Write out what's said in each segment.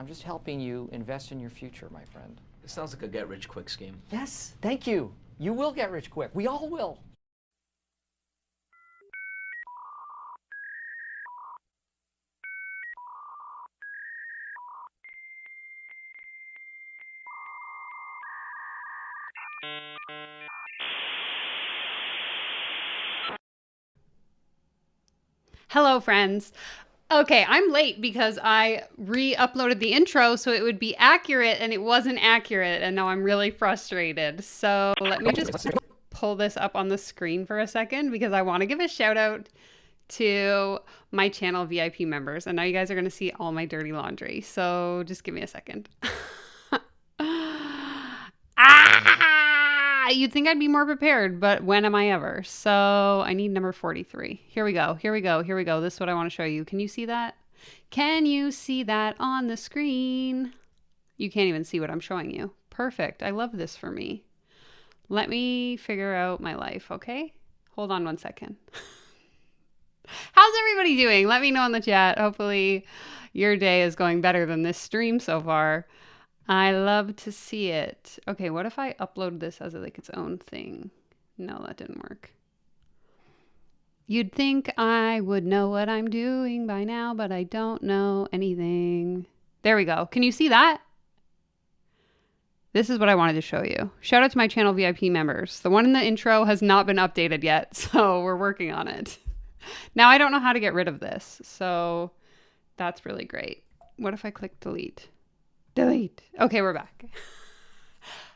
I'm just helping you invest in your future, my friend. It sounds like a get-rich-quick scheme. Yes, thank you. You will get rich quick. We all will. Hello, friends. Okay, I'm late because I re-uploaded the intro so it would be accurate, and it wasn't accurate, and now I'm really frustrated. So let me just pull this up on the screen for a second because I want to give a shout out to my channel VIP members. And now you guys are going to see all my dirty laundry. So just give me a second. You'd think I'd be more prepared, but when am I ever? So I need number 43. Here we go. Here we go. Here we go. This is what I want to show you. Can you see that? Can you see that on the screen? You can't even see what I'm showing you. Perfect. I love this for me. Let me figure out my life, okay? Hold on one second. How's everybody doing? Let me know in the chat. Hopefully your day is going better than this stream so far. I love to see it. Okay, what if I upload this as like its own thing? No, that didn't work. You'd think I would know what I'm doing by now, but I don't know anything. There we go. Can you see that? This is what I wanted to show you. Shout out to my channel VIP members. The one in the intro has not been updated yet, so we're working on it. Now I don't know how to get rid of this, so that's really great. What if I click delete? Delete. Okay, we're back.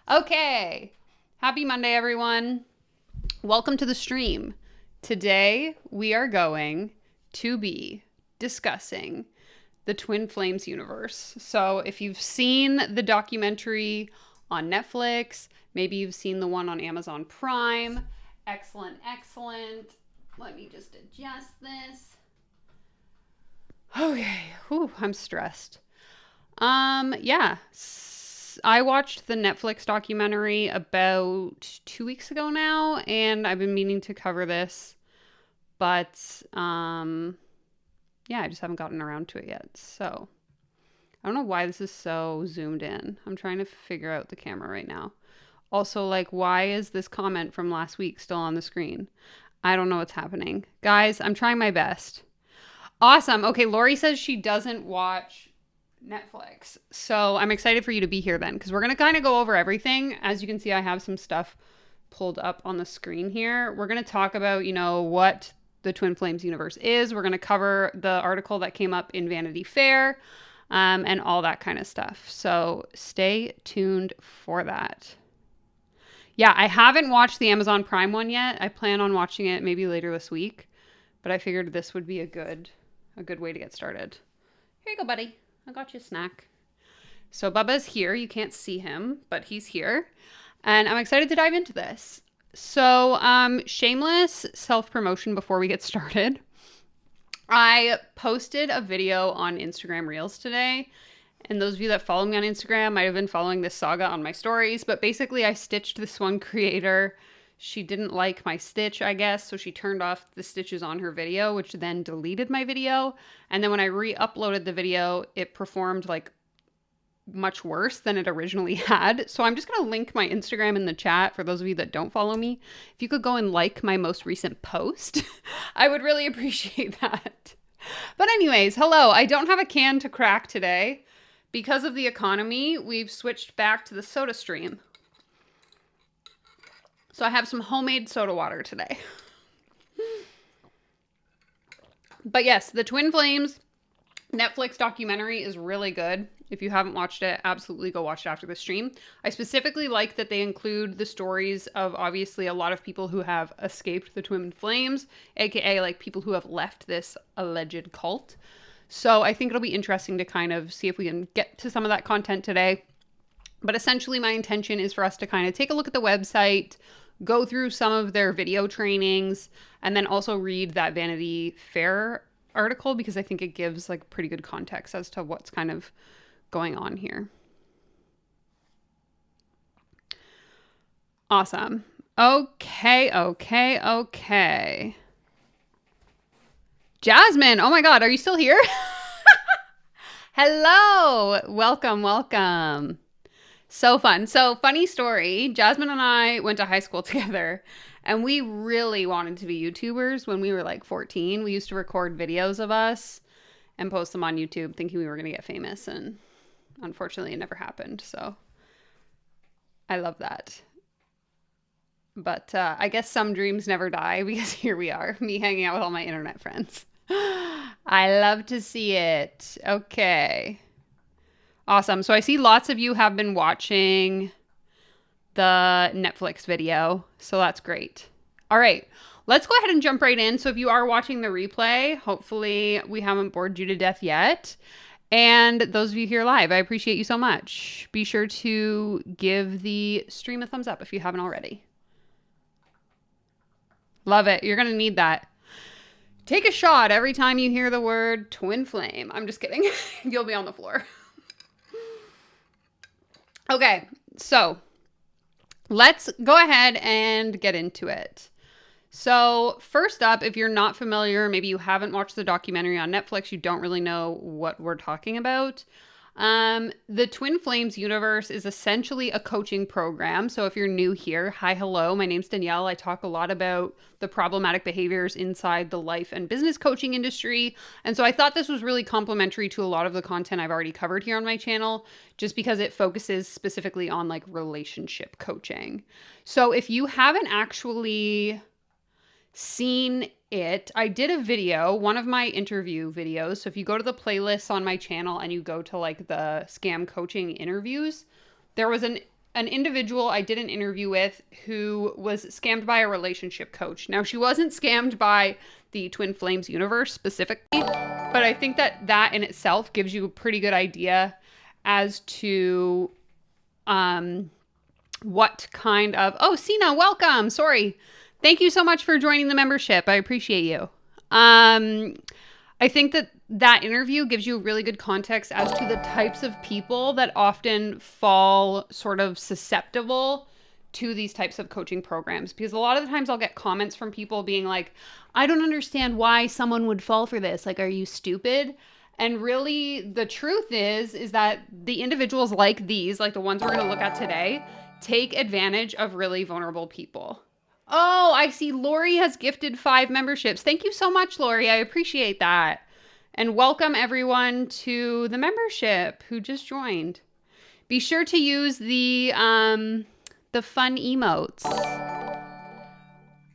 Okay. Happy Monday, everyone. Welcome to the stream. Today, we are going to be discussing the Twin Flames universe. So if you've seen the documentary on Netflix, maybe you've seen the one on Amazon Prime. Excellent, excellent. Let me just adjust this. Okay. Whew, I'm stressed. Yeah, I watched the Netflix documentary about 2 weeks ago now, and I've been meaning to cover this, but, yeah, I just haven't gotten around to it yet. So I don't know why this is so zoomed in. I'm trying to figure out the camera right now. Also, like, why is this comment from last week still on the screen? I don't know what's happening. Guys, I'm trying my best. Awesome. Okay, Lori says she doesn't watch Netflix. So I'm excited for you to be here then, because we're going to kind of go over everything. As you can see, I have some stuff pulled up on the screen here. We're going to talk about, you know, what the Twin Flames universe is. We're going to cover the article that came up in Vanity Fair, and all that kind of stuff. So stay tuned for that. Yeah, I haven't watched the Amazon Prime one yet. I plan on watching it maybe later this week, but I figured this would be a good way to get started. Here you go, buddy. I got you a snack. So Bubba's here. You can't see him, but he's here. And I'm excited to dive into this. So shameless self-promotion before we get started. I posted a video on Instagram Reels today. And those of you that follow me on Instagram might have been following this saga on my stories. But basically, I stitched this one creator. She didn't like my stitch, I guess, so she turned off the stitches on her video, which then deleted my video. And then when I re-uploaded the video, it performed like much worse than it originally had. So I'm just going to link my Instagram in the chat for those of you that don't follow me. If you could go and like my most recent post, I would really appreciate that. But anyways, hello. I don't have a can to crack today. Because of the economy, we've switched back to the soda stream. So I have some homemade soda water today. But yes, the Twin Flames Netflix documentary is really good. If you haven't watched it, absolutely go watch it after the stream. I specifically like that they include the stories of obviously a lot of people who have escaped the Twin Flames, aka like people who have left this alleged cult. So I think it'll be interesting to kind of see if we can get to some of that content today. But essentially my intention is for us to kind of take a look at the website, go through some of their video trainings, and then also read that Vanity Fair article because I think it gives like pretty good context as to what's kind of going on here. Awesome. Okay. Jasmine, oh my God, are you still here? Hello. Welcome. So fun. So funny story. Jasmine and I went to high school together and we really wanted to be YouTubers when we were like 14. We used to record videos of us and post them on YouTube thinking we were going to get famous. And unfortunately it never happened. So I love that. But I guess some dreams never die because here we are, me hanging out with all my internet friends. I love to see it. Okay. Awesome. So I see lots of you have been watching the Netflix video. So that's great. All right. Let's go ahead and jump right in. So if you are watching the replay, hopefully we haven't bored you to death yet. And those of you here live, I appreciate you so much. Be sure to give the stream a thumbs up if you haven't already. Love it. You're going to need that. Take a shot every time you hear the word twin flame. I'm just kidding. You'll be on the floor. Okay, so let's go ahead and get into it. So first up, if you're not familiar, maybe you haven't watched the documentary on Netflix, you don't really know what we're talking about. The Twin Flames universe is essentially a coaching program. So if you're new here, hi, hello, my name's Danielle. I talk a lot about the problematic behaviors inside the life and business coaching industry. And so I thought this was really complementary to a lot of the content I've already covered here on my channel, just because it focuses specifically on like relationship coaching. So if you haven't actually seen it, I did a video, one of my interview videos. So if you go to the playlists on my channel and you go to like the scam coaching interviews, there was an individual I did an interview with who was scammed by a relationship coach. Now, she wasn't scammed by the Twin Flames universe specifically, but I think that in itself gives you a pretty good idea as to what kind of, oh, Sina, welcome. Sorry. Thank you so much for joining the membership. I appreciate you. I think that interview gives you really good context as to the types of people that often fall sort of susceptible to these types of coaching programs. Because a lot of the times I'll get comments from people being like, I don't understand why someone would fall for this. Like, are you stupid? And really the truth is that the individuals like these, like the ones we're going to look at today, take advantage of really vulnerable people. Oh, I see Lori has gifted 5 memberships. Thank you so much, Lori. I appreciate that. And welcome everyone to the membership who just joined. Be sure to use the fun emotes.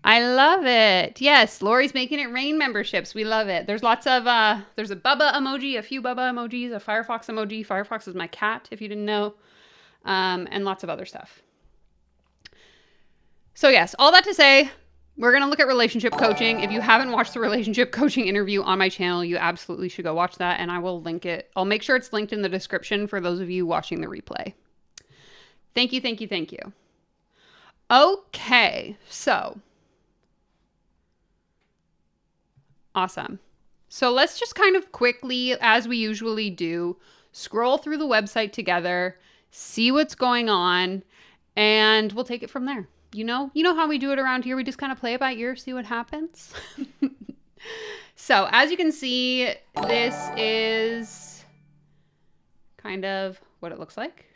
I love it. Yes, Lori's making it rain memberships. We love it. There's lots of, there's a Bubba emoji, a few Bubba emojis, a Firefox emoji. Firefox is my cat, if you didn't know, and lots of other stuff. So yes, all that to say, we're going to look at relationship coaching. If you haven't watched the relationship coaching interview on my channel, you absolutely should go watch that. And I will link it. I'll make sure it's linked in the description for those of you watching the replay. Thank you. Okay, so. Awesome. So let's just kind of quickly, as we usually do, scroll through the website together, see what's going on, and we'll take it from there. You know how we do it around here. We just kind of play it by ear, see what happens. So as you can see, this is kind of what it looks like.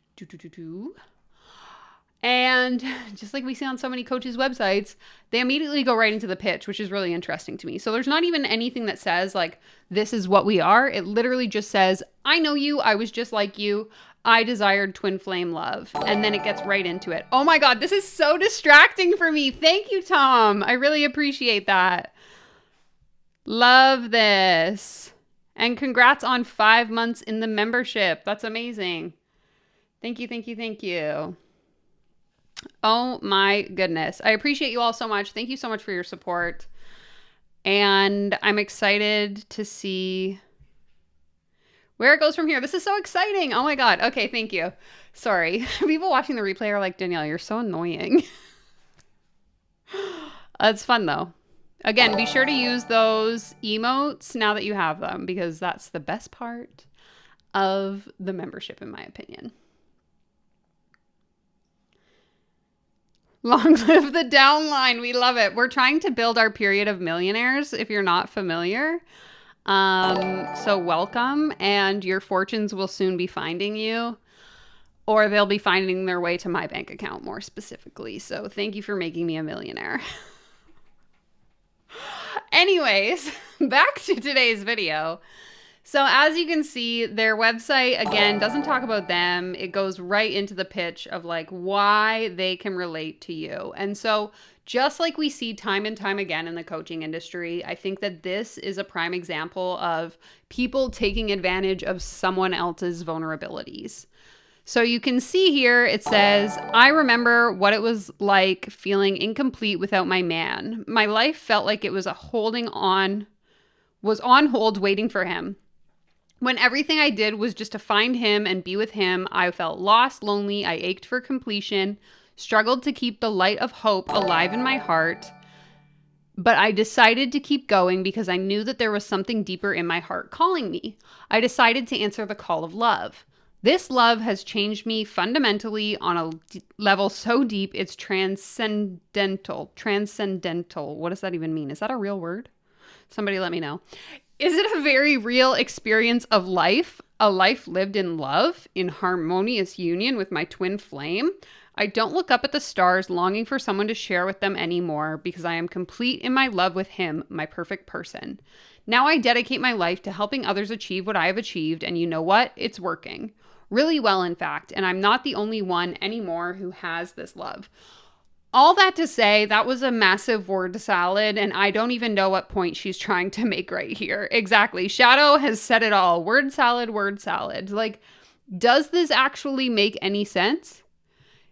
And just like we see on so many coaches' websites, they immediately go right into the pitch, which is really interesting to me. So there's not even anything that says like, this is what we are. It literally just says, I know you. I was just like you. I desired twin flame love. And then it gets right into it. Oh my God, this is so distracting for me. Thank you, Tom. I really appreciate that. Love this. And congrats on 5 months in the membership. That's amazing. Thank you. Oh my goodness. I appreciate you all so much. Thank you so much for your support. And I'm excited to see where it goes from here. This is so exciting. Oh my God. Okay, thank you. Sorry. People watching the replay are like, Danielle, you're so annoying. It's fun though. Again, be sure to use those emotes now that you have them, because that's the best part of the membership, in my opinion. Long live the downline. We love it. We're trying to build our period of millionaires, if you're not familiar. So welcome, and your fortunes will soon be finding you, or they'll be finding their way to my bank account more specifically. So thank you for making me a millionaire. Anyways, back to today's video. So as you can see, their website, again, doesn't talk about them. It goes right into the pitch of like why they can relate to you. And so just like we see time and time again in the coaching industry, I think that this is a prime example of people taking advantage of someone else's vulnerabilities. So you can see here, it says, I remember what it was like feeling incomplete without my man. My life felt like it was on hold waiting for him. When everything I did was just to find him and be with him, I felt lost, lonely, I ached for completion, struggled to keep the light of hope alive in my heart. But I decided to keep going because I knew that there was something deeper in my heart calling me. I decided to answer the call of love. This love has changed me fundamentally on a level so deep it's transcendental. Transcendental. What does that even mean? Is that a real word? Somebody let me know. Is it a very real experience of life? A life lived in love, in harmonious union with my twin flame? I don't look up at the stars longing for someone to share with them anymore because I am complete in my love with him, my perfect person. Now I dedicate my life to helping others achieve what I have achieved, and you know what? It's working. Really well, in fact, and I'm not the only one anymore who has this love. All that to say, that was a massive word salad, and I don't even know what point she's trying to make right here. Exactly. Shadow has said it all. Word salad, word salad. Like, does this actually make any sense?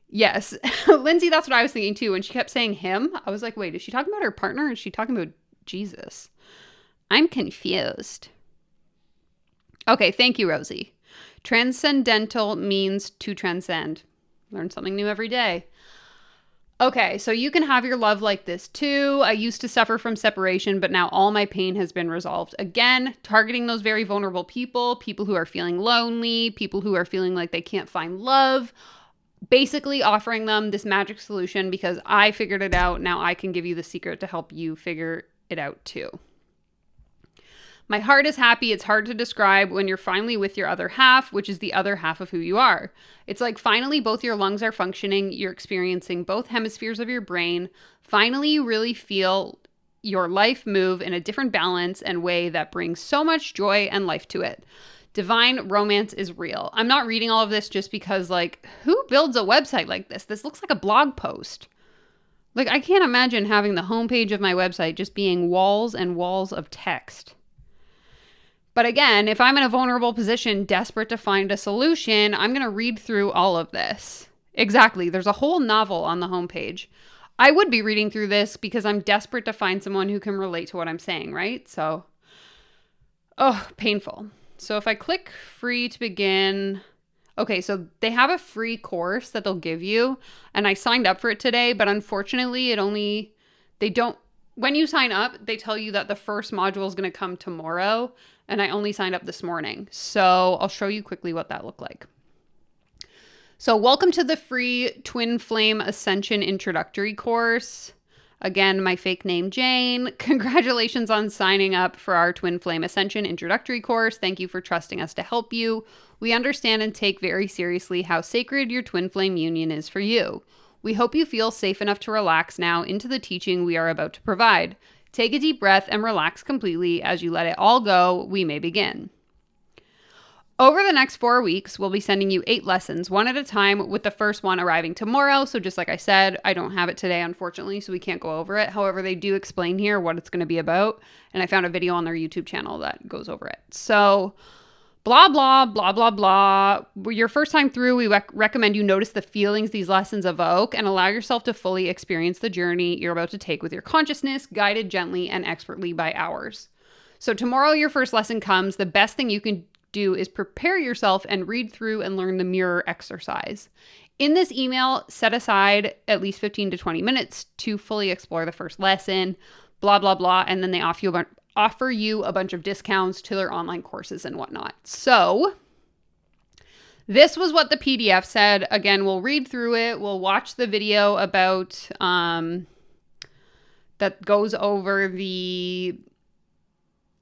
Yes. Lindsay, that's what I was thinking too. When she kept saying him, I was like, wait, is she talking about her partner or is she talking about Jesus? I'm confused. Okay, thank you, Rosie. Transcendental means to transcend. Learn something new every day. Okay, so you can have your love like this too. I used to suffer from separation, but now all my pain has been resolved. Again, targeting those very vulnerable people who are feeling lonely, people who are feeling like they can't find love, basically offering them this magic solution because I figured it out. Now I can give you the secret to help you figure it out too. My heart is happy. It's hard to describe when you're finally with your other half, which is the other half of who you are. It's like finally both your lungs are functioning. You're experiencing both hemispheres of your brain. Finally, you really feel your life move in a different balance and way that brings so much joy and life to it. Divine romance is real. I'm not reading all of this just because, like, who builds a website like this? This looks like a blog post. Like, I can't imagine having the homepage of my website just being walls and walls of text. But again, if I'm in a vulnerable position, desperate to find a solution, I'm going to read through all of this. Exactly. There's a whole novel on the homepage. I would be reading through this because I'm desperate to find someone who can relate to what I'm saying, right? So, painful. So if I click free to begin, okay, so they have a free course that they'll give you, and I signed up for it today, but unfortunately when you sign up, they tell you that the first module is going to come tomorrow, and I only signed up this morning. So I'll show you quickly what that looked like. So welcome to the free Twin Flame Ascension Introductory course. Again, my fake name, Jane. Congratulations on signing up for our Twin Flame Ascension Introductory course. Thank you for trusting us to help you. We understand and take very seriously how sacred your twin flame union is for you. We hope you feel safe enough to relax now into the teaching we are about to provide. Take a deep breath and relax completely. As you let it all go, we may begin. Over the next 4 weeks, we'll be sending you 8 lessons, one at a time, with the first one arriving tomorrow. So just like I said, I don't have it today, unfortunately, so we can't go over it. However, they do explain here what it's going to be about, and I found a video on their YouTube channel that goes over it. So blah, blah, blah, blah, blah. Your first time through, we recommend you notice the feelings these lessons evoke and allow yourself to fully experience the journey you're about to take with your consciousness, guided gently and expertly by ours. So tomorrow, your first lesson comes. The best thing you can do is prepare yourself and read through and learn the mirror exercise. In this email, set aside at least 15 to 20 minutes to fully explore the first lesson, blah, blah, blah. And then they offer you a bunch of discounts to their online courses and whatnot. So this was what the PDF said. Again, we'll read through it. We'll watch the video about that goes over the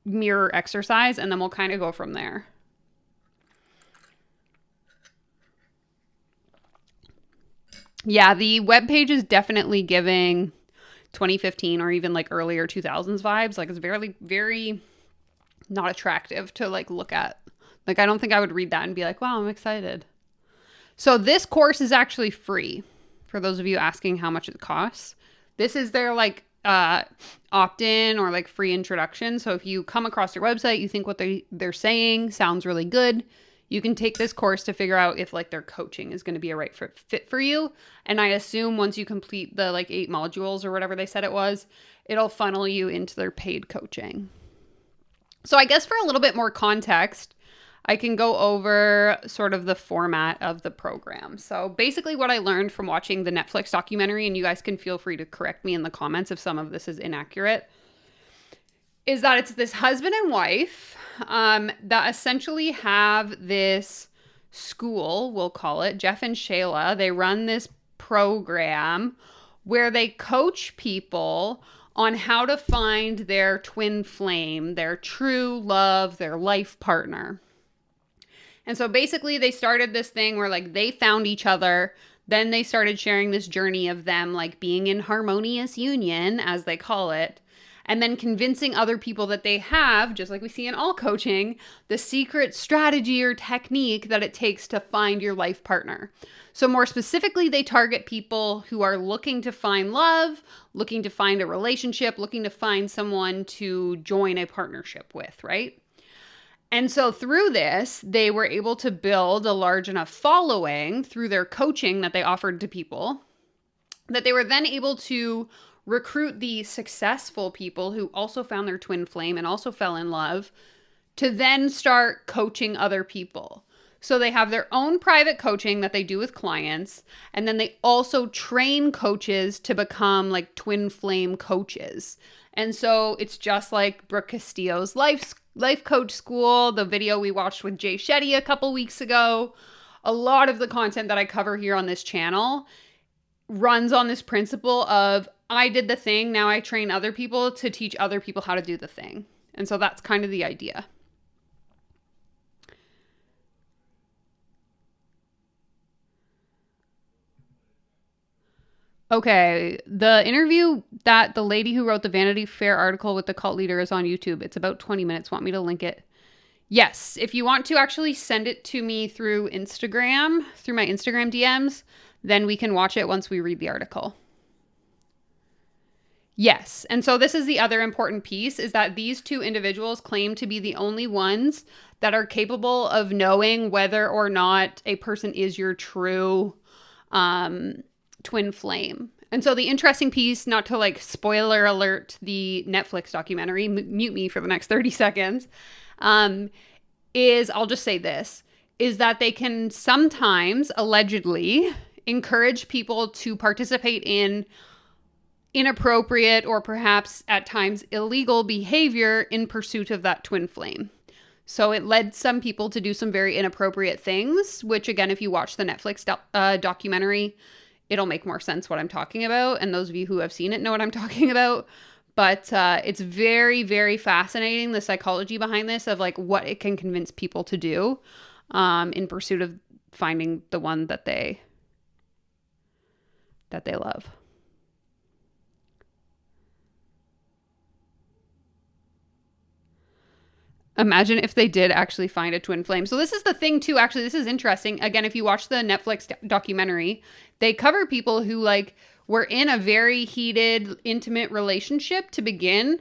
mirror exercise, and then we'll kind of go from there. Yeah, the webpage is definitely giving 2015 or even like earlier 2000s vibes. Like it's very, very not attractive to like look at. Like I don't think I would read that and be like, wow, I'm excited. So this course is actually free for those of you asking how much it costs. This is their like opt-in or like free introduction. So if you come across their website, you think what they're saying sounds really good, you can take this course to figure out if like their coaching is going to be a right fit for you. And I assume once you complete the like 8 modules or whatever they said it was, it'll funnel you into their paid coaching. So I guess for a little bit more context, I can go over sort of the format of the program. So basically what I learned from watching the Netflix documentary, and you guys can feel free to correct me in the comments if some of this is inaccurate, is that it's this husband and wife that essentially have this school, we'll call it, Jeff and Shayla. They run this program where they coach people on how to find their twin flame, their true love, their life partner. And so basically they started this thing where like they found each other. Then they started sharing this journey of them like being in harmonious union, as they call it. And then convincing other people that they have, just like we see in all coaching, the secret strategy or technique that it takes to find your life partner. So more specifically, they target people who are looking to find love, looking to find a relationship, looking to find someone to join a partnership with, right? And so through this, they were able to build a large enough following through their coaching that they offered to people that they were then able to recruit the successful people who also found their twin flame and also fell in love to then start coaching other people. So they have their own private coaching that they do with clients, and then they also train coaches to become like twin flame coaches. And so it's just like Brooke Castillo's life coach school, the video we watched with Jay Shetty a couple weeks ago. A lot of the content that I cover here on this channel runs on this principle of I did the thing, now I train other people to teach other people how to do the thing. And so that's kind of the idea. Okay, the interview that the lady who wrote the Vanity Fair article with the cult leader is on YouTube. It's about 20 minutes. Want me to link it? Yes, if you want to actually send it to me through Instagram, through my Instagram DMs, then we can watch it once we read the article. Yes, and so this is the other important piece, is that these two individuals claim to be the only ones that are capable of knowing whether or not a person is your true twin flame. And so the interesting piece, not to like spoiler alert the Netflix documentary, mute me for the next 30 seconds, is, I'll just say this, is that they can sometimes allegedly encourage people to participate in inappropriate or perhaps at times illegal behavior in pursuit of that twin flame. So it led some people to do some very inappropriate things, which again, if you watch the Netflix documentary, it'll make more sense what I'm talking about. And those of you who have seen it know what I'm talking about. But it's very, very fascinating, the psychology behind this of like what it can convince people to do in pursuit of finding the one that they love. Imagine if they did actually find a twin flame. So this is the thing too, actually, this is interesting. Again, if you watch the Netflix documentary, they cover people who like were in a very heated, intimate relationship to begin,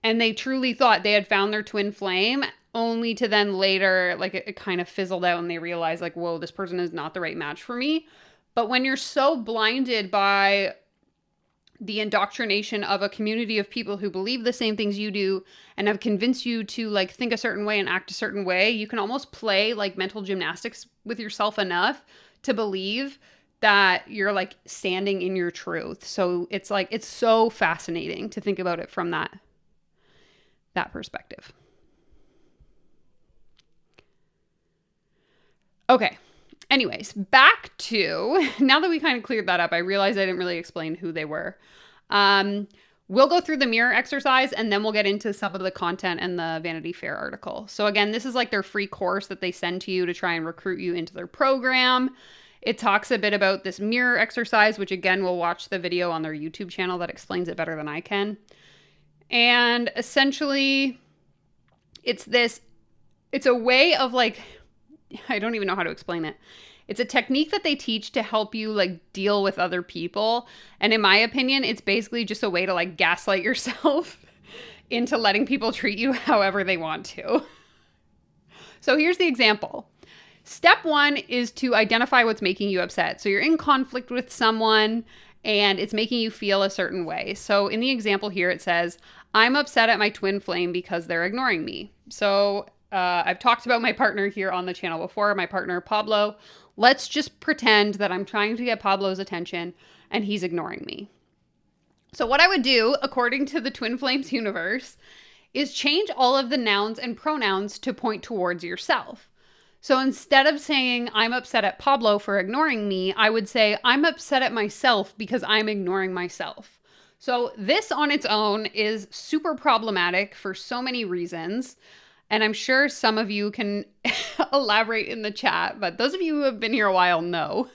and they truly thought they had found their twin flame, only to then later, like it kind of fizzled out and they realized like, whoa, this person is not the right match for me. But when you're so blinded by the indoctrination of a community of people who believe the same things you do and have convinced you to like think a certain way and act a certain way, you can almost play like mental gymnastics with yourself enough to believe that you're like standing in your truth. So it's like, it's so fascinating to think about it from that perspective. Okay. Anyways, back to, now that we kind of cleared that up, I realized I didn't really explain who they were. We'll go through the mirror exercise and then we'll get into some of the content in the Vanity Fair article. So again, this is like their free course that they send to you to try and recruit you into their program. It talks a bit about this mirror exercise, which again, we'll watch the video on their YouTube channel that explains it better than I can. And essentially, it's a way of like, I don't even know how to explain it. It's a technique that they teach to help you like deal with other people. And in my opinion, it's basically just a way to like gaslight yourself into letting people treat you however they want to. So here's the example. Step 1 is to identify what's making you upset. So you're in conflict with someone and it's making you feel a certain way. So in the example here, it says, I'm upset at my twin flame because they're ignoring me. So I've talked about my partner here on the channel before, my partner Pablo. Let's just pretend that I'm trying to get Pablo's attention and he's ignoring me. So what I would do, according to the Twin Flames universe, is change all of the nouns and pronouns to point towards yourself. So instead of saying, I'm upset at Pablo for ignoring me, I would say, I'm upset at myself because I'm ignoring myself. So this on its own is super problematic for so many reasons. And I'm sure some of you can elaborate in the chat, but those of you who have been here a while know.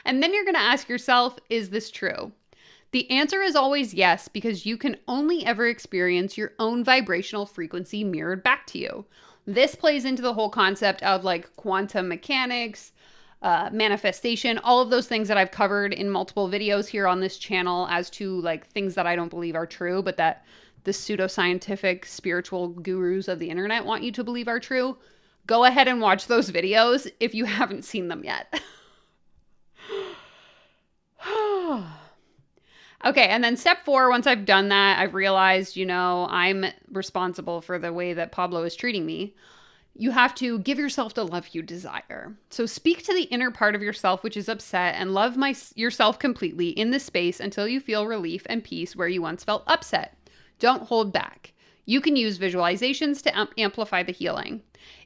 And then you're going to ask yourself, is this true? The answer is always yes, because you can only ever experience your own vibrational frequency mirrored back to you. This plays into the whole concept of like quantum mechanics, manifestation, all of those things that I've covered in multiple videos here on this channel as to like things that I don't believe are true, but that the pseudoscientific spiritual gurus of the internet want you to believe are true. Go ahead and watch those videos if you haven't seen them yet. Okay, and then step 4, once I've done that, I've realized, I'm responsible for the way that Pablo is treating me. You have to give yourself the love you desire. So speak to the inner part of yourself which is upset and love yourself completely in this space until you feel relief and peace where you once felt upset. Don't hold back. You can use visualizations to amplify the healing.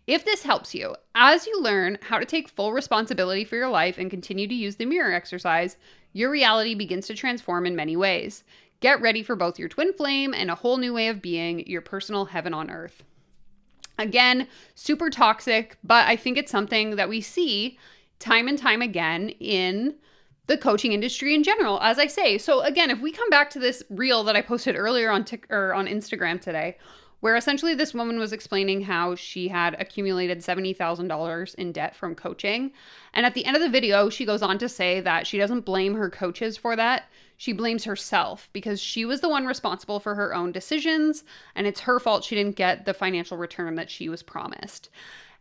If this helps you, as you learn how to take full responsibility for your life and continue to use the mirror exercise, your reality begins to transform in many ways. Get ready for both your twin flame and a whole new way of being, your personal heaven on earth. Again, super toxic, but I think it's something that we see time and time again in the coaching industry in general, as I say. So again, if we come back to this reel that I posted earlier on Instagram today, where essentially this woman was explaining how she had accumulated $70,000 in debt from coaching. And at the end of the video, she goes on to say that she doesn't blame her coaches for that. She blames herself because she was the one responsible for her own decisions, and it's her fault she didn't get the financial return that she was promised.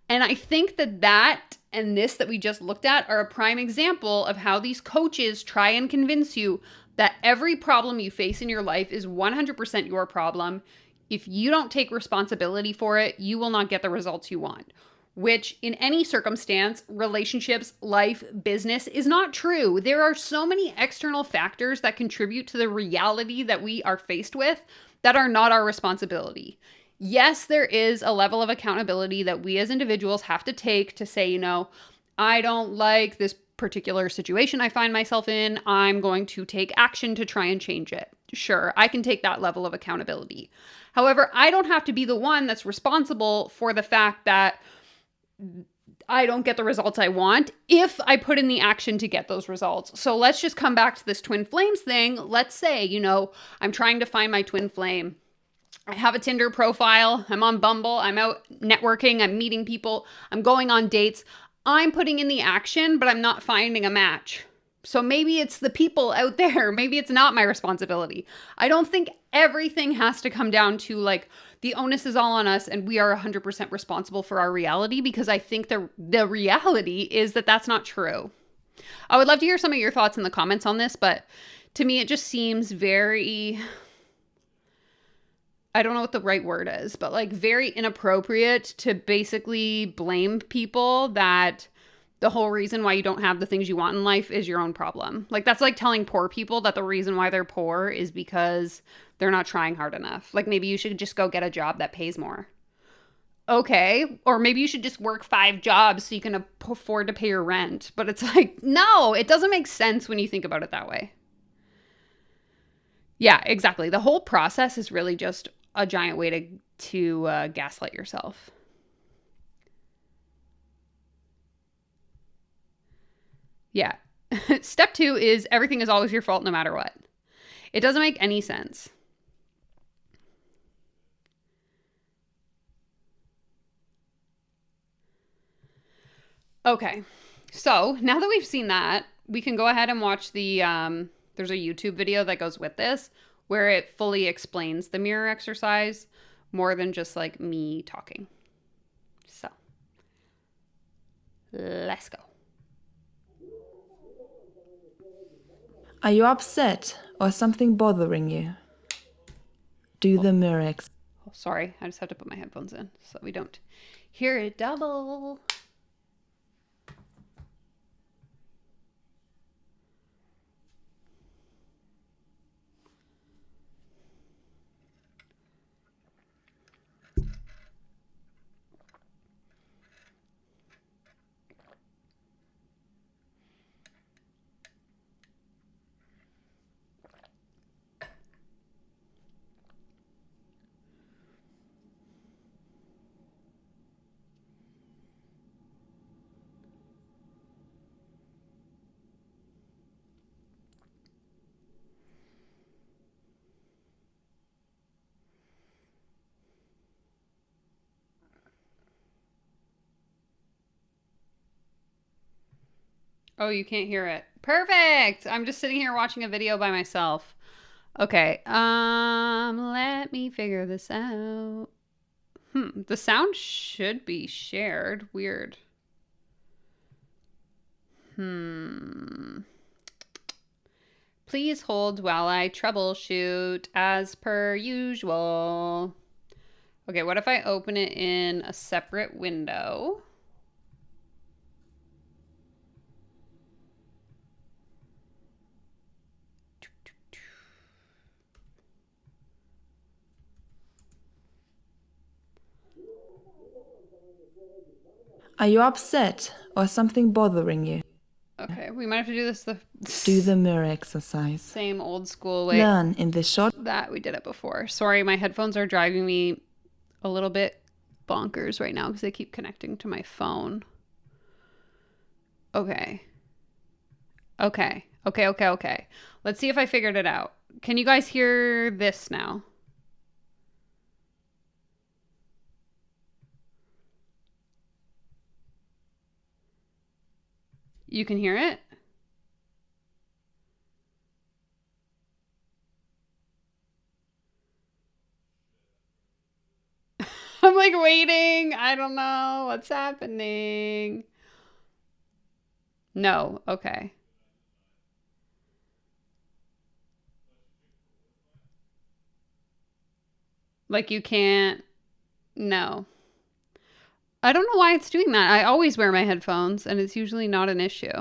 And I think that and this that we just looked at are a prime example of how these coaches try and convince you that every problem you face in your life is 100% your problem. If you don't take responsibility for it, you will not get the results you want, which in any circumstance, relationships, life, business is not true. There are so many external factors that contribute to the reality that we are faced with that are not our responsibility. Yes, there is a level of accountability that we as individuals have to take to say, I don't like this particular situation I find myself in. I'm going to take action to try and change it. Sure, I can take that level of accountability. However, I don't have to be the one that's responsible for the fact that I don't get the results I want if I put in the action to get those results. So let's just come back to this twin flames thing. Let's say, I'm trying to find my twin flame. I have a Tinder profile. I'm on Bumble. I'm out networking. I'm meeting people. I'm going on dates. I'm putting in the action, but I'm not finding a match. So maybe it's the people out there. Maybe it's not my responsibility. I don't think everything has to come down to like the onus is all on us and we are 100% responsible for our reality, because I think the reality is that that's not true. I would love to hear some of your thoughts in the comments on this, but to me, it just seems very, I don't know what the right word is, but like very inappropriate to basically blame people that the whole reason why you don't have the things you want in life is your own problem. Like that's like telling poor people that the reason why they're poor is because they're not trying hard enough. Like maybe you should just go get a job that pays more. Okay. Or maybe you should just work 5 jobs so you can afford to pay your rent. But it's like, no, it doesn't make sense when you think about it that way. Yeah, exactly. The whole process is really just a giant way to gaslight yourself. Yeah. Step 2 is everything is always your fault no matter what. It doesn't make any sense. Okay. So now that we've seen that, we can go ahead and watch there's a YouTube video that goes with this where it fully explains the mirror exercise more than just like me talking. So let's go. Are you upset or something bothering you? Do the mirror exercise. Oh, sorry, I just have to put my headphones in so we don't hear it double. Oh, you can't hear it. Perfect. I'm just sitting here watching a video by myself. Okay. Let me figure this out. The sound should be shared. Weird. Please hold while I troubleshoot as per usual. Okay, what if I open it in a separate window? Are you upset or something bothering you? Okay, we might have to do this Do the mirror exercise. same old school way Learn in this short. that we did it before. Sorry, my headphones are driving me a little bit bonkers right now because they keep connecting to my phone. Okay. Let's see if I figured it out. Can you guys hear this now? You can hear it? I'm like waiting. I don't know what's happening. No. Okay. Like you can't. No. I don't know why it's doing that. I always wear my headphones and it's usually not an issue.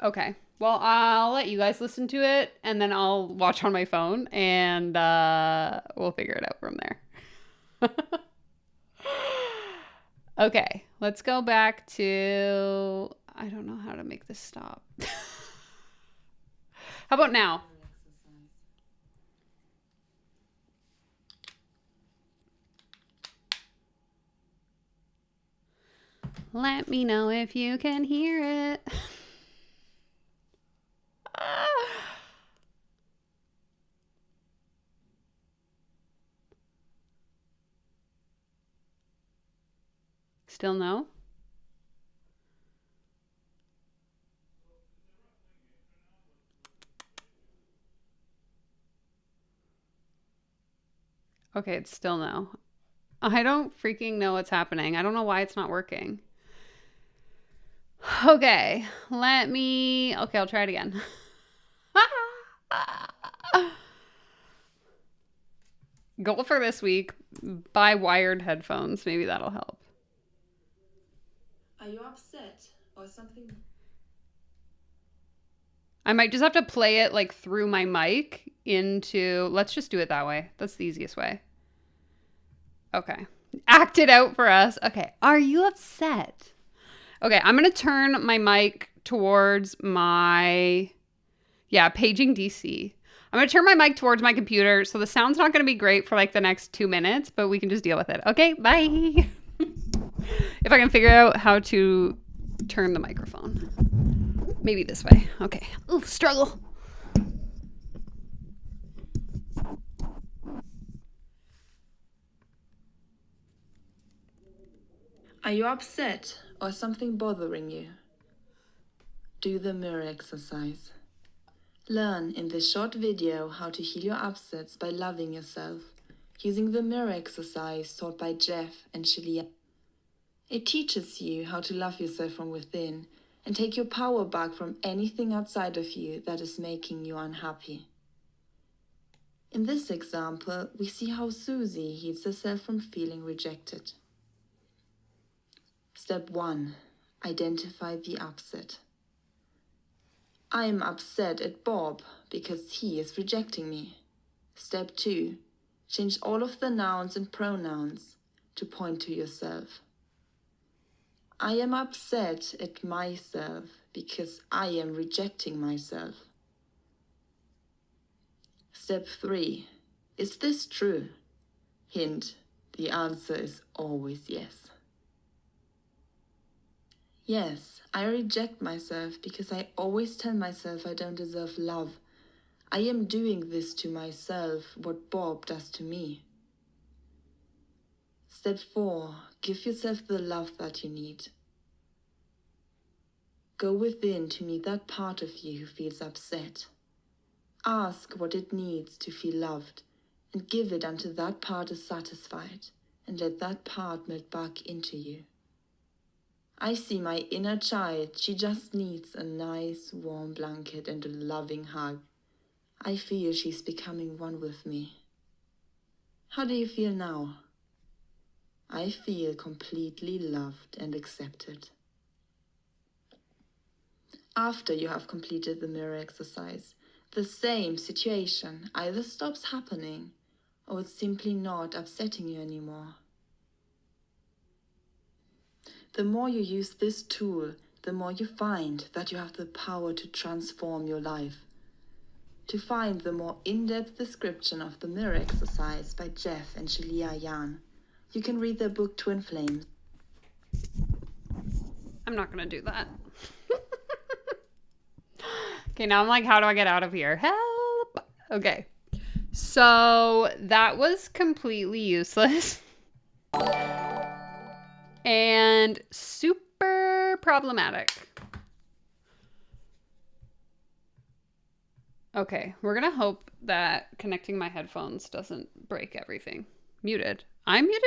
Okay. Well, I'll let you guys listen to it and then I'll watch on my phone and we'll figure it out from there. Okay. Let's go back to... I don't know how to make this stop. How about now? Let me know if you can hear it. Still no? Okay, it's still no. I don't freaking know what's happening. I don't know why it's not working. Okay, okay, I'll try it again. Goal for this week, buy wired headphones. Maybe that'll help. Are you upset or something? I might just have to play it like through my mic into... Let's just do it that way. That's the easiest way. Okay. Act it out for us. Okay. Are you upset? Okay, I'm going to turn my mic towards my... Yeah, paging DC. I'm going to turn my mic towards my computer, so the sound's not going to be great for like the next 2 minutes, but we can just deal with it. Okay, bye. If I can figure out how to turn the microphone. Maybe this way. Okay. Ooh, struggle. Are you upset or something bothering you? Do the mirror exercise. Learn in this short video how to heal your upsets by loving yourself, using the mirror exercise taught by Jeff and Shelia. It teaches you how to love yourself from within and take your power back from anything outside of you that is making you unhappy. In this example, we see how Susie heals herself from feeling rejected. Step 1. Identify the upset. I am upset at Bob because he is rejecting me. Step 2. Change all of the nouns and pronouns to point to yourself. I am upset at myself because I am rejecting myself. Step 3. Is this true? Hint, the answer is always yes. Yes, I reject myself because I always tell myself I don't deserve love. I am doing this to myself, what Bob does to me. Step 4. Give yourself the love that you need. Go within to meet that part of you who feels upset. Ask what it needs to feel loved and give it until that part is satisfied, and let that part melt back into you. I see my inner child. She just needs a nice warm blanket and a loving hug. I feel she's becoming one with me. How do you feel now? I feel completely loved and accepted. After you have completed the mirror exercise, the same situation either stops happening or it's simply not upsetting you anymore. The more you use this tool, the more you find that you have the power to transform your life. To find the more in-depth description of the mirror exercise by Jeff and Shelia Yan, you can read their book Twin Flames. I'm not going to do that. Okay, now I'm like, how do I get out of here? Help! Okay. So that was completely useless. And super problematic. Okay, we're gonna hope that connecting my headphones doesn't break everything. Muted. I'm muted?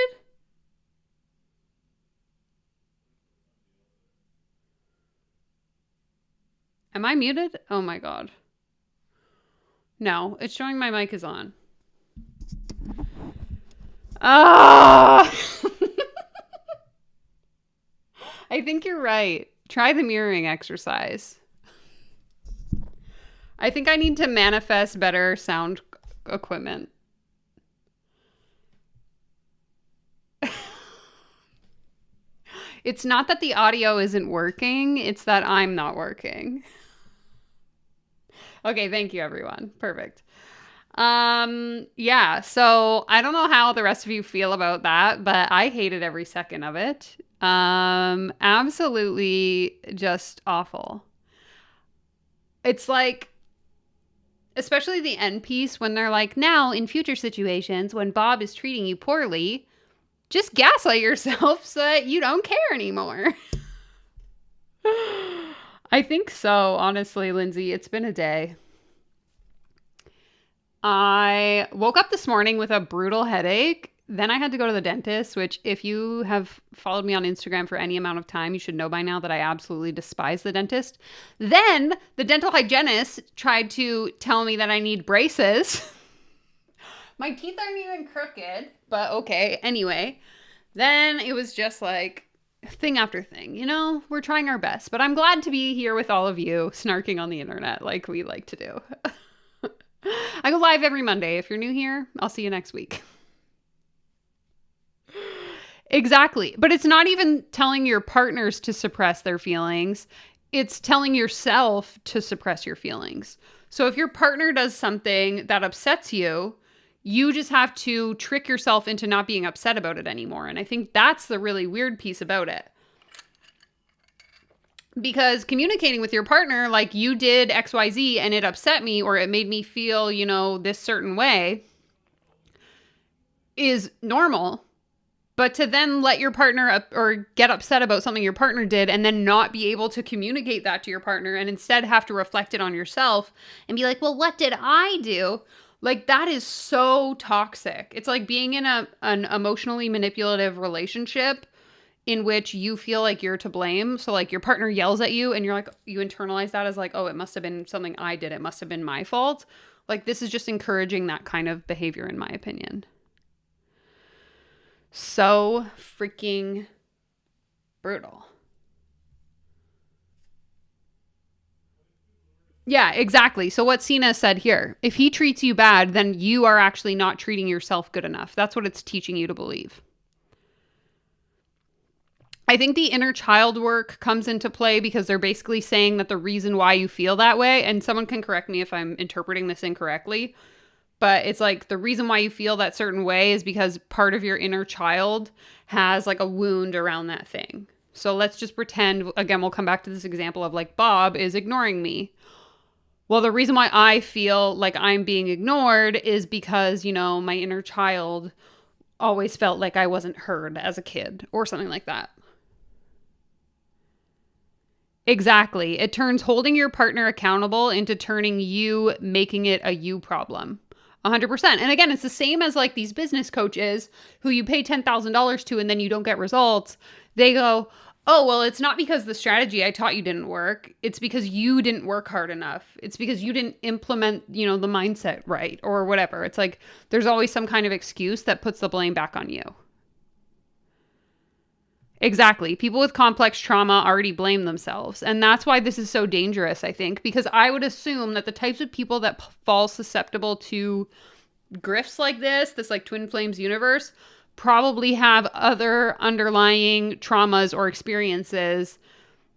Am I muted? Oh my god. No, it's showing my mic is on. Ah! I think you're right. Try the mirroring exercise. I think I need to manifest better sound equipment. It's not that the audio isn't working, it's that I'm not working. Okay, thank you everyone. Perfect. Yeah, so I don't know how the rest of you feel about that, but I hated every second of it. Absolutely just awful. It's like, especially the end piece when they're like, now in future situations when Bob is treating you poorly, just gaslight yourself so that you don't care anymore. I think so, honestly, Lindsay. It's been a day. I woke up this morning with a brutal headache. Then I had to go to the dentist, which if you have followed me on Instagram for any amount of time, you should know by now that I absolutely despise the dentist. Then the dental hygienist tried to tell me that I need braces. My teeth aren't even crooked, but okay. Anyway, then it was just like thing after thing, you know, we're trying our best, but I'm glad to be here with all of you snarking on the internet like we like to do. I go live every Monday. If you're new here, I'll see you next week. Exactly. But it's not even telling your partners to suppress their feelings. it's telling yourself to suppress your feelings. So if your partner does something that upsets you, you just have to trick yourself into not being upset about it anymore. And I think that's the really weird piece about it. Because communicating with your partner, like, you did XYZ and it upset me, or it made me feel, you know, this certain way, is normal. But to then let your partner or get upset about something your partner did and then not be able to communicate that to your partner and instead have to reflect it on yourself and be like, well, what did I do? Like, that is so toxic. It's like being in an emotionally manipulative relationship in which you feel like you're to blame. So like your partner yells at you and you're like, you internalize that as like, oh, it must have been something I did. It must have been my fault. Like, this is just encouraging that kind of behavior, in my opinion. So freaking brutal. Yeah, exactly. So what Sina said here, if he treats you bad, then you are actually not treating yourself good enough. That's what it's teaching you to believe. I think the inner child work comes into play because they're basically saying that the reason why you feel that way, and someone can correct me if I'm interpreting this incorrectly, but it's like the reason why you feel that certain way is because part of your inner child has like a wound around that thing. So let's just pretend, again, we'll come back to this example of like Bob is ignoring me. Well, the reason why I feel like I'm being ignored is because, you know, my inner child always felt like I wasn't heard as a kid or something like that. Exactly. It turns holding your partner accountable into turning you, making it a you problem. 100%. And again, it's the same as like these business coaches who you pay $10,000 to and then you don't get results. They go, oh, well, it's not because the strategy I taught you didn't work. It's because you didn't work hard enough. It's because you didn't implement, you know, the mindset right or whatever. It's like there's always some kind of excuse that puts the blame back on you. Exactly. People with complex trauma already blame themselves. And that's why this is so dangerous, I think, because I would assume that the types of people that fall susceptible to grifts like this like twin flames universe, probably have other underlying traumas or experiences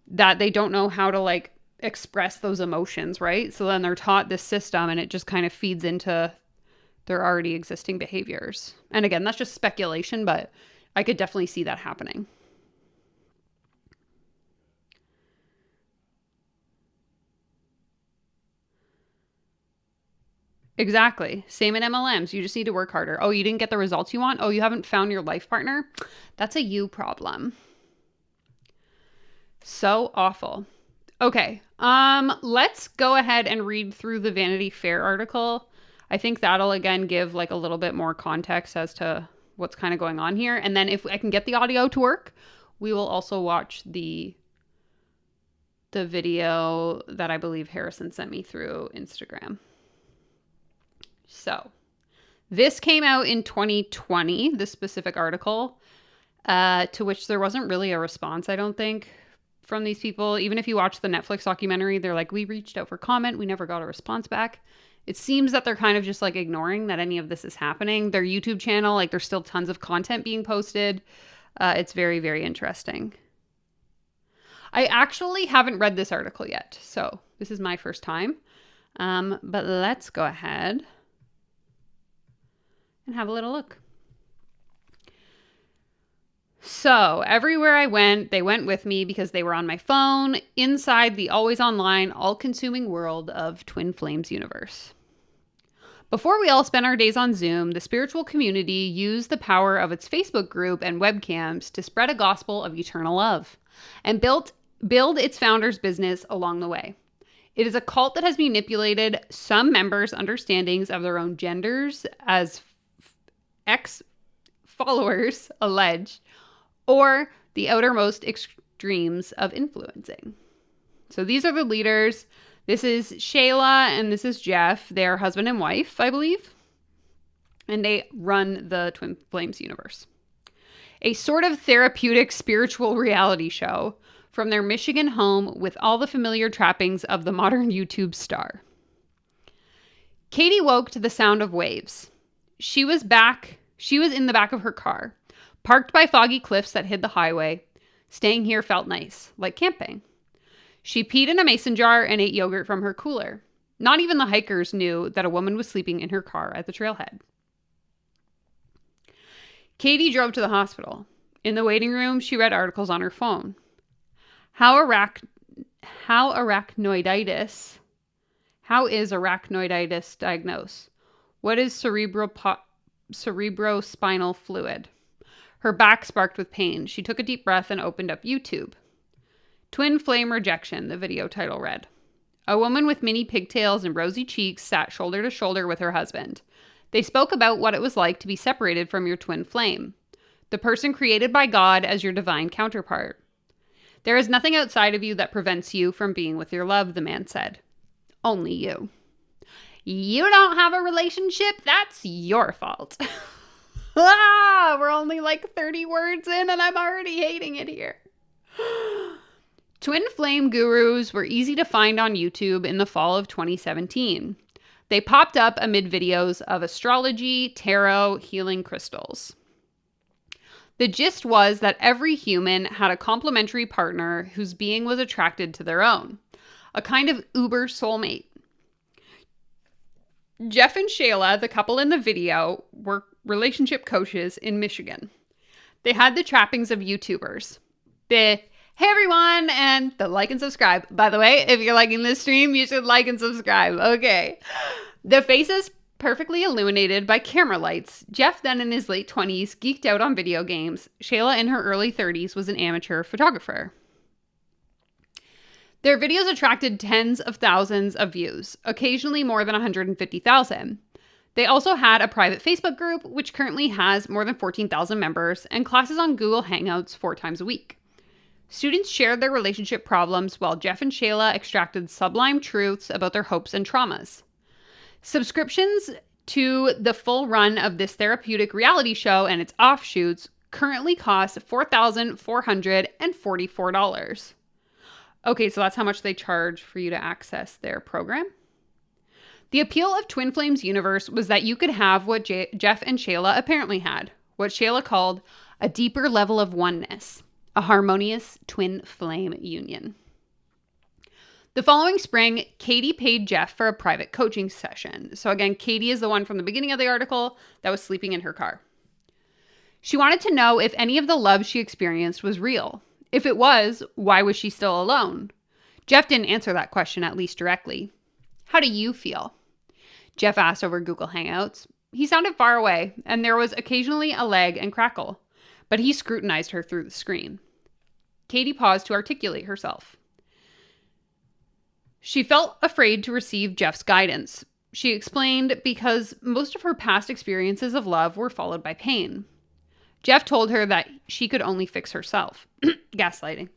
that they don't know how to like express those emotions, right? So then they're taught this system and it just kind of feeds into their already existing behaviors. And again, that's just speculation, but I could definitely see that happening. Exactly. Same in MLMs. You just need to work harder. Oh, you didn't get the results you want? Oh, you haven't found your life partner? That's a you problem. So awful. Okay. Let's go ahead and read through the Vanity Fair article. I think that'll again give like a little bit more context as to what's kind of going on here. And then if I can get the audio to work, we will also watch the video that I believe Harrison sent me through Instagram. So this came out in 2020, this specific article, to which there wasn't really a response, I don't think, from these people. Even if you watch the Netflix documentary, they're like, we reached out for comment. We never got a response back. It seems that they're kind of just like ignoring that any of this is happening. Their YouTube channel, like there's still tons of content being posted. It's very, very interesting. I actually haven't read this article yet, so this is my first time. But let's go ahead and have a little look. So everywhere I went, they went with me because they were on my phone inside the always online, all-consuming world of Twin Flames universe. Before we all spent our days on Zoom, the spiritual community used the power of its Facebook group and webcams to spread a gospel of eternal love and build its founder's business along the way. It is a cult that has manipulated some members' understandings of their own genders, as ex-followers allege, or the outermost extremes of influencing. So these are the leaders. This is Shayla and this is Jeff. They're husband and wife, I believe. And they run the Twin Flames universe. A sort of therapeutic spiritual reality show from their Michigan home with all the familiar trappings of the modern YouTube star. Katie woke to the sound of waves. She was in the back of her car, parked by foggy cliffs that hid the highway. Staying here felt nice, like camping. She peed in a mason jar and ate yogurt from her cooler. Not even the hikers knew that a woman was sleeping in her car at the trailhead. Katie drove to the hospital. In the waiting room, she read articles on her phone. How is arachnoiditis diagnosed? What is cerebrospinal fluid? Her back sparked with pain. She took a deep breath and opened up YouTube. Twin flame rejection, the video title read. A woman with mini pigtails and rosy cheeks sat shoulder to shoulder with her husband. They spoke about what it was like to be separated from your twin flame, the person created by God as your divine counterpart. There is nothing outside of you that prevents you from being with your love, the man said. Only you. You don't have a relationship? That's your fault. We're only like 30 words in and I'm already hating it here. Twin flame gurus were easy to find on YouTube in the fall of 2017. They popped up amid videos of astrology, tarot, healing crystals. The gist was that every human had a complementary partner whose being was attracted to their own, a kind of uber soulmate. Jeff and Shayla, the couple in the video, were relationship coaches in Michigan. They had the trappings of YouTubers. Hey everyone, and the like and subscribe. By the way, if you're liking this stream, you should like and subscribe. Okay. The faces perfectly illuminated by camera lights. Jeff, then in his late 20s, geeked out on video games. Shayla, in her early 30s, was an amateur photographer. Their videos attracted tens of thousands of views, occasionally more than 150,000. They also had a private Facebook group, which currently has more than 14,000 members, and classes on Google Hangouts 4 times a week. Students shared their relationship problems while Jeff and Shayla extracted sublime truths about their hopes and traumas. Subscriptions to the full run of this therapeutic reality show and its offshoots currently cost $4,444. Okay, so that's how much they charge for you to access their program. The appeal of Twin Flames universe was that you could have what Jeff and Shayla apparently had, what Shayla called a deeper level of oneness. A harmonious twin flame union. The following spring, Katie paid Jeff for a private coaching session. So again, Katie is the one from the beginning of the article that was sleeping in her car. She wanted to know if any of the love she experienced was real. If it was, why was she still alone? Jeff didn't answer that question, at least directly. How do you feel? Jeff asked over Google Hangouts. He sounded far away, and there was occasionally a lag and crackle. But he scrutinized her through the screen. Katie paused to articulate herself. She felt afraid to receive Jeff's guidance. She explained because most of her past experiences of love were followed by pain. Jeff told her that she could only fix herself. Gaslighting.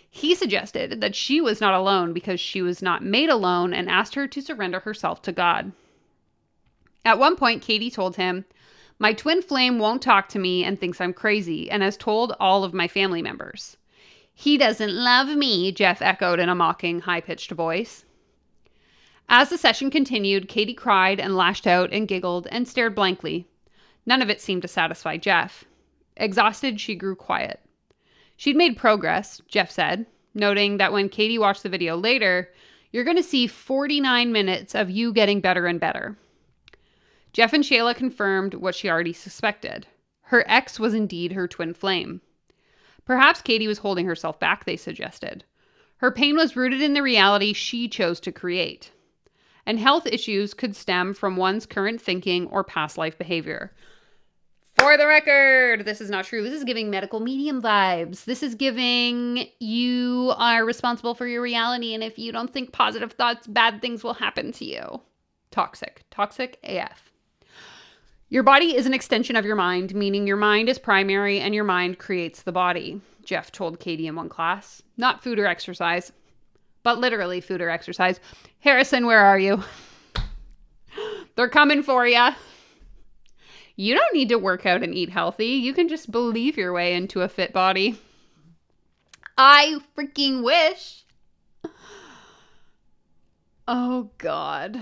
He suggested that she was not alone because she was not made alone and asked her to surrender herself to God. At one point, Katie told him, "My twin flame won't talk to me and thinks I'm crazy and has told all of my family members." "He doesn't love me," Jeff echoed in a mocking, high-pitched voice. As the session continued, Katie cried and lashed out and giggled and stared blankly. None of it seemed to satisfy Jeff. Exhausted, she grew quiet. She'd made progress, Jeff said, noting that when Katie watched the video later, "You're going to see 49 minutes of you getting better and better." Jeff and Shayla confirmed what she already suspected. Her ex was indeed her twin flame. Perhaps Katie was holding herself back, they suggested. Her pain was rooted in the reality she chose to create. And health issues could stem from one's current thinking or past life behavior. For the record, this is not true. This is giving medical medium vibes. This is giving you are responsible for your reality, and if you don't think positive thoughts, bad things will happen to you. Toxic. Toxic AF. Your body is an extension of your mind, meaning your mind is primary and your mind creates the body, Jeff told Katie in one class. Not food or exercise, but literally food or exercise. Harrison, where are you? They're coming for you. You don't need to work out and eat healthy. You can just believe your way into a fit body. I freaking wish. Oh, God.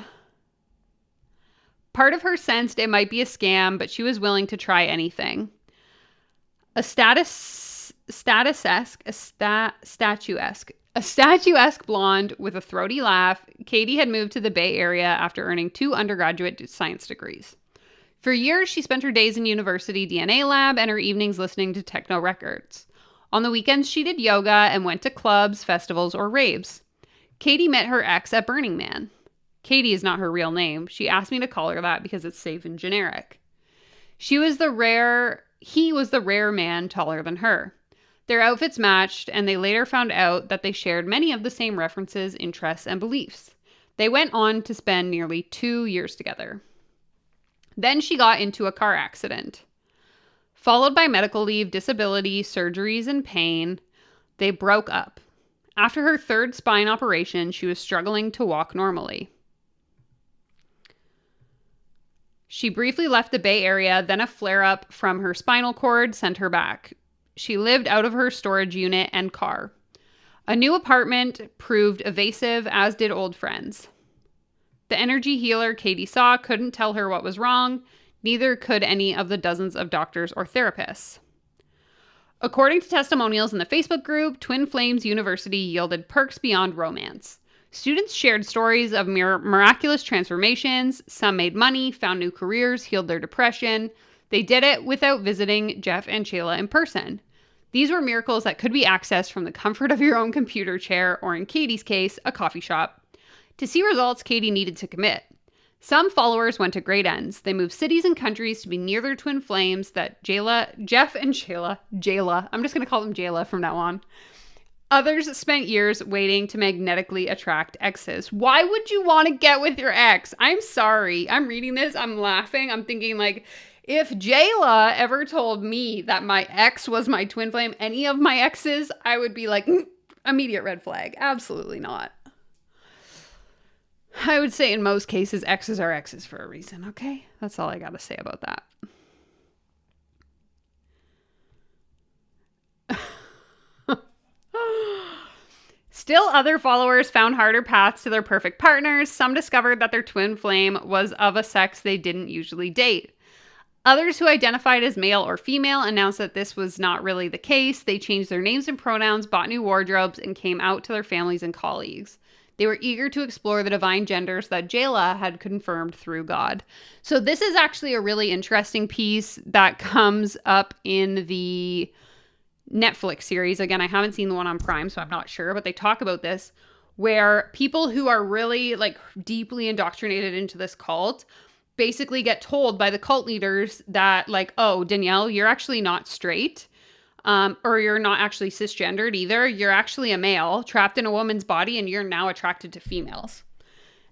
Part of her sensed it might be a scam, but she was willing to try anything. A statuesque A statuesque blonde with a throaty laugh, Katie had moved to the Bay Area after earning 2 undergraduate science degrees. For years, she spent her days in university DNA lab and her evenings listening to techno records. On the weekends, she did yoga and went to clubs, festivals, or raves. Katie met her ex at Burning Man. Katie is not her real name. She asked me to call her that because it's safe and generic. He was the rare man taller than her. Their outfits matched, and they later found out that they shared many of the same references, interests, and beliefs. They went on to spend nearly 2 years together. Then she got into a car accident. Followed by medical leave, disability, surgeries, and pain, they broke up. After her 3rd spine operation, she was struggling to walk normally. She briefly left the Bay Area, then a flare-up from her spinal cord sent her back. She lived out of her storage unit and car. A new apartment proved evasive, as did old friends. The energy healer Katie saw couldn't tell her what was wrong. Neither could any of the dozens of doctors or therapists. According to testimonials in the Facebook group, Twin Flames University yielded perks beyond romance. Students shared stories of miraculous transformations. Some made money, found new careers, healed their depression. They did it without visiting Jeff and Shayla in person. These were miracles that could be accessed from the comfort of your own computer chair, or in Katie's case, a coffee shop. To see results, Katie needed to commit. Some followers went to great ends. They moved cities and countries to be near their twin flames that Jeff and Shayla, I'm just going to call them Jayla from now on. Others spent years waiting to magnetically attract exes. Why would you want to get with your ex? I'm sorry. I'm reading this. I'm laughing. I'm thinking like, if Jayla ever told me that my ex was my twin flame, any of my exes, I would be like, immediate red flag. Absolutely not. I would say in most cases, exes are exes for a reason, okay? That's all I got to say about that. Still, other followers found harder paths to their perfect partners. Some discovered that their twin flame was of a sex they didn't usually date. Others who identified as male or female announced that this was not really the case. They changed their names and pronouns, bought new wardrobes, and came out to their families and colleagues. They were eager to explore the divine genders that Jayla had confirmed through God. So this is actually a really interesting piece that comes up in the Netflix series. Again, I haven't seen the one on Prime, so I'm not sure, but they talk about this, where people who are really like deeply indoctrinated into this cult basically get told by the cult leaders that like, oh, Danielle, you're actually not straight. Or you're not actually cisgendered either. You're actually a male trapped in a woman's body and you're now attracted to females.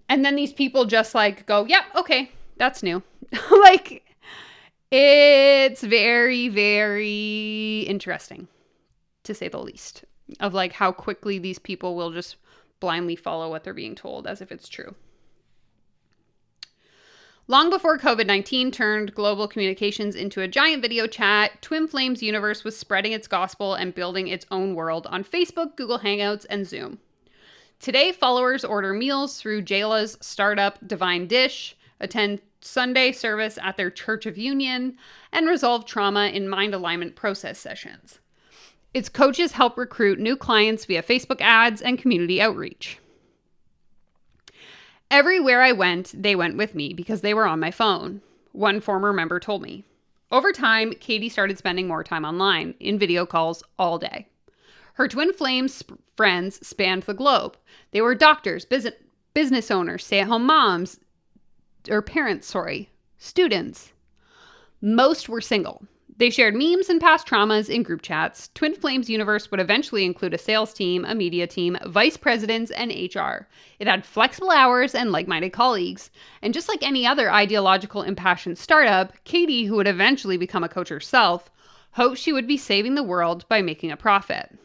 And then these people just like go, yep, okay, that's new. Like, it's very, very interesting, to say the least, of like how quickly these people will just blindly follow what they're being told as if it's true. Long before COVID-19 turned global communications into a giant video chat, Twin Flames Universe was spreading its gospel and building its own world on Facebook, Google Hangouts, and Zoom. Today, followers order meals through Jayla's startup Divine Dish, attend Sunday service at their Church of Union, and resolve trauma in mind alignment process sessions. Its coaches help recruit new clients via Facebook ads and community outreach. Everywhere I went, they went with me because they were on my phone, one former member told me. Over time, Katie started spending more time online, in video calls all day. Her twin flames friends spanned the globe. They were doctors, business owners, stay-at-home moms, students. Most were single. They shared memes and past traumas in group chats. Twin Flames Universe would eventually include a sales team, a media team, vice presidents, and HR. It had flexible hours and like-minded colleagues. And just like any other ideological impassioned startup, Katie, who would eventually become a coach herself, hoped she would be saving the world by making a profit.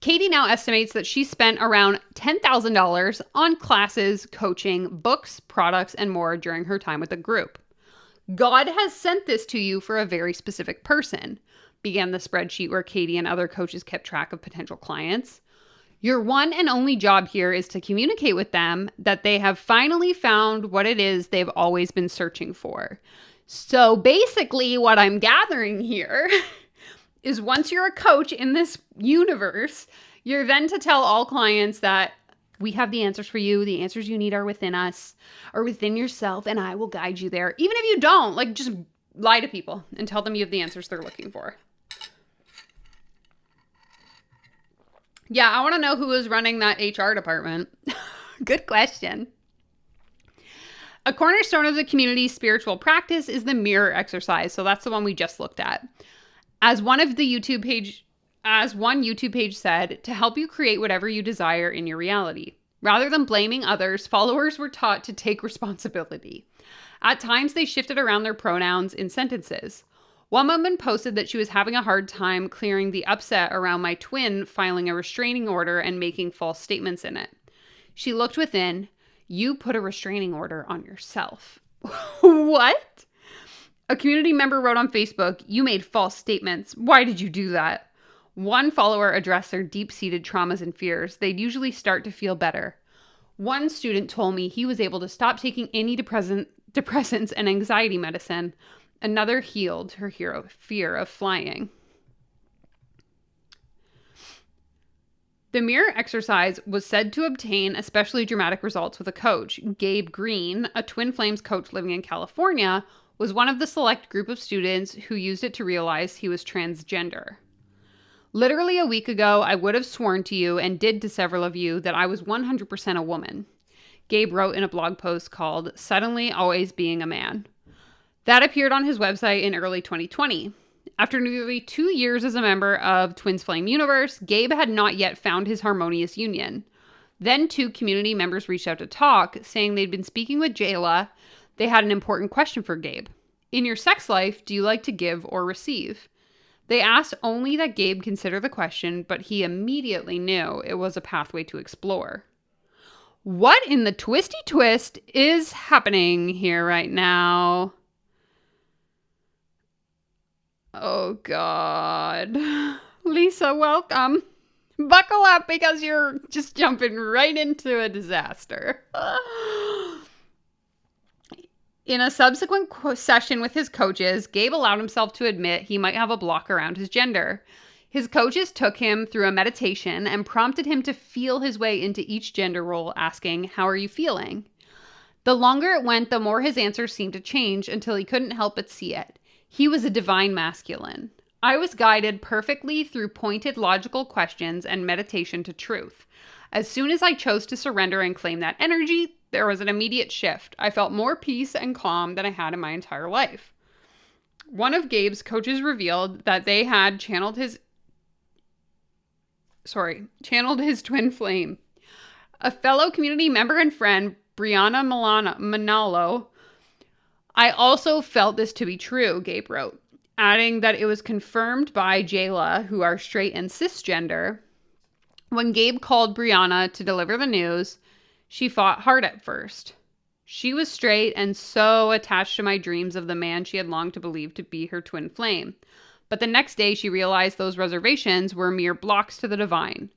Katie now estimates that she spent around $10,000 on classes, coaching, books, products, and more during her time with the group. God has sent this to you for a very specific person, began the spreadsheet where Katie and other coaches kept track of potential clients. Your one and only job here is to communicate with them that they have finally found what it is they've always been searching for. So basically what I'm gathering here is once you're a coach in this universe, You're then to tell all clients that we have the answers for you. The answers you need are within us or within yourself, and I will guide you there. Even if you don't, like, just lie to people and tell them you have the answers they're looking for. Yeah, I want to know who is running that HR department. Good question. A cornerstone of the community's spiritual practice is the mirror exercise. So that's the one we just looked at. As one YouTube page said, to help you create whatever you desire in your reality. Rather than blaming others, followers were taught to take responsibility. At times, they shifted around their pronouns in sentences. One woman posted that she was having a hard time clearing the upset around my twin filing a restraining order and making false statements in it. She looked within. You put a restraining order on yourself. What? A community member wrote on Facebook, you made false statements. Why did you do that? One follower addressed their deep-seated traumas and fears. They'd usually start to feel better. One student told me he was able to stop taking any depressants and anxiety medicine. Another healed her fear of flying. The mirror exercise was said to obtain especially dramatic results with a coach. Gabe Green, a Twin Flames coach living in California, was one of the select group of students who used it to realize he was transgender. Literally a week ago, I would have sworn to you and did to several of you that I was 100% a woman. Gabe wrote in a blog post called Suddenly Always Being a Man. That appeared on his website in early 2020. After nearly 2 years as a member of Twins Flame Universe, Gabe had not yet found his harmonious union. Then 2 community members reached out to talk, saying they'd been speaking with Jayla. They had an important question for Gabe. In your sex life, do you like to give or receive? They asked only that Gabe consider the question, but he immediately knew it was a pathway to explore. What in the twisty twist is happening here right now? Oh, God. Lisa, welcome. Buckle up because you're just jumping right into a disaster. In a subsequent session with his coaches, Gabe allowed himself to admit he might have a block around his gender. His coaches took him through a meditation and prompted him to feel his way into each gender role, asking, "How are you feeling?" The longer it went, the more his answers seemed to change until he couldn't help but see it. He was a divine masculine. I was guided perfectly through pointed logical questions and meditation to truth. As soon as I chose to surrender and claim that energy, there was an immediate shift. I felt more peace and calm than I had in my entire life. One of Gabe's coaches revealed that they had channeled his twin flame. A fellow community member and friend, Brianna Manalo, I also felt this to be true, Gabe wrote, adding that it was confirmed by Jayla, who are straight and cisgender. When Gabe called Brianna to deliver the news, she fought hard at first. She was straight and so attached to my dreams of the man she had longed to believe to be her twin flame. But the next day she realized those reservations were mere blocks to the divine.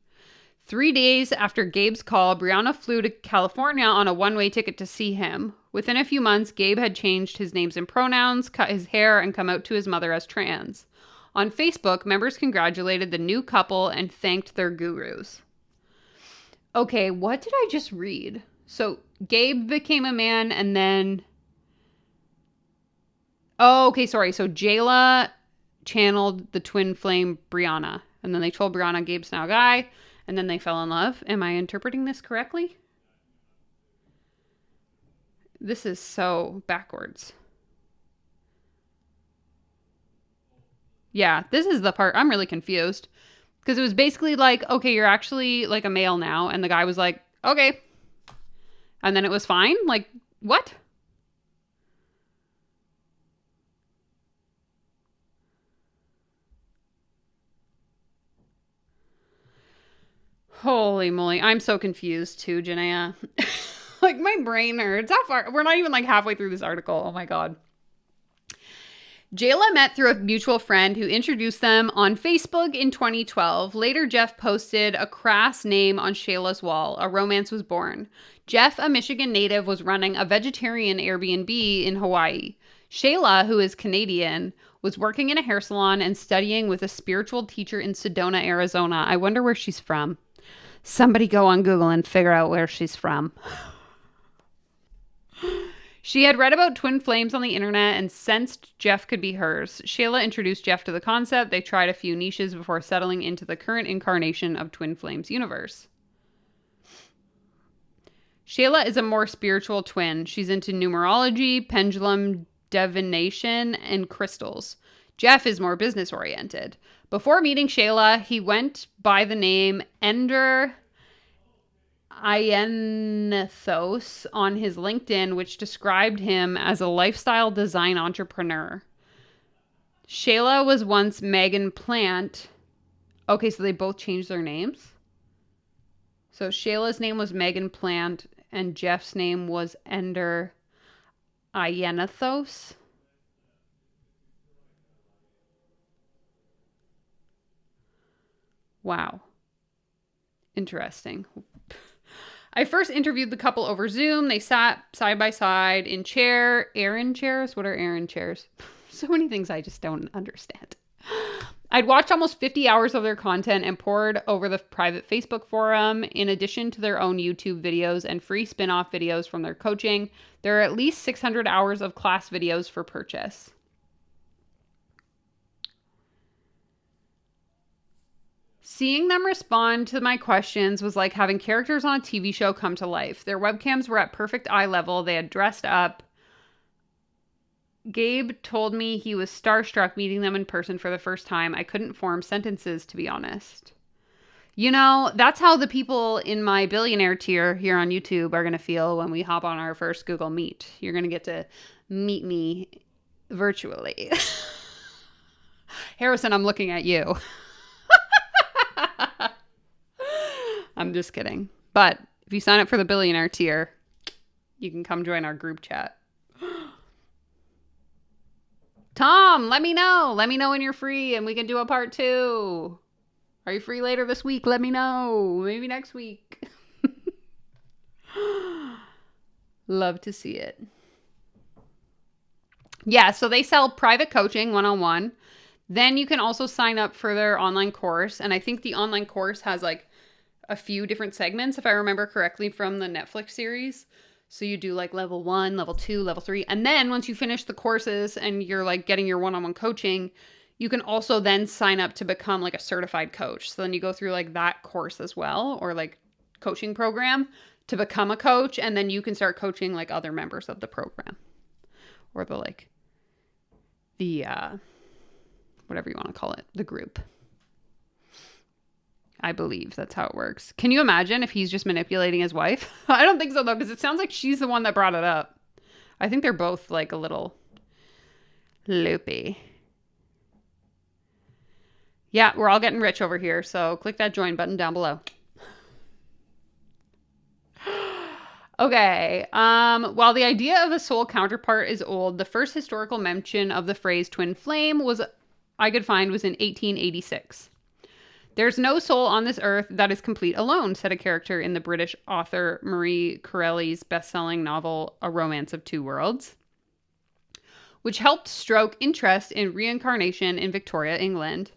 3 days after Gabe's call, Brianna flew to California on a one-way ticket to see him. Within a few months, Gabe had changed his names and pronouns, cut his hair, and come out to his mother as trans. On Facebook, members congratulated the new couple and thanked their gurus. Okay, what did I just read? So Gabe became a man and then... Oh, okay, sorry. So Jayla channeled the twin flame Brianna. And then they told Brianna Gabe's now a guy. And then they fell in love. Am I interpreting this correctly? This is so backwards. Yeah, this is the part I'm really confused. Because it was basically like, okay, you're actually like a male now. And the guy was like, okay. And then it was fine? Like, what? Holy moly. I'm so confused too, Janaea. Like, my brain hurts. How far? We're not even like halfway through this article. Oh my God. Jayla met through a mutual friend who introduced them on Facebook in 2012. Later, Jeff posted a crass name on Shayla's wall. A romance was born. Jeff, a Michigan native, was running a vegetarian Airbnb in Hawaii. Shayla, who is Canadian, was working in a hair salon and studying with a spiritual teacher in Sedona, Arizona. I wonder where she's from. Somebody go on Google and figure out where she's from. She had read about twin flames on the internet and sensed Jeff could be hers. Shayla introduced Jeff to the concept. They tried a few niches before settling into the current incarnation of Twin Flames universe. Shayla is a more spiritual twin. She's into numerology, pendulum divination, and crystals. Jeff is more business oriented. Before meeting Shayla, he went by the name Ender Ianethos on his LinkedIn, which described him as a lifestyle design entrepreneur. Shayla was once Megan Plant. Okay, so they both changed their names. So Shayla's name was Megan Plant and Jeff's name was Ender Ianethos. Wow. Interesting. I first interviewed the couple over Zoom. They sat side by side in Aaron chairs. What are Aaron chairs? So many things I just don't understand. I'd watched almost 50 hours of their content and poured over the private Facebook forum. In addition to their own YouTube videos and free spin-off videos from their coaching, there are at least 600 hours of class videos for purchase. Seeing them respond to my questions was like having characters on a TV show come to life. Their webcams were at perfect eye level. They had dressed up. Gabe told me he was starstruck meeting them in person for the first time. I couldn't form sentences, to be honest. You know, that's how the people in my billionaire tier here on YouTube are going to feel when we hop on our first Google Meet. You're going to get to meet me virtually. Harrison, I'm looking at you. I'm just kidding. But if you sign up for the billionaire tier, you can come join our group chat. Tom, let me know. Let me know when you're free and we can do a part 2. Are you free later this week? Let me know. Maybe next week. Love to see it. Yeah, so they sell private coaching one-on-one. Then you can also sign up for their online course. And I think the online course has like a few different segments, if I remember correctly, from the Netflix series. So you do like level 1, level 2, level 3. And then once you finish the courses and you're like getting your one-on-one coaching, you can also then sign up to become like a certified coach. So then you go through like that course as well, or like coaching program to become a coach. And then you can start coaching like other members of the program or the whatever you want to call it, the group. I believe that's how it works. Can you imagine if he's just manipulating his wife? I don't think so, though, because it sounds like she's the one that brought it up. I think they're both like a little loopy. Yeah, we're all getting rich over here, so click that join button down below. Okay, while the idea of a soul counterpart is old, the first historical mention of the phrase twin flame I could find was in 1886. There's no soul on this earth that is complete alone, said a character in the British author Marie Corelli's best-selling novel, A Romance of Two Worlds, which helped stoke interest in reincarnation in Victoria, England.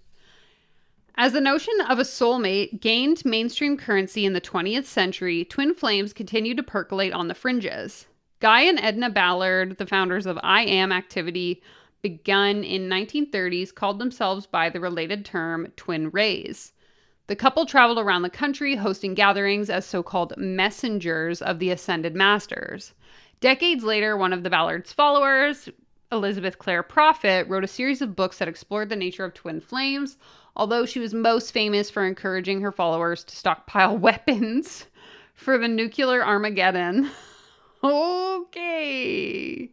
As the notion of a soulmate gained mainstream currency in the 20th century, twin flames continued to percolate on the fringes. Guy and Edna Ballard, the founders of I Am activity, begun in 1930s, called themselves by the related term twin rays. The couple traveled around the country hosting gatherings as so-called messengers of the ascended masters. Decades later, one of the Ballards' followers, Elizabeth Clare Prophet, wrote a series of books that explored the nature of twin flames, although she was most famous for encouraging her followers to stockpile weapons for the nuclear Armageddon. Okay.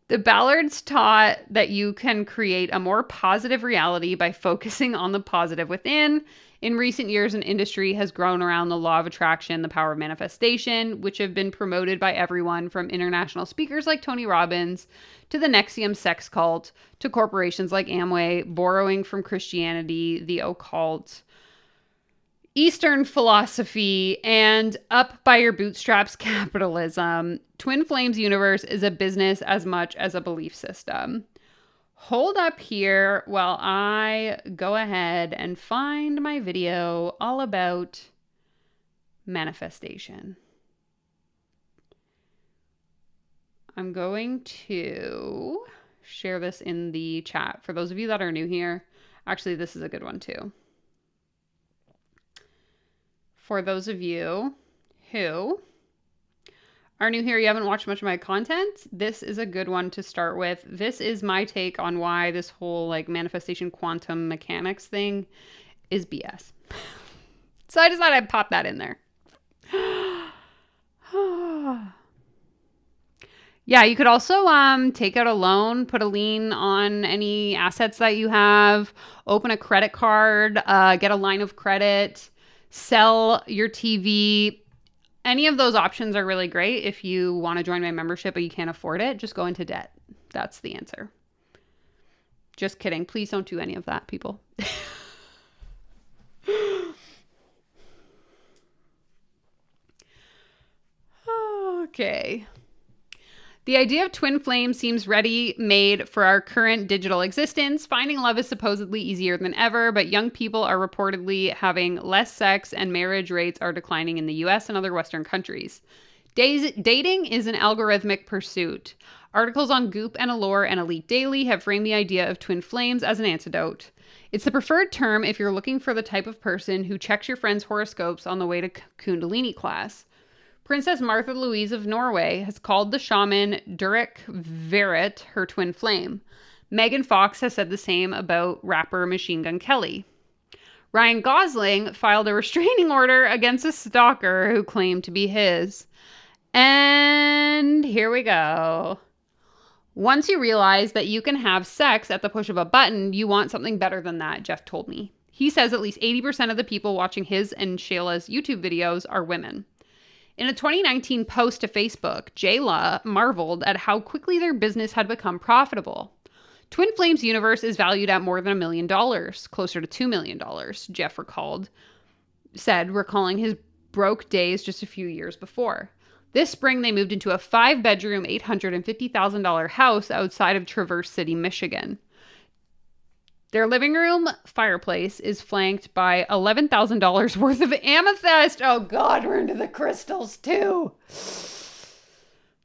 The Ballards taught that you can create a more positive reality by focusing on the positive within. In recent years, an industry has grown around the law of attraction, the power of manifestation, which have been promoted by everyone from international speakers like Tony Robbins to the Nexium sex cult to corporations like Amway, borrowing from Christianity, the occult. Eastern philosophy, and up by your bootstraps capitalism. Twin Flames Universe is a business as much as a belief system. Hold up here while I go ahead and find my video all about manifestation. I'm going to share this in the chat for those of you that are new here. Actually, this is a good one too. For those of you who are new here, you haven't watched much of my content, this is a good one to start with. This is my take on why this whole like manifestation quantum mechanics thing is BS. So I just thought I'd pop that in there. Yeah, you could also take out a loan, put a lien on any assets that you have, open a credit card, get a line of credit, sell your TV. Any of those options are really great. If you want to join my membership but you can't afford it, just go into debt. That's the answer. Just kidding. Please don't do any of that, people. Okay. The idea of twin flames seems ready-made for our current digital existence. Finding love is supposedly easier than ever, but young people are reportedly having less sex and marriage rates are declining in the US and other Western countries. Dating is an algorithmic pursuit. Articles on Goop and Allure and Elite Daily have framed the idea of twin flames as an antidote. It's the preferred term if you're looking for the type of person who checks your friend's horoscopes on the way to Kundalini class. Princess Martha Louise of Norway has called the shaman Durek Verrett her twin flame. Megan Fox has said the same about rapper Machine Gun Kelly. Ryan Gosling filed a restraining order against a stalker who claimed to be his. And here we go. Once you realize that you can have sex at the push of a button, you want something better than that, Jeff told me. He says at least 80% of the people watching his and Shayla's YouTube videos are women. In a 2019 post to Facebook, Jayla marveled at how quickly their business had become profitable. Twin Flames Universe is valued at more than $1 million, closer to $2 million, Jeff said, recalling his broke days just a few years before. This spring, they moved into a 5-bedroom, $850,000 house outside of Traverse City, Michigan. Their living room fireplace is flanked by $11,000 worth of amethyst. Oh God, we're into the crystals too.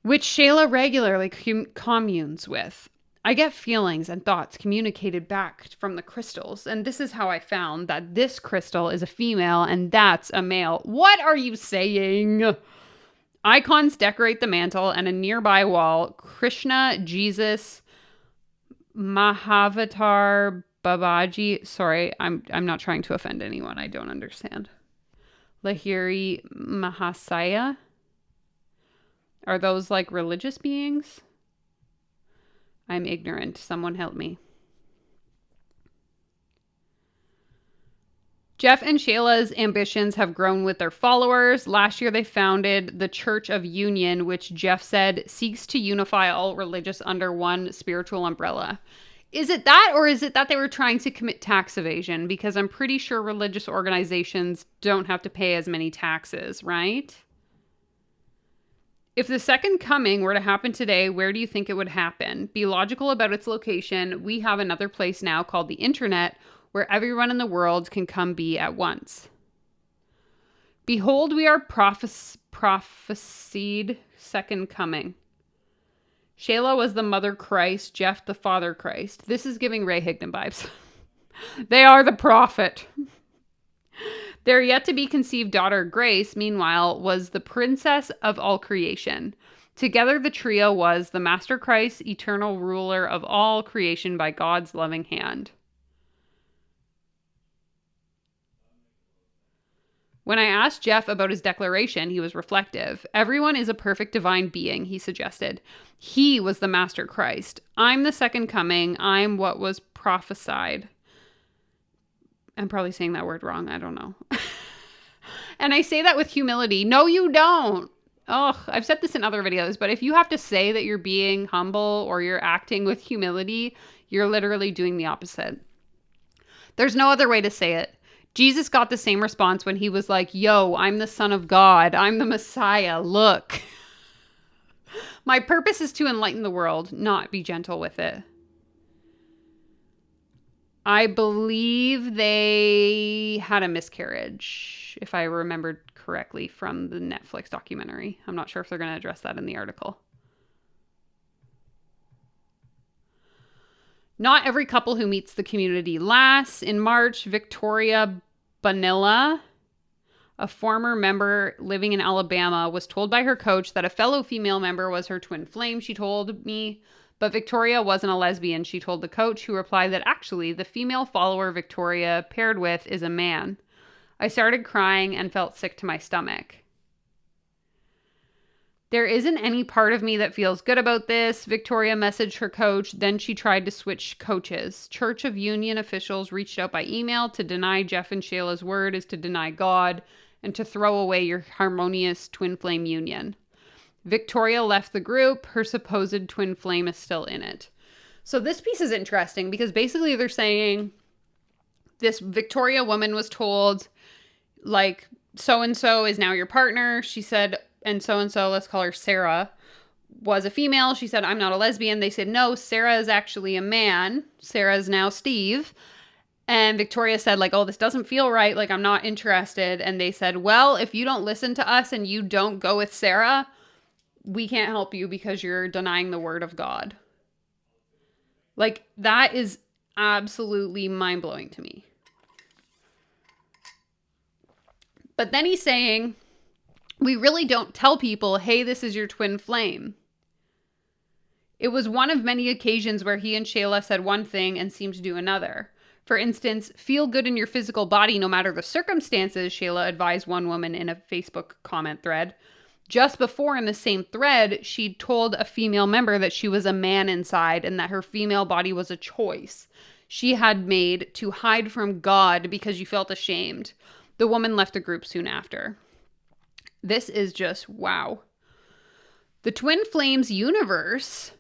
Which Shayla regularly communes with. I get feelings and thoughts communicated back from the crystals. And this is how I found that this crystal is a female and that's a male. What are you saying? Icons decorate the mantle and a nearby wall. Krishna, Jesus, Mahavatar, Babaji, sorry, I'm not trying to offend anyone. I don't understand. Lahiri Mahasaya? Are those like religious beings? I'm ignorant. Someone help me. Jeff and Shayla's ambitions have grown with their followers. Last year, they founded the Church of Union, which Jeff said seeks to unify all religious under one spiritual umbrella. Is it that, or is it that they were trying to commit tax evasion? Because I'm pretty sure religious organizations don't have to pay as many taxes, right? If the second coming were to happen today, where do you think it would happen? Be logical about its location. We have another place now called the internet where everyone in the world can come be at once. Behold, we are prophesied second coming. Shayla was the mother Christ, Jeff the father Christ. This is giving Ray Higdon vibes. They are the prophet. Their yet-to-be-conceived daughter, Grace, meanwhile, was the princess of all creation. Together, the trio was the Master Christ, eternal ruler of all creation by God's loving hand. When I asked Jeff about his declaration, he was reflective. Everyone is a perfect divine being, he suggested. He was the Master Christ. I'm the second coming. I'm what was prophesied. I'm probably saying that word wrong. I don't know. And I say that with humility. No, you don't. Oh, I've said this in other videos, but if you have to say that you're being humble or you're acting with humility, you're literally doing the opposite. There's no other way to say it. Jesus got the same response when he was like, yo, I'm the Son of God. I'm the Messiah. Look. My purpose is to enlighten the world, not be gentle with it. I believe they had a miscarriage, if I remembered correctly from the Netflix documentary. I'm not sure if they're going to address that in the article. Not every couple who meets the community lasts. In March, Victoria Bonilla, a former member living in Alabama, was told by her coach that a fellow female member was her twin flame, she told me. But Victoria wasn't a lesbian, she told the coach, who replied that actually the female follower Victoria paired with is a man. I started crying and felt sick to my stomach. There isn't any part of me that feels good about this, Victoria messaged her coach. Then she tried to switch coaches. Church of Union officials reached out by email. To deny Jeff and Shayla's word is to deny God and to throw away your harmonious twin flame union. Victoria left the group. Her supposed twin flame is still in it. So this piece is interesting because basically they're saying this Victoria woman was told, like, so-and-so is now your partner. She said, and so-and-so, let's call her Sarah, was a female. She said, I'm not a lesbian. They said, no, Sarah is actually a man. Sarah is now Steve. And Victoria said, like, oh, this doesn't feel right. Like, I'm not interested. And they said, well, if you don't listen to us and you don't go with Sarah, we can't help you because you're denying the word of God. Like, that is absolutely mind-blowing to me. But then he's saying, we really don't tell people, hey, this is your twin flame. It was one of many occasions where he and Shayla said one thing and seemed to do another. For instance, feel good in your physical body no matter the circumstances, Shayla advised one woman in a Facebook comment thread. Just before, in the same thread, she told a female member that she was a man inside and that her female body was a choice she had made to hide from God because she felt ashamed. The woman left the group soon after. This is just wow. The Twin Flames universe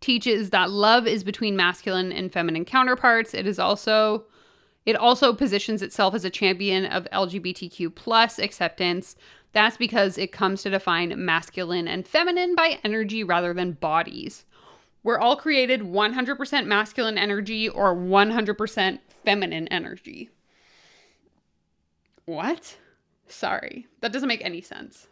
teaches that love is between masculine and feminine counterparts. It also positions itself as a champion of LGBTQ plus acceptance. That's because it comes to define masculine and feminine by energy rather than bodies. We're all created 100% masculine energy or 100% feminine energy. What? Sorry, that doesn't make any sense.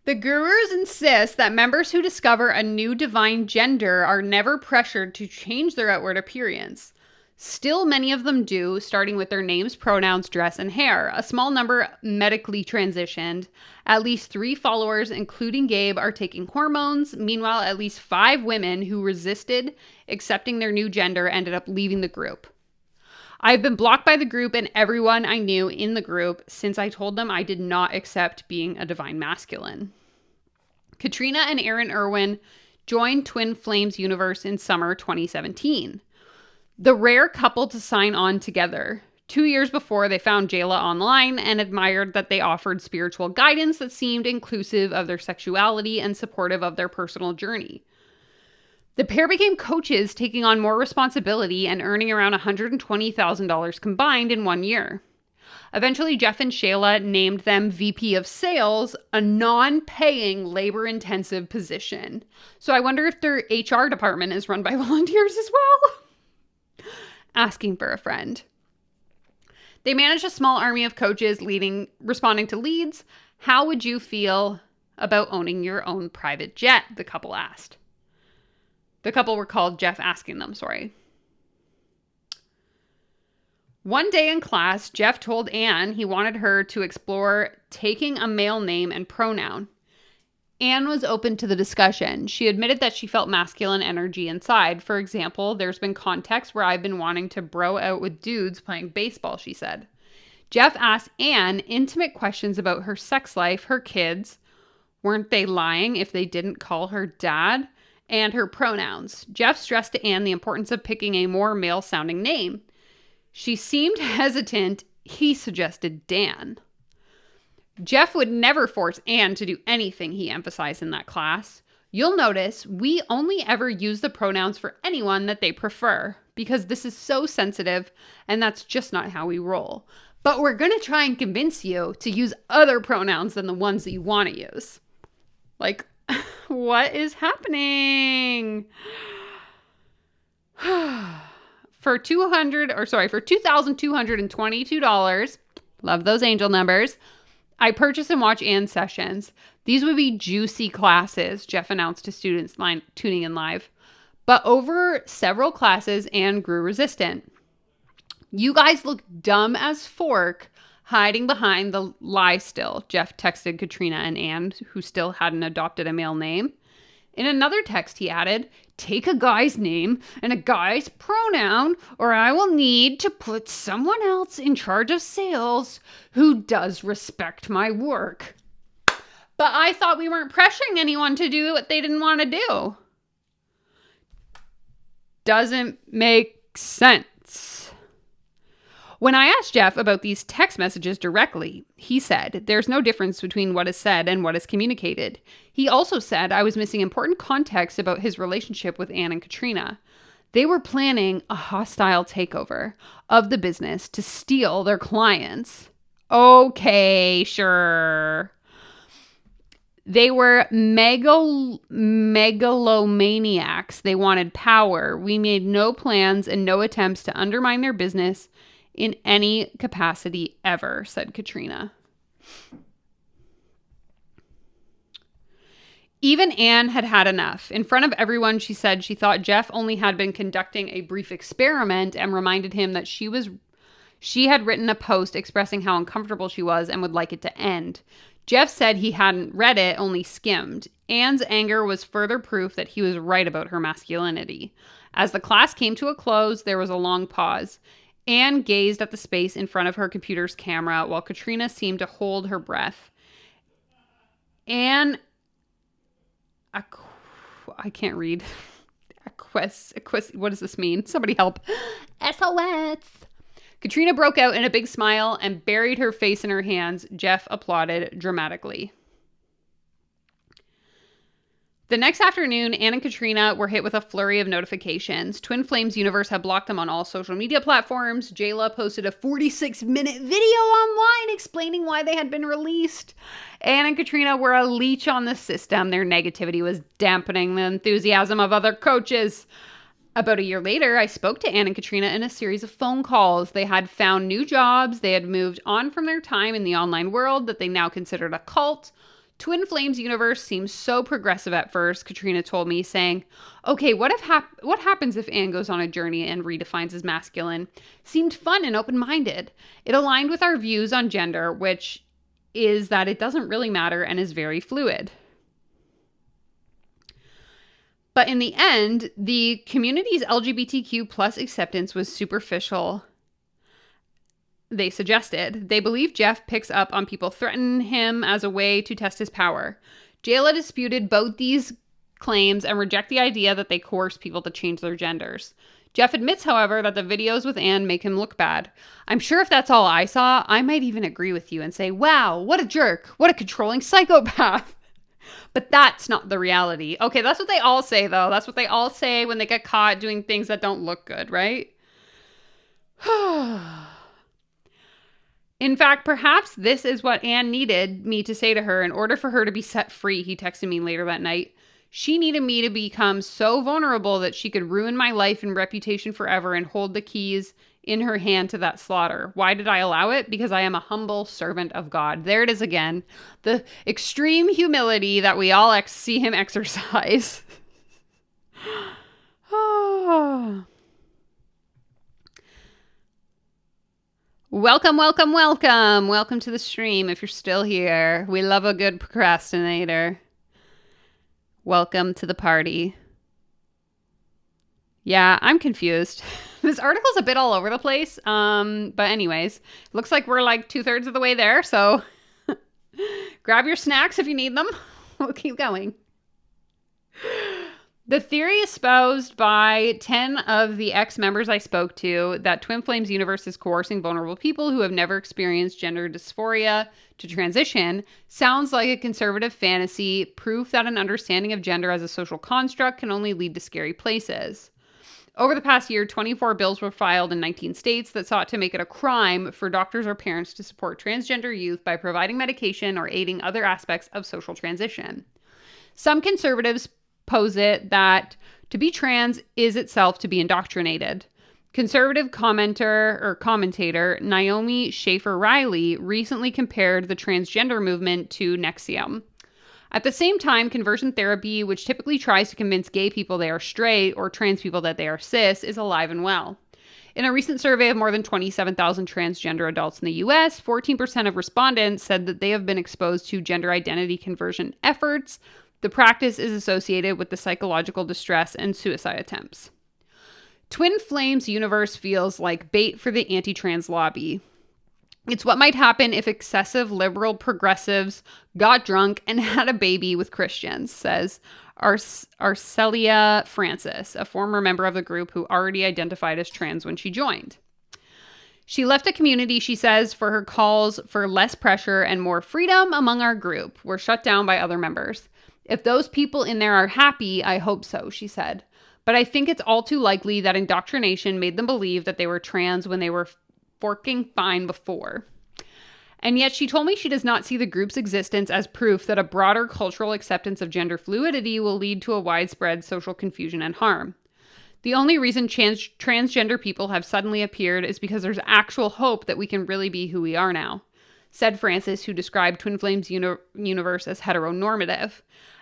The gurus insist that members who discover a new divine gender are never pressured to change their outward appearance. Still, many of them do, starting with their names, pronouns, dress, and hair. A small number medically transitioned. At least 3 followers, including Gabe, are taking hormones. Meanwhile, at least 5 women who resisted accepting their new gender ended up leaving the group. I've been blocked by the group and everyone I knew in the group since I told them I did not accept being a divine masculine. Katrina and Aaron Irwin joined Twin Flames Universe in summer 2017. The rare couple to sign on together. 2 years before, they found Jayla online and admired that they offered spiritual guidance that seemed inclusive of their sexuality and supportive of their personal journey. The pair became coaches, taking on more responsibility and earning around $120,000 combined in 1 year. Eventually, Jeff and Shayla named them VP of Sales, a non-paying, labor-intensive position. So I wonder if their HR department is run by volunteers as well. Asking for a friend. They manage a small army of coaches responding to leads. How would you feel about owning your own private jet? The couple asked. The couple were called Jeff asking them, sorry. One day in class, Jeff told Anne he wanted her to explore taking a male name and pronoun. Anne was open to the discussion. She admitted that she felt masculine energy inside. For example, there's been contexts where I've been wanting to bro out with dudes playing baseball, she said. Jeff asked Anne intimate questions about her sex life, her kids. Weren't they lying if they didn't call her dad? And her pronouns. Jeff stressed to Anne the importance of picking a more male-sounding name. She seemed hesitant. He suggested Dan. Jeff would never force Anne to do anything, he emphasized in that class. You'll notice we only ever use the pronouns for anyone that they prefer because this is so sensitive and that's just not how we roll. But we're going to try and convince you to use other pronouns than the ones that you want to use. Like, what is happening? For $2,222, love those angel numbers, I purchase and watch Anne's sessions. These would be juicy classes, Jeff announced to students tuning in live. But over several classes, Anne grew resistant. You guys look dumb as fork hiding behind the lie still, Jeff texted Katrina and Anne, who still hadn't adopted a male name. In another text, he added, take a guy's name and a guy's pronoun, or I will need to put someone else in charge of sales who does respect my work. But I thought we weren't pressuring anyone to do what they didn't want to do. Doesn't make sense. When I asked Jeff about these text messages directly, he said there's no difference between what is said and what is communicated. He also said I was missing important context about his relationship with Anne and Katrina. They were planning a hostile takeover of the business to steal their clients. Okay, sure. They were megalomaniacs. They wanted power. We made no plans and no attempts to undermine their business in any capacity ever, said Katrina. Even Anne had had enough. In front of everyone, she said she thought Jeff only had been conducting a brief experiment and reminded him that she had written a post expressing how uncomfortable she was and would like it to end. Jeff said he hadn't read it, only skimmed. Anne's anger was further proof that he was right about her masculinity. As the class came to a close, there was a long pause. Anne gazed at the space in front of her computer's camera while Katrina seemed to hold her breath. Anne, I can't read. What does this mean? Somebody help. SOS. Katrina broke out in a big smile and buried her face in her hands. Jeff applauded dramatically. The next afternoon, Anne and Katrina were hit with a flurry of notifications. Twin Flames Universe had blocked them on all social media platforms. Jayla posted a 46-minute video online explaining why they had been released. Anne and Katrina were a leech on the system. Their negativity was dampening the enthusiasm of other coaches. About a year later, I spoke to Anne and Katrina in a series of phone calls. They had found new jobs. They had moved on from their time in the online world that they now considered a cult. Twin Flames Universe seems so progressive at first, Katrina told me, saying, okay, what happens if Anne goes on a journey and redefines as masculine? Seemed fun and open-minded. It aligned with our views on gender, which is that it doesn't really matter and is very fluid. But in the end, the community's LGBTQ plus acceptance was superficial. They suggested. They believe Jeff picks up on people threatening him as a way to test his power. Jayla disputed both these claims and reject the idea that they coerce people to change their genders. Jeff admits, however, that the videos with Anne make him look bad. I'm sure if that's all I saw, I might even agree with you and say, wow, what a jerk. What a controlling psychopath. But that's not the reality. Okay, that's what they all say, though. That's what they all say when they get caught doing things that don't look good, right? In fact, perhaps this is what Anne needed me to say to her in order for her to be set free, he texted me later that night. She needed me to become so vulnerable that she could ruin my life and reputation forever and hold the keys in her hand to that slaughter. Why did I allow it? Because I am a humble servant of God. There it is again. The extreme humility that we all see him exercise. Welcome, welcome, welcome. Welcome to the stream if you're still here. We love a good procrastinator. Welcome to the party. Yeah, I'm confused. This article's a bit all over the place. But anyways, looks like we're like 2/3 of the way there. So grab your snacks if you need them. We'll keep going. The theory espoused by 10 of the ex-members I spoke to that Twin Flames universe is coercing vulnerable people who have never experienced gender dysphoria to transition sounds like a conservative fantasy, proof that an understanding of gender as a social construct can only lead to scary places. Over the past year, 24 bills were filed in 19 states that sought to make it a crime for doctors or parents to support transgender youth by providing medication or aiding other aspects of social transition. Some conservatives posit that to be trans is itself to be indoctrinated. Conservative commentator Naomi Schaefer-Riley recently compared the transgender movement to NXIVM. At the same time, conversion therapy, which typically tries to convince gay people they are straight or trans people that they are cis, is alive and well. In a recent survey of more than 27,000 transgender adults in the US, 14% of respondents said that they have been exposed to gender identity conversion efforts. The practice is associated with the psychological distress and suicide attempts. Twin Flames universe feels like bait for the anti-trans lobby. It's what might happen if excessive liberal progressives got drunk and had a baby with Christians, says Arcelia Francis, a former member of the group who already identified as trans when she joined. She left a community, she says, for her calls for less pressure and more freedom among our group were shut down by other members. If those people in there are happy, I hope so, she said. But I think it's all too likely that indoctrination made them believe that they were trans when they were forking fine before. And yet she told me she does not see the group's existence as proof that a broader cultural acceptance of gender fluidity will lead to a widespread social confusion and harm. The only reason transgender people have suddenly appeared is because there's actual hope that we can really be who we are now, said Francis, who described Twin Flames universe as heteronormative.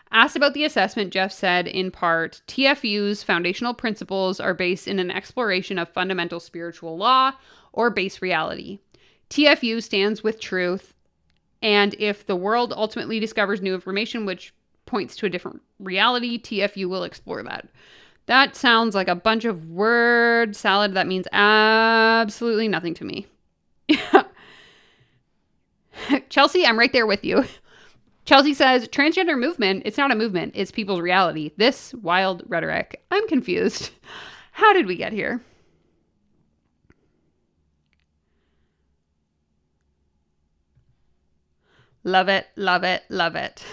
Asked about the assessment, Jeff said, in part, TFU's foundational principles are based in an exploration of fundamental spiritual law or base reality. TFU stands with truth, and if the world ultimately discovers new information which points to a different reality, TFU will explore that. That sounds like a bunch of word salad that means absolutely nothing to me. Chelsea, I'm right there with you. Chelsea says, transgender movement, it's not a movement, it's people's reality. This wild rhetoric. I'm confused. How did we get here? Love it, love it, love it.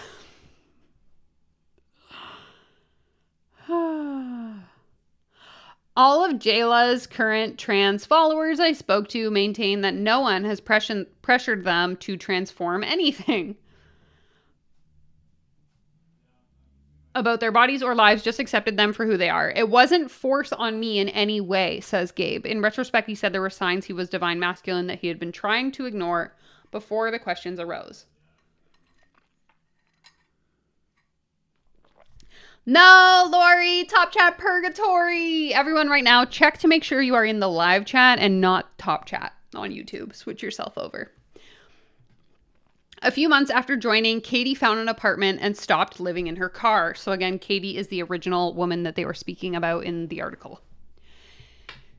All of Jayla's current trans followers I spoke to maintain that no one has pressured them to transform anything about their bodies or lives, just accepted them for who they are. It wasn't forced on me in any way, says Gabe. In retrospect, he said there were signs he was divine masculine that he had been trying to ignore before the questions arose. No, Lori, top chat purgatory. Everyone right now, check to make sure you are in the live chat and not top chat on YouTube. Switch yourself over. A few months after joining, Katie found an apartment and stopped living in her car. So again, Katie is the original woman that they were speaking about in the article.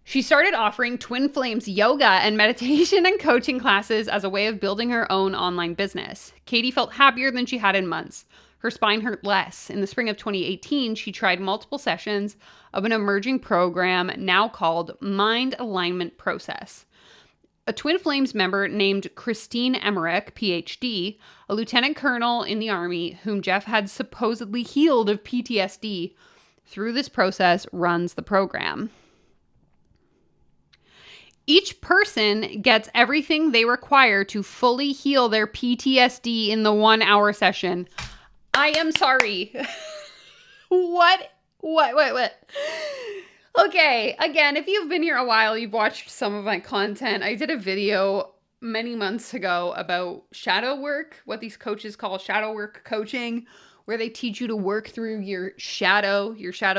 She started offering Twin Flames yoga and meditation and coaching classes as a way of building her own online business. Katie felt happier than she had in months. Her spine hurt less. In the spring of 2018, she tried multiple sessions of an emerging program now called Mind Alignment Process. A Twin Flames member named Christine Emmerich, PhD, a lieutenant colonel in the Army whom Jeff had supposedly healed of PTSD, through this process runs the program. Each person gets everything they require to fully heal their PTSD in the 1-hour session. I am sorry. What? Okay, again, if you've been here a while, you've watched some of my content. I did a video many months ago about shadow work, what these coaches call shadow work coaching, where they teach you to work through your shadow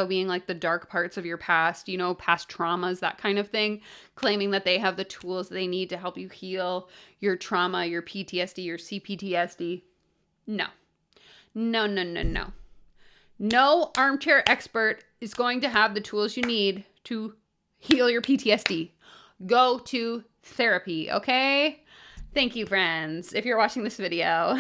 being like the dark parts of your past, you know, past traumas, that kind of thing, claiming that they have the tools they need to help you heal your trauma, your PTSD, your CPTSD. No. No armchair expert is going to have the tools you need to heal your PTSD. Go to therapy, okay? Thank you, friends. If you're watching this video,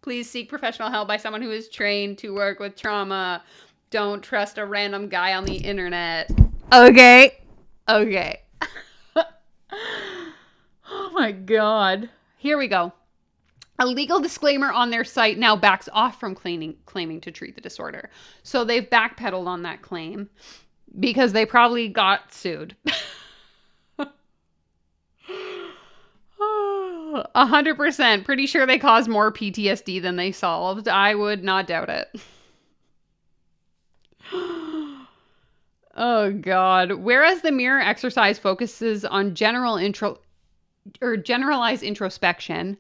please seek professional help by someone who is trained to work with trauma. Don't trust a random guy on the internet. Okay. Okay. Oh my God. Here we go. A legal disclaimer on their site now backs off from claiming to treat the disorder. So they've backpedaled on that claim because they probably got sued. 100%. Pretty sure they caused more PTSD than they solved. I would not doubt it. Oh God. Whereas the mirror exercise focuses on generalized introspection,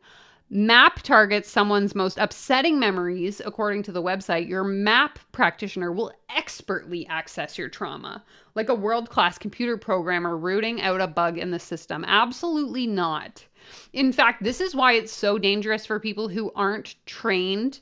MAP targets someone's most upsetting memories. According to the website, your MAP practitioner will expertly access your trauma, like a world-class computer programmer rooting out a bug in the system. Absolutely not. In fact, this is why it's so dangerous for people who aren't trained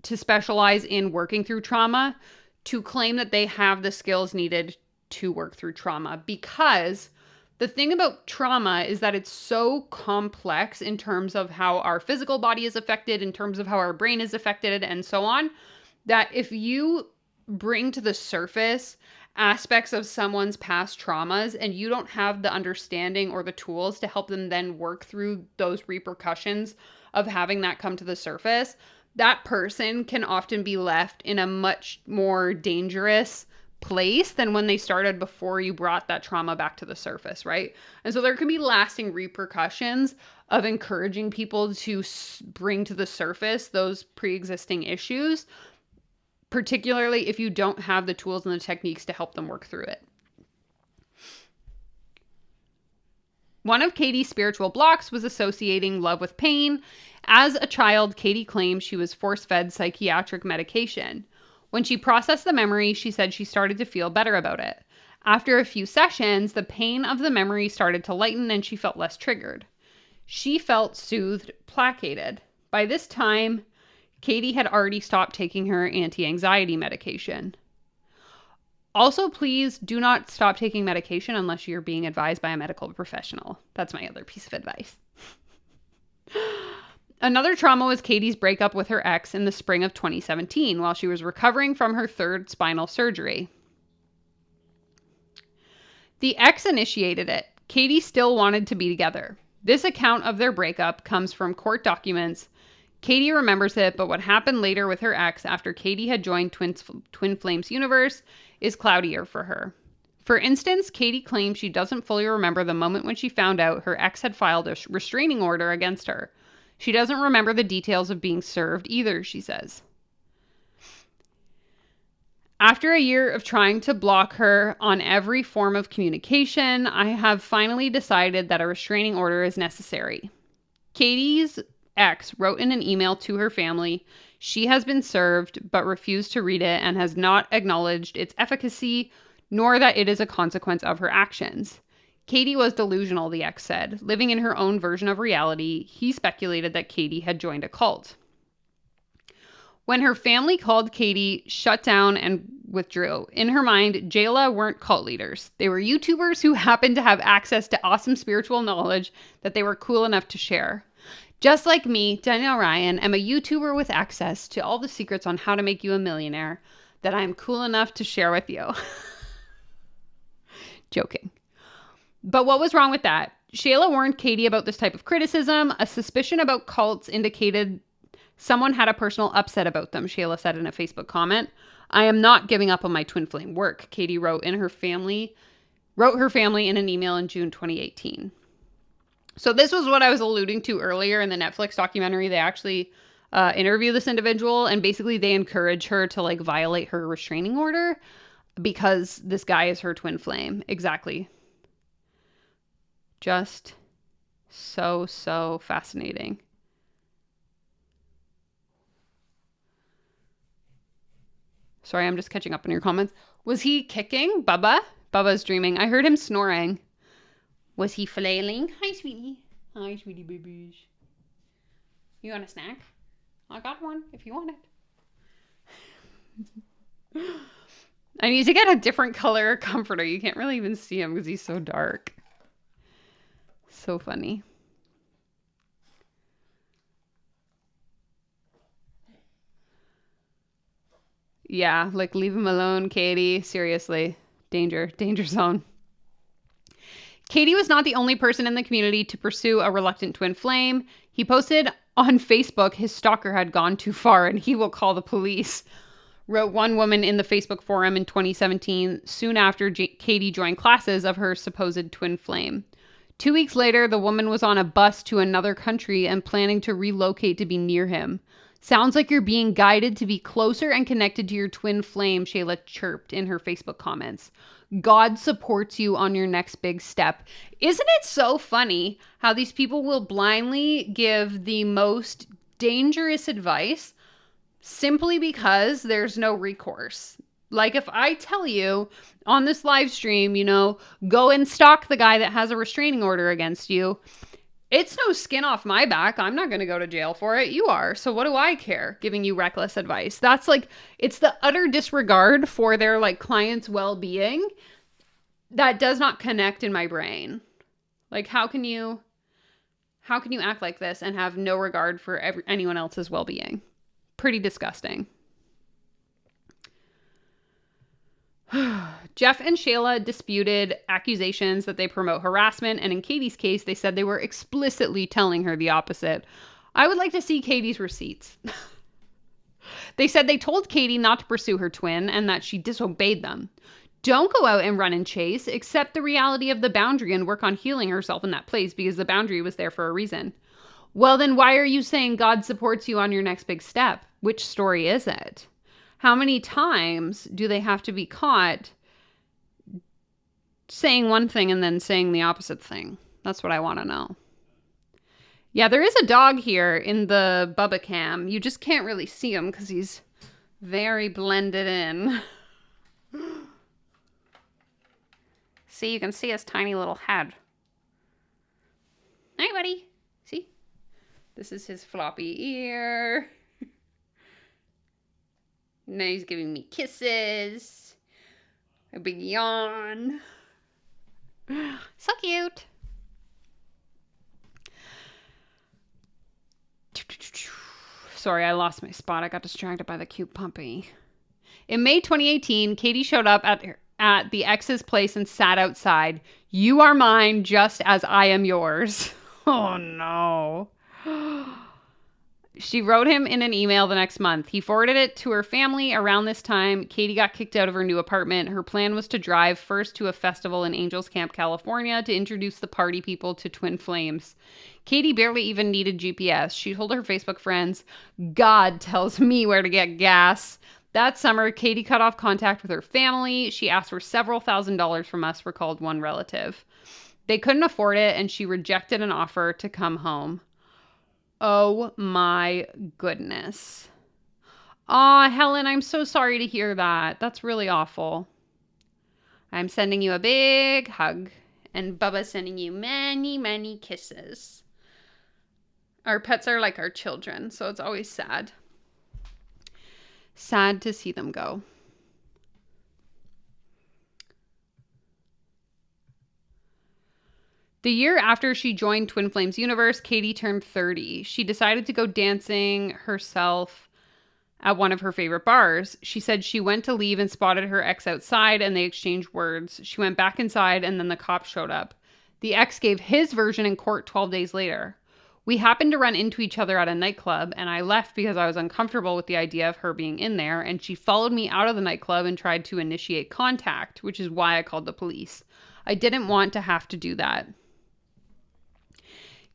to specialize in working through trauma to claim that they have the skills needed to work through trauma, because the thing about trauma is that it's so complex in terms of how our physical body is affected, in terms of how our brain is affected, and so on, that if you bring to the surface aspects of someone's past traumas and you don't have the understanding or the tools to help them then work through those repercussions of having that come to the surface, that person can often be left in a much more dangerous place than when they started before you brought that trauma back to the surface, right? And so there can be lasting repercussions of encouraging people to bring to the surface those pre-existing issues, particularly if you don't have the tools and the techniques to help them work through it. One of Katie's spiritual blocks was associating love with pain. As a child, Katie claimed she was force-fed psychiatric medication. When she processed the memory, she said she started to feel better about it. After a few sessions, the pain of the memory started to lighten and she felt less triggered. She felt soothed, placated. By this time, Katie had already stopped taking her anti-anxiety medication. Also, please do not stop taking medication unless you're being advised by a medical professional. That's my other piece of advice. Another trauma was Katie's breakup with her ex in the spring of 2017 while she was recovering from her third spinal surgery. The ex initiated it. Katie still wanted to be together. This account of their breakup comes from court documents. Katie remembers it, but what happened later with her ex after Katie had joined Twin Flames universe is cloudier for her. For instance, Katie claims she doesn't fully remember the moment when she found out her ex had filed a restraining order against her. She doesn't remember the details of being served either, she says. After a year of trying to block her on every form of communication, I have finally decided that a restraining order is necessary. Katie's ex wrote in an email to her family, she has been served but refused to read it and has not acknowledged its efficacy, nor that it is a consequence of her actions. Katie was delusional, the ex said. Living in her own version of reality, he speculated that Katie had joined a cult. When her family called, Katie shut down and withdrew. In her mind, Jayla weren't cult leaders. They were YouTubers who happened to have access to awesome spiritual knowledge that they were cool enough to share. Just like me, Danielle Ryan, am a YouTuber with access to all the secrets on how to make you a millionaire that I'm cool enough to share with you. Joking. But what was wrong with that? Shayla warned Katie about this type of criticism. A suspicion about cults indicated someone had a personal upset about them, Shayla said in a Facebook comment. I am not giving up on my twin flame work, Katie wrote her family in an email in June 2018. So this was what I was alluding to earlier in the Netflix documentary. They actually interview this individual, and basically they encourage her to like violate her restraining order because this guy is her twin flame. Exactly. Just so fascinating. Sorry, I'm just catching up on your comments. Was he kicking Bubba? Bubba's dreaming. I heard him snoring. Was he flailing? Hi, sweetie. Hi, sweetie babies. You want a snack? I got one if you want it. I need to get a different color comforter. You can't really even see him because he's so dark. So funny. Yeah, like leave him alone, Katie. Seriously. Danger zone. Katie was not the only person in the community to pursue a reluctant twin flame. He posted on Facebook his stalker had gone too far and he will call the police, wrote one woman in the Facebook forum in 2017, soon after Katie joined classes of her supposed twin flame. 2 weeks later, the woman was on a bus to another country and planning to relocate to be near him. Sounds like you're being guided to be closer and connected to your twin flame, Shayla chirped in her Facebook comments. God supports you on your next big step. Isn't it so funny how these people will blindly give the most dangerous advice simply because there's no recourse? Like if I tell you on this live stream, go and stalk the guy that has a restraining order against you, it's no skin off my back. I'm not going to go to jail for it. You are. So what do I care? Giving you reckless advice. That's like, it's the utter disregard for their like client's well-being that does not connect in my brain. Like, how can you act like this and have no regard for anyone else's well-being? Pretty disgusting. Jeff and Shayla disputed accusations that they promote harassment, and in Katie's case, they said they were explicitly telling her the opposite. I would like to see Katie's receipts. They said they told Katie not to pursue her twin and that she disobeyed them. Don't go out and run and chase, accept the reality of the boundary and work on healing herself in that place because the boundary was there for a reason. Well, then why are you saying God supports you on your next big step? Which story is it? How many times do they have to be caught saying one thing and then saying the opposite thing? That's what I want to know. Yeah, there is a dog here in the Bubba cam. You just can't really see him because he's very blended in. See, you can see his tiny little head. Hi, buddy. See? This is his floppy ear. Now he's giving me kisses. A big yawn. So cute. Sorry, I lost my spot. I got distracted by the cute puppy. In May 2018, Katie showed up at the ex's place and sat outside. You are mine just as I am yours. Oh no. She wrote him in an email the next month. He forwarded it to her family. Around this time, Katie got kicked out of her new apartment. Her plan was to drive first to a festival in Angels Camp, California to introduce the party people to twin flames. Katie barely even needed GPS. She told her Facebook friends, God tells me where to get gas. That summer, Katie cut off contact with her family. She asked for several $1,000s from us, recalled one relative. They couldn't afford it, and she rejected an offer to come home. Oh my goodness. Aw, Helen, I'm so sorry to hear that. That's really awful. I'm sending you a big hug, and Bubba's sending you many, many kisses. Our pets are like our children, so it's always sad. Sad to see them go. The year after she joined Twin Flames Universe, Katie turned 30. She decided to go dancing herself at one of her favorite bars. She said she went to leave and spotted her ex outside and they exchanged words. She went back inside and then the cops showed up. The ex gave his version in court 12 days later. We happened to run into each other at a nightclub and I left because I was uncomfortable with the idea of her being in there, and she followed me out of the nightclub and tried to initiate contact, which is why I called the police. I didn't want to have to do that.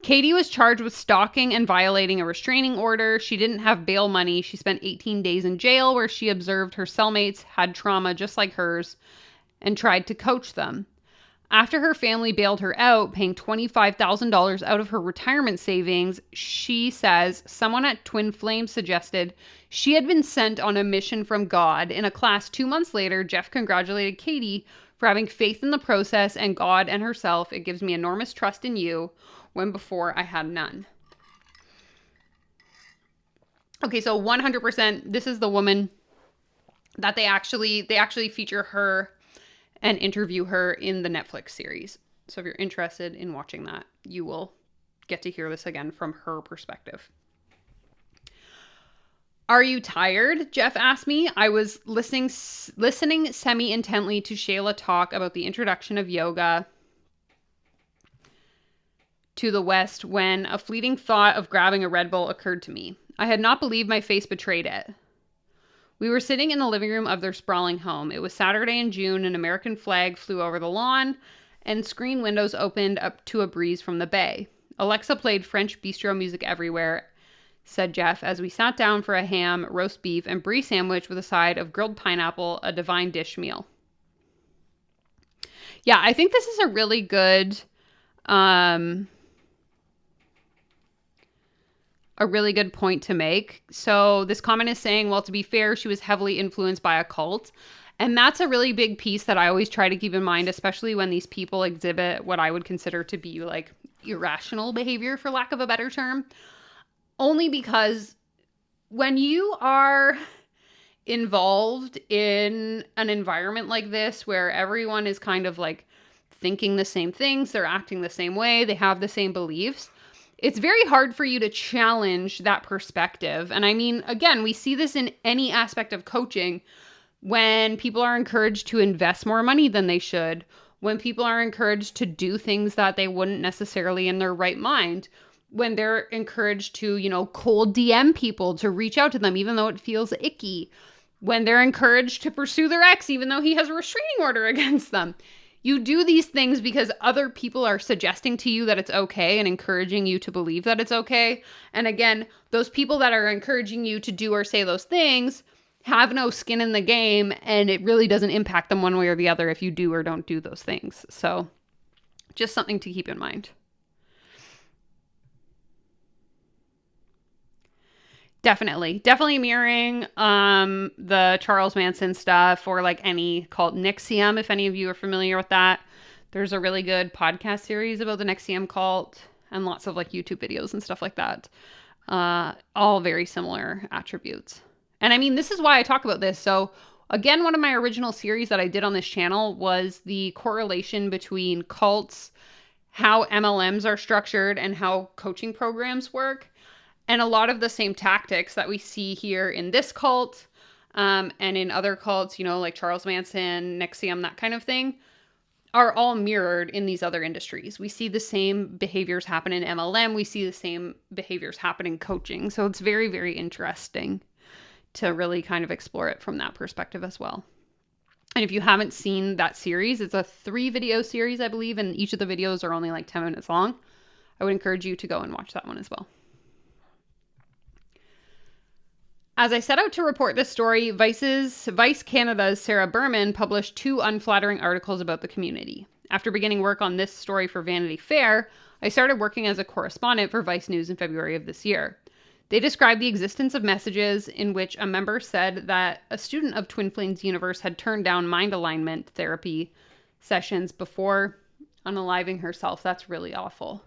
Katie was charged with stalking and violating a restraining order. She didn't have bail money. She spent 18 days in jail where she observed her cellmates had trauma just like hers and tried to coach them. After her family bailed her out, paying $25,000 out of her retirement savings, she says someone at Twin Flame suggested she had been sent on a mission from God. In a class 2 months later, Jeff congratulated Katie for having faith in the process and God and herself. It gives me enormous trust in you, when before I had none. Okay, so 100%, this is the woman that they actually feature her and interview her in the Netflix series. So if you're interested in watching that, you will get to hear this again from her perspective. Are you tired? Jeff asked me. I was listening semi-intently to Shayla talk about the introduction of yoga to the West when a fleeting thought of grabbing a Red Bull occurred to me. I had not believed my face betrayed it. We were sitting in the living room of their sprawling home. It was Saturday in June. An American flag flew over the lawn, and screen windows opened up to a breeze from the bay. Alexa played French bistro music everywhere, said Jeff, as we sat down for a ham, roast beef, and brie sandwich with a side of grilled pineapple, a divine dish meal. Yeah, I think this is a really good, point to make. So this comment is saying, well, to be fair, she was heavily influenced by a cult. And that's a really big piece that I always try to keep in mind, especially when these people exhibit what I would consider to be like irrational behavior, for lack of a better term. Only because when you are involved in an environment like this, where everyone is kind of like thinking the same things, they're acting the same way, they have the same beliefs, it's very hard for you to challenge that perspective. And I mean, again, we see this in any aspect of coaching, when people are encouraged to invest more money than they should, when people are encouraged to do things that they wouldn't necessarily in their right mind, when they're encouraged to, cold DM people, to reach out to them, even though it feels icky, when they're encouraged to pursue their ex, even though he has a restraining order against them. You do these things because other people are suggesting to you that it's okay and encouraging you to believe that it's okay. And again, those people that are encouraging you to do or say those things have no skin in the game, and it really doesn't impact them one way or the other if you do or don't do those things. So just something to keep in mind. Definitely mirroring the Charles Manson stuff, or like any cult. NXIVM, if any of you are familiar with that. There's a really good podcast series about the NXIVM cult, and lots of like YouTube videos and stuff like that. All very similar attributes. And I mean, this is why I talk about this. So again, one of my original series that I did on this channel was the correlation between cults, how MLMs are structured, and how coaching programs work. And a lot of the same tactics that we see here in this cult, and in other cults, like Charles Manson, NXIVM, that kind of thing, are all mirrored in these other industries. We see the same behaviors happen in MLM. We see the same behaviors happen in coaching. So it's very, very interesting to really kind of explore it from that perspective as well. And if you haven't seen that series, it's a 3-video series, I believe, and each of the videos are only like 10 minutes long. I would encourage you to go and watch that one as well. As I set out to report this story, Vice Canada's Sarah Berman published 2 unflattering articles about the community. After beginning work on this story for Vanity Fair, I started working as a correspondent for Vice News in February of this year. They described the existence of messages in which a member said that a student of Twin Flames Universe had turned down mind alignment therapy sessions before unaliving herself. That's really awful.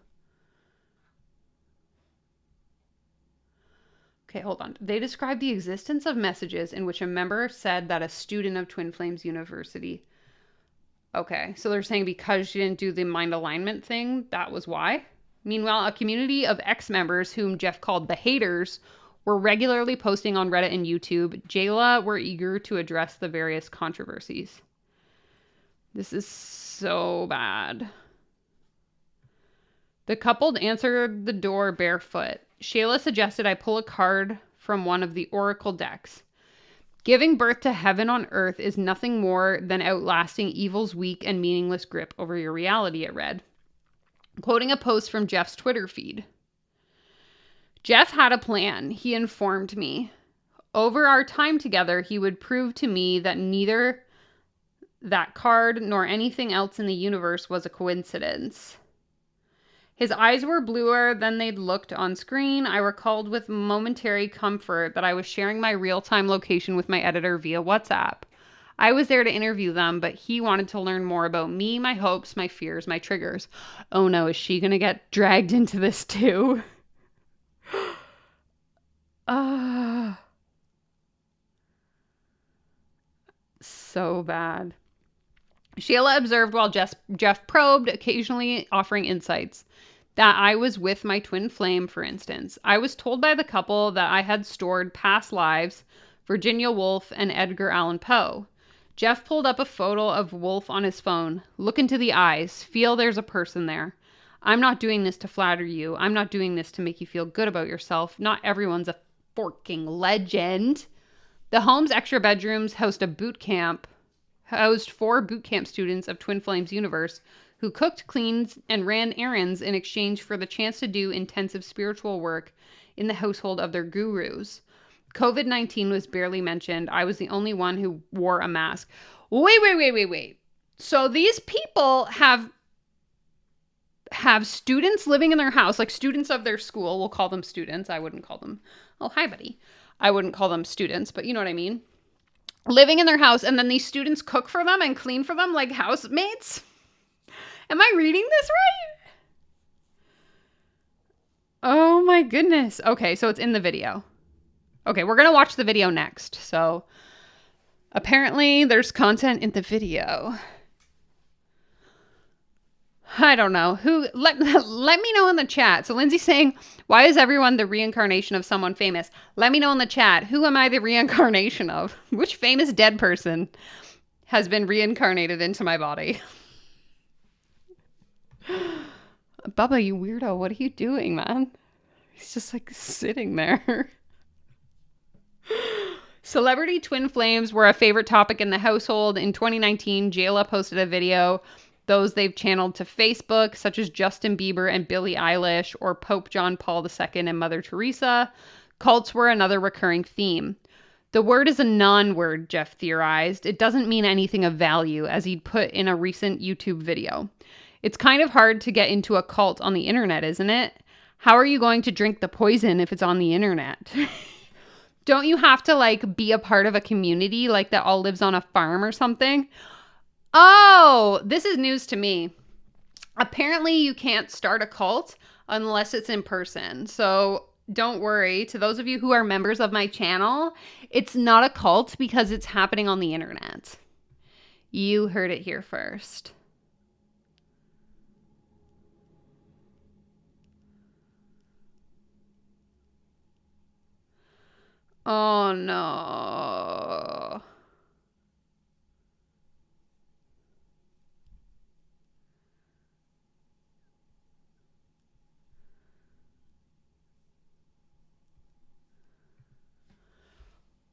Okay, hold on. They described the existence of messages in which a member said that a student of Twin Flames University. Okay, so they're saying because she didn't do the mind alignment thing, that was why. Meanwhile, a community of ex-members whom Jeff called the haters were regularly posting on Reddit and YouTube. Jayla were eager to address the various controversies. This is so bad. The couple answered the door barefoot. Shayla suggested I pull a card from one of the oracle decks. Giving birth to heaven on earth is nothing more than outlasting evil's weak and meaningless grip over your reality, it read. Quoting a post from Jeff's Twitter feed. Jeff had a plan, he informed me. Over our time together, he would prove to me that neither that card nor anything else in the universe was a coincidence. His eyes were bluer than they'd looked on screen. I recalled with momentary comfort that I was sharing my real-time location with my editor via WhatsApp. I was there to interview them, but he wanted to learn more about me, my hopes, my fears, my triggers. Oh no, is she gonna get dragged into this too? So bad. Shayla observed while Jeff probed, occasionally offering insights. that I was with my twin flame, for instance. I was told by the couple that I had stored past lives, Virginia Woolf and Edgar Allan Poe. Jeff pulled up a photo of Woolf on his phone. Look into the eyes. Feel there's a person there. I'm not doing this to flatter you. I'm not doing this to make you feel good about yourself. Not everyone's a forking legend. The home's extra bedrooms housed 4 boot camp students of Twin Flames universe who cooked, cleaned, and ran errands in exchange for the chance to do intensive spiritual work in the household of their gurus. COVID-19 was barely mentioned. I was the only one who wore a mask. Wait. So these people have students living in their house, like students of their school. We'll call them students. I wouldn't call them, oh, hi, buddy. I wouldn't call them students, but you know what I mean? Living in their house, and then these students cook for them and clean for them like housemates? Am I reading this right? Oh my goodness. Okay, so it's in the video. Okay, we're going to watch the video next. So apparently there's content in the video. I don't know. Let me know in the chat. So Lindsay's saying, why is everyone the reincarnation of someone famous? Let me know in the chat. Who am I the reincarnation of? Which famous dead person has been reincarnated into my body? Bubba, you weirdo. What are you doing, man? He's just like sitting there. Celebrity twin flames were a favorite topic in the household. In 2019, Jayla posted a video. Those they've channeled to Facebook, such as Justin Bieber and Billie Eilish, or Pope John Paul II and Mother Teresa. Cults were another recurring theme. The word is a non-word, Jeff theorized. It doesn't mean anything of value, as he'd put in a recent YouTube video. It's kind of hard to get into a cult on the internet, isn't it? How are you going to drink the poison if it's on the internet? Don't you have to, like, be a part of a community, like that all lives on a farm or something? Oh, this is news to me. Apparently you can't start a cult unless it's in person. So don't worry. To those of you who are members of my channel, it's not a cult because it's happening on the internet. You heard it here first. Oh no.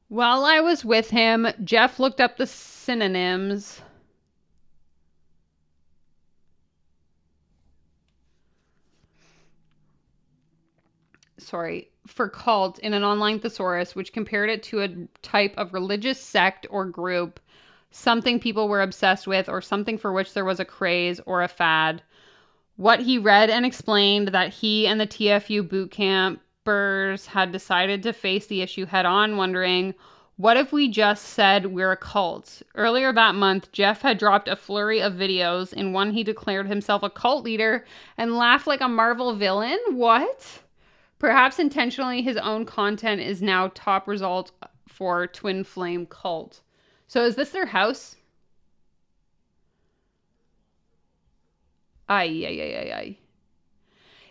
While I was with him, Jeff looked up the synonyms. For cult in an online thesaurus, which compared it to a type of religious sect or group, something people were obsessed with, or something for which there was a craze or a fad. What he read and explained that he and the TFU boot campers had decided to face the issue head on, wondering, what if we just said we're a cult? Earlier that month, Jeff had dropped a flurry of videos. In one, he declared himself a cult leader and laughed like a Marvel villain. What? Perhaps intentionally, his own content is now top result for Twin Flame Cult. So is this their house? Ay.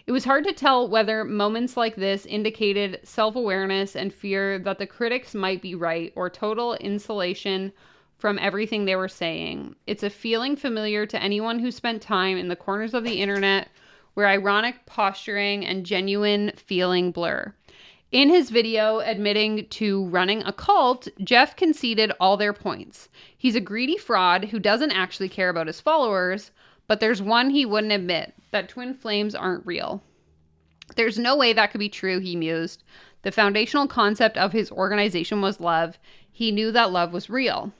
It was hard to tell whether moments like this indicated self-awareness and fear that the critics might be right, or total insulation from everything they were saying. It's a feeling familiar to anyone who spent time in the corners of the internet where ironic posturing and genuine feeling blur. In his video admitting to running a cult, Jeff conceded all their points. He's a greedy fraud who doesn't actually care about his followers, but there's one he wouldn't admit, that twin flames aren't real. There's no way that could be true, he mused. The foundational concept of his organization was love. He knew that love was real.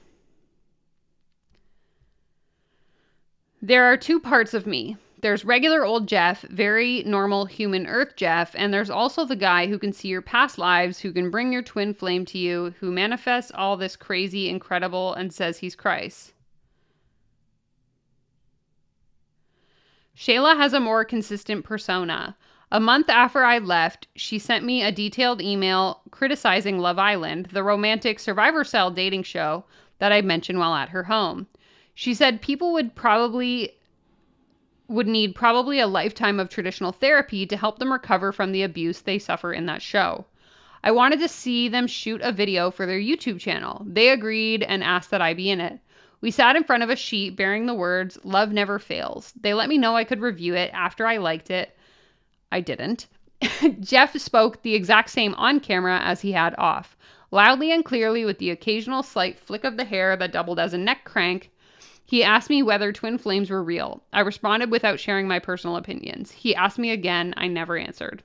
There are 2 parts of me. There's regular old Jeff, very normal human earth Jeff, and there's also the guy who can see your past lives, who can bring your twin flame to you, who manifests all this crazy, incredible, and says he's Christ. Shayla has a more consistent persona. A month after I left, she sent me a detailed email criticizing Love Island, the romantic survivor-style dating show that I mentioned while at her home. She said people would would need probably a lifetime of traditional therapy to help them recover from the abuse they suffer in that show. I wanted to see them shoot a video for their YouTube channel. They agreed and asked that I be in it. We sat in front of a sheet bearing the words, "Love never fails." They let me know I could review it after I liked it. I didn't. Jeff spoke the exact same on camera as he had off, loudly and clearly with the occasional slight flick of the hair that doubled as a neck crank. He asked me whether twin flames were real. I responded without sharing my personal opinions. He asked me again. I never answered.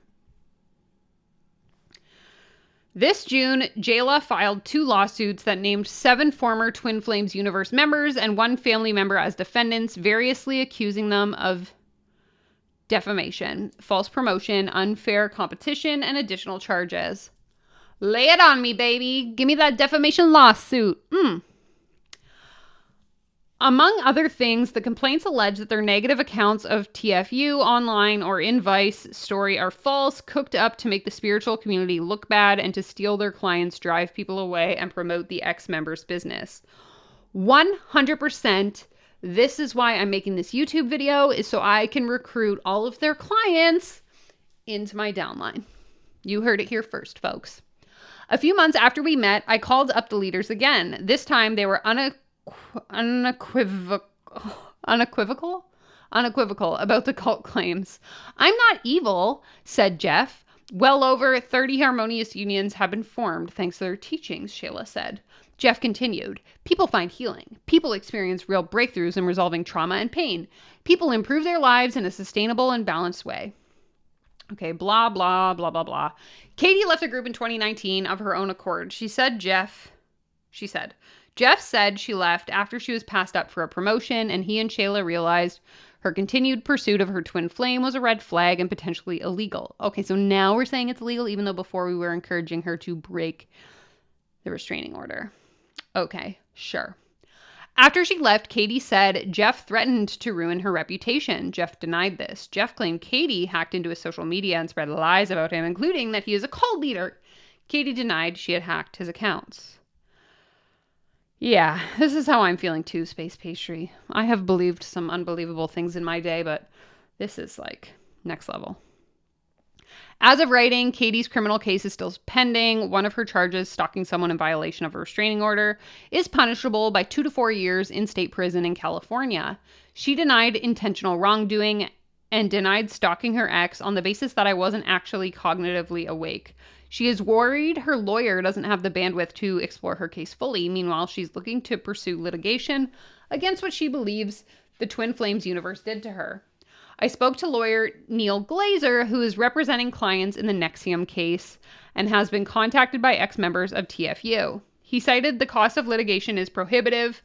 This June, Jayla filed 2 lawsuits that named 7 former Twin Flames universe members and 1 family member as defendants, variously accusing them of defamation, false promotion, unfair competition, and additional charges. Lay it on me, baby. Give me that defamation lawsuit. Among other things, the complaints allege that their negative accounts of TFU online or in Vice story are false, cooked up to make the spiritual community look bad and to steal their clients, drive people away, and promote the ex-members' business. 100%. This is why I'm making this YouTube video, is so I can recruit all of their clients into my downline. You heard it here first, folks. A few months after we met, I called up the leaders again. This time they were unequivocal about the cult claims. "I'm not evil," said Jeff. "Well over 30 harmonious unions have been formed thanks to their teachings," Shayla said. Jeff continued, "People find healing. People experience real breakthroughs in resolving trauma and pain. People improve their lives in a sustainable and balanced way." Okay, blah, blah, blah, blah, blah. Katie left the group in 2019 of her own accord. Jeff said she left after she was passed up for a promotion, and he and Shayla realized her continued pursuit of her twin flame was a red flag and potentially illegal. Okay, so now we're saying it's illegal, even though before we were encouraging her to break the restraining order. Okay, sure. After she left, Katie said Jeff threatened to ruin her reputation. Jeff denied this. Jeff claimed Katie hacked into his social media and spread lies about him, including that he is a cult leader. Katie denied she had hacked his accounts. Yeah, this is how I'm feeling too, Space Pastry. I have believed some unbelievable things in my day, but this is like next level. As of writing, Katie's criminal case is still pending. One of her charges, stalking someone in violation of a restraining order, is punishable by 2 to 4 years in state prison in California. She denied intentional wrongdoing and denied stalking her ex on the basis that I wasn't actually cognitively awake. She is worried her lawyer doesn't have the bandwidth to explore her case fully. Meanwhile, she's looking to pursue litigation against what she believes the Twin Flames universe did to her. I spoke to lawyer Neil Glazer, who is representing clients in the Nexium case and has been contacted by ex-members of TFU. He cited the cost of litigation is prohibitive.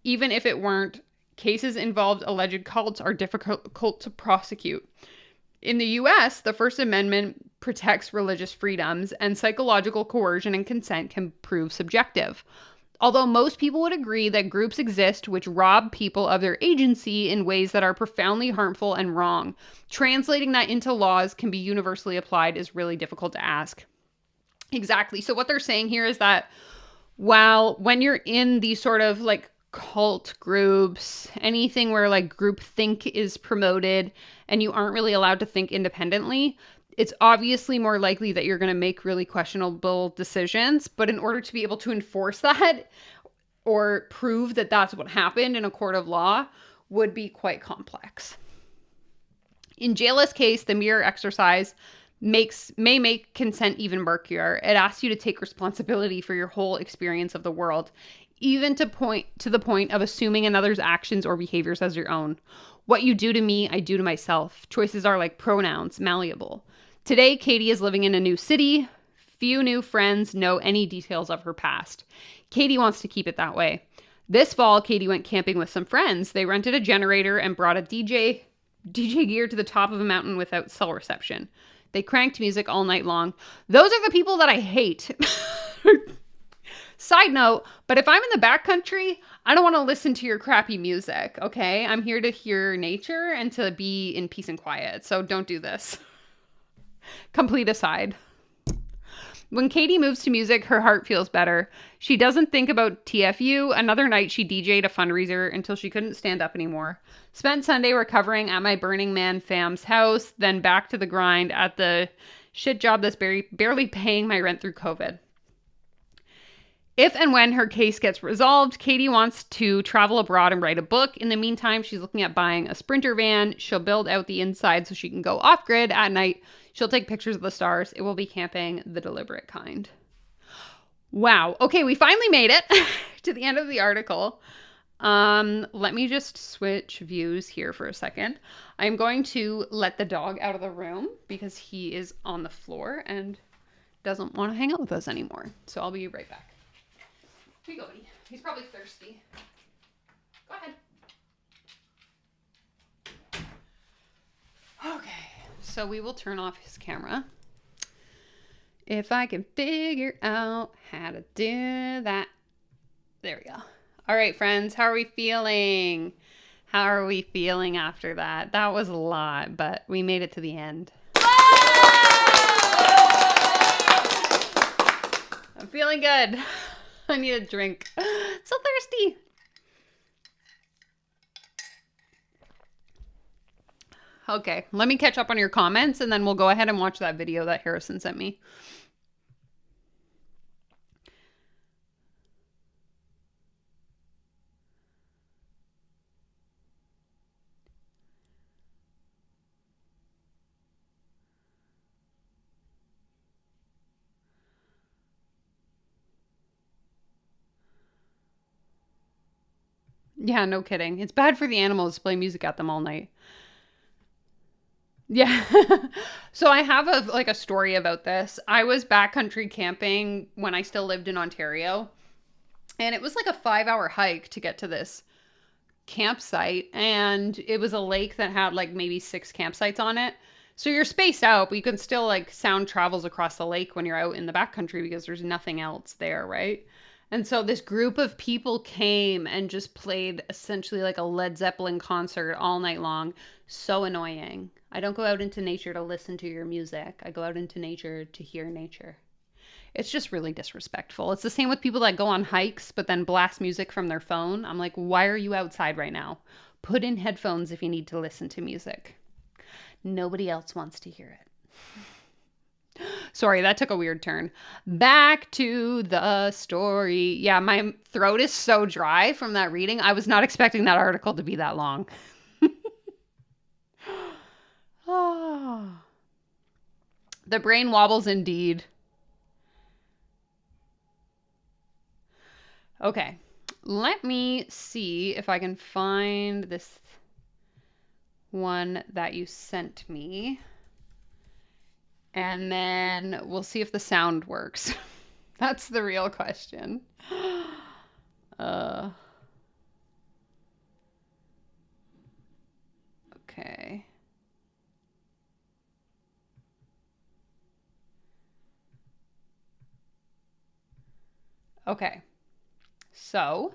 Even if it weren't, cases involved alleged cults are difficult to prosecute. In the US, the First Amendment protects religious freedoms, and psychological coercion and consent can prove subjective. Although most people would agree that groups exist which rob people of their agency in ways that are profoundly harmful and wrong, translating that into laws can be universally applied is really difficult to ask. Exactly. So what they're saying here is that when you're in these sort of like cult groups, anything where like groupthink is promoted and you aren't really allowed to think independently, it's obviously more likely that you're going to make really questionable decisions. But in order to be able to enforce that or prove that that's what happened in a court of law would be quite complex. In Jayla's case, the mirror exercise may make consent even murkier. It asks you to take responsibility for your whole experience of the world, even to the point of assuming another's actions or behaviors as your own. What you do to me, I do to myself. Choices are like pronouns, malleable. Today, Katie is living in a new city. Few new friends know any details of her past. Katie wants to keep it that way. This fall, Katie went camping with some friends. They rented a generator and brought a DJ gear to the top of a mountain without cell reception. They cranked music all night long. Those are the people that I hate. Side note, but if I'm in the backcountry, I don't want to listen to your crappy music, okay? I'm here to hear nature and to be in peace and quiet, so don't do this. Complete aside. When Katie moves to music, her heart feels better. She doesn't think about TFU. Another night, she DJ'd a fundraiser until she couldn't stand up anymore. Spent Sunday recovering at my Burning Man fam's house, then back to the grind at the shit job that's barely paying my rent through COVID. If and when her case gets resolved, Katie wants to travel abroad and write a book. In the meantime, she's looking at buying a Sprinter van. She'll build out the inside so she can go off-grid at night. She'll take pictures of the stars. It will be camping the deliberate kind. Wow. Okay, we finally made it to the end of the article. Let me just switch views here for a second. I'm going to let the dog out of the room because he is on the floor and doesn't want to hang out with us anymore. So I'll be right back. Here you go, buddy. He's probably thirsty. Go ahead. Okay, so we will turn off his camera. If I can figure out how to do that. There we go. All right, friends, how are we feeling? How are we feeling after that? That was a lot, but we made it to the end. I'm feeling good. I need a drink. So thirsty. Okay, let me catch up on your comments and then we'll go ahead and watch that video that Harrison sent me. Yeah, no kidding. It's bad for the animals to play music at them all night. Yeah. So I have a story about this. I was backcountry camping when I still lived in Ontario. And it was like a 5-hour hike to get to this campsite. And it was a lake that had like maybe 6 campsites on it. So you're spaced out, but you can still like sound travels across the lake when you're out in the backcountry because there's nothing else there, right? And so this group of people came and just played essentially like a Led Zeppelin concert all night long. So annoying. I don't go out into nature to listen to your music. I go out into nature to hear nature. It's just really disrespectful. It's the same with people that go on hikes but then blast music from their phone. I'm like, why are you outside right now? Put in headphones if you need to listen to music. Nobody else wants to hear it. Sorry, that took a weird turn. Back to the story. Yeah, my throat is so dry from that reading. I was not expecting that article to be that long. Oh. The brain wobbles indeed. Okay, let me see if I can find this one that you sent me. And then we'll see if the sound works. That's the real question. Okay. Okay. So,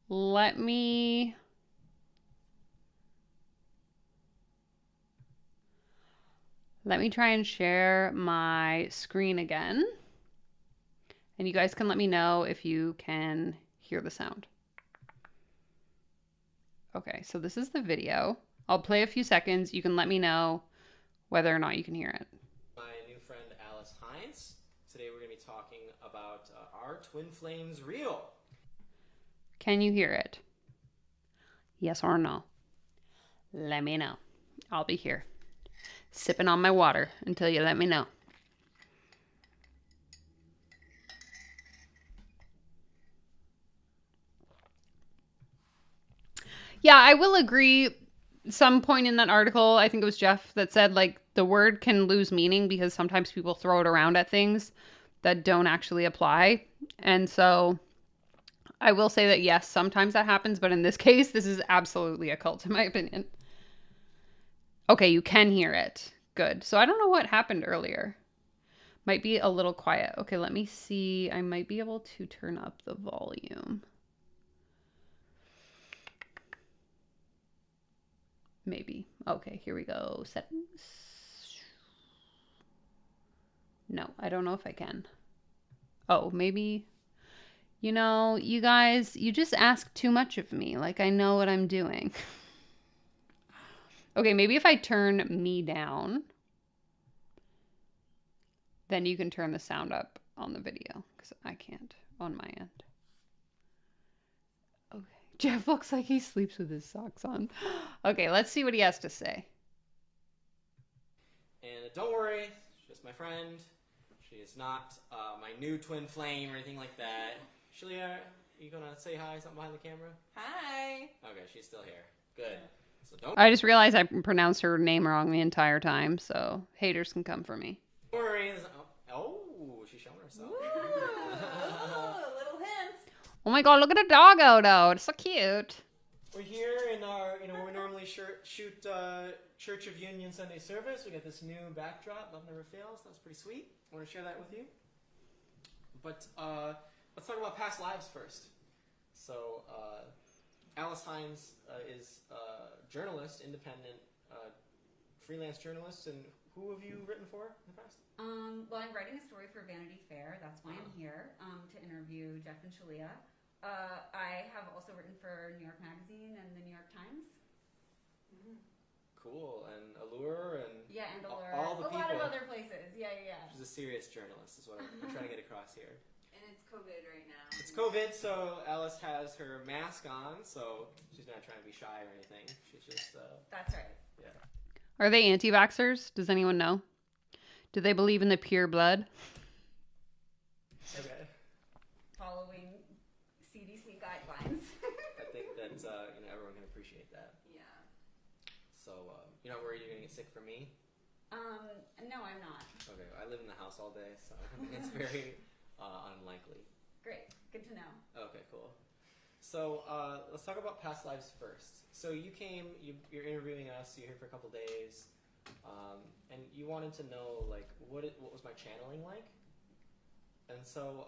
let me try and share my screen again. And you guys can let me know if you can hear the sound. Okay, so this is the video. I'll play a few seconds. You can let me know whether or not you can hear it. My new friend Alice Hines. Today we're going to be talking about Are Twin Flames Real? Can you hear it? Yes or no? Let me know. I'll be here, sipping on my water until you let me know. Yeah, I will agree. Some point in that article, I think it was Jeff that said like the word can lose meaning because sometimes people throw it around at things that don't actually apply. And so I will say that yes, sometimes that happens, but in this case, this is absolutely a cult in my opinion. Okay, you can hear it. Good. So I don't know what happened earlier. Might be a little quiet. Okay, let me see. I might be able to turn up the volume. Maybe. Okay, here we go. Settings. No, I don't know if I can. Oh, maybe. You know, you guys, you just ask too much of me. Like, I know what I'm doing. Okay, maybe if I turn me down, then you can turn the sound up on the video, because I can't on my end. Okay. Jeff looks like he sleeps with his socks on. Okay, let's see what he has to say. And don't worry, she's just my friend. She is not my new twin flame or anything like that. Shalia, you gonna say hi, something behind the camera? Hi. Okay, she's still here. Good. So don't I just realized I pronounced her name wrong the entire time, so haters can come for me. worry. Oh, she's showing herself. Little hints. Oh my god, look at the doggo though. It's so cute. We're here in our, we normally shoot Church of Union Sunday service. We got this new backdrop, Love Never Fails. That's pretty sweet. I want to share that with you. But let's talk about past lives first. So Alice Hines is a journalist, independent freelance journalist. And who have you written for in the past? Well, I'm writing a story for Vanity Fair. That's why I'm here, to interview Jeff and Shalia. I have also written for New York Magazine and the New York Times. Cool. And Allure and Yeah, and Allure. all the a lot of people. other places. Yeah. She's a serious journalist is what I'm trying to get across here. And it's COVID right now. It's COVID, so Alice has her mask on, so she's not trying to be shy or anything. She's just, That's right. yeah. Are they anti-vaxxers? Does anyone know? Do they believe in the pure blood? Okay. Following CDC guidelines. I think that, everyone can appreciate that. Yeah. So, you're not worried you're going to get sick from me? No, I'm not. Okay, I live in the house all day, so I think it's very unlikely. Great. Good to know. Okay, cool. So, let's talk about past lives first. So you came, you're interviewing us, you're here for a couple days, and you wanted to know, like, what was my channeling like? And so,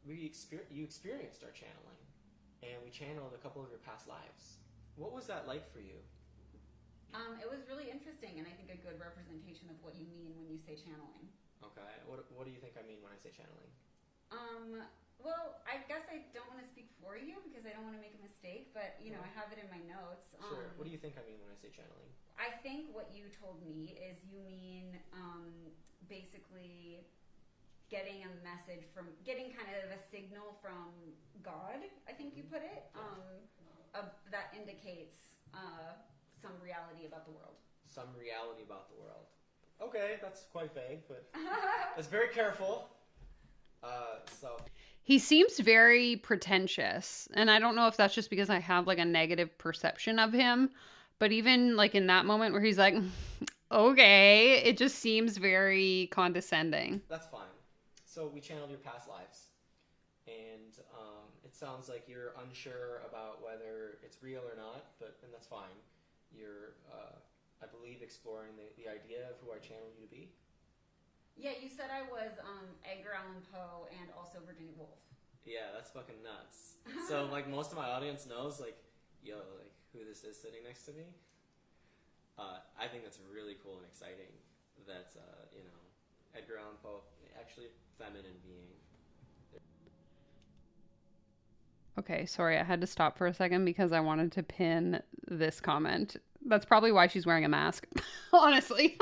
you experienced our channeling, and we channeled a couple of your past lives. What was that like for you? It was really interesting, and I think a good representation of what you mean when you say channeling. Okay, what do you think I mean when I say channeling? Well, I guess I don't want to speak for you because I don't want to make a mistake, but, I have it in my notes. Sure, what do you think I mean when I say channeling? I think what you told me is you mean basically getting a message getting kind of a signal from God, I think you put it, that indicates some reality about the world. Some reality about the world. Okay, that's quite vague, but that's very careful. He seems very pretentious, and I don't know if that's just because I have like a negative perception of him, but even like in that moment where he's like, okay, it just seems very condescending. That's fine. So we channeled your past lives, and it sounds like you're unsure about whether it's real or not, and that's fine. You're, I believe, exploring the idea of who I channeled you to be. Yeah, you said I was Edgar Allan Poe and also Virginia Woolf. Yeah, that's fucking nuts. So, like, most of my audience knows, like, yo, like, who this is sitting next to me. I think that's really cool and exciting that, Edgar Allan Poe, actually feminine being. Okay, sorry, I had to stop for a second because I wanted to pin this comment. That's probably why she's wearing a mask, honestly.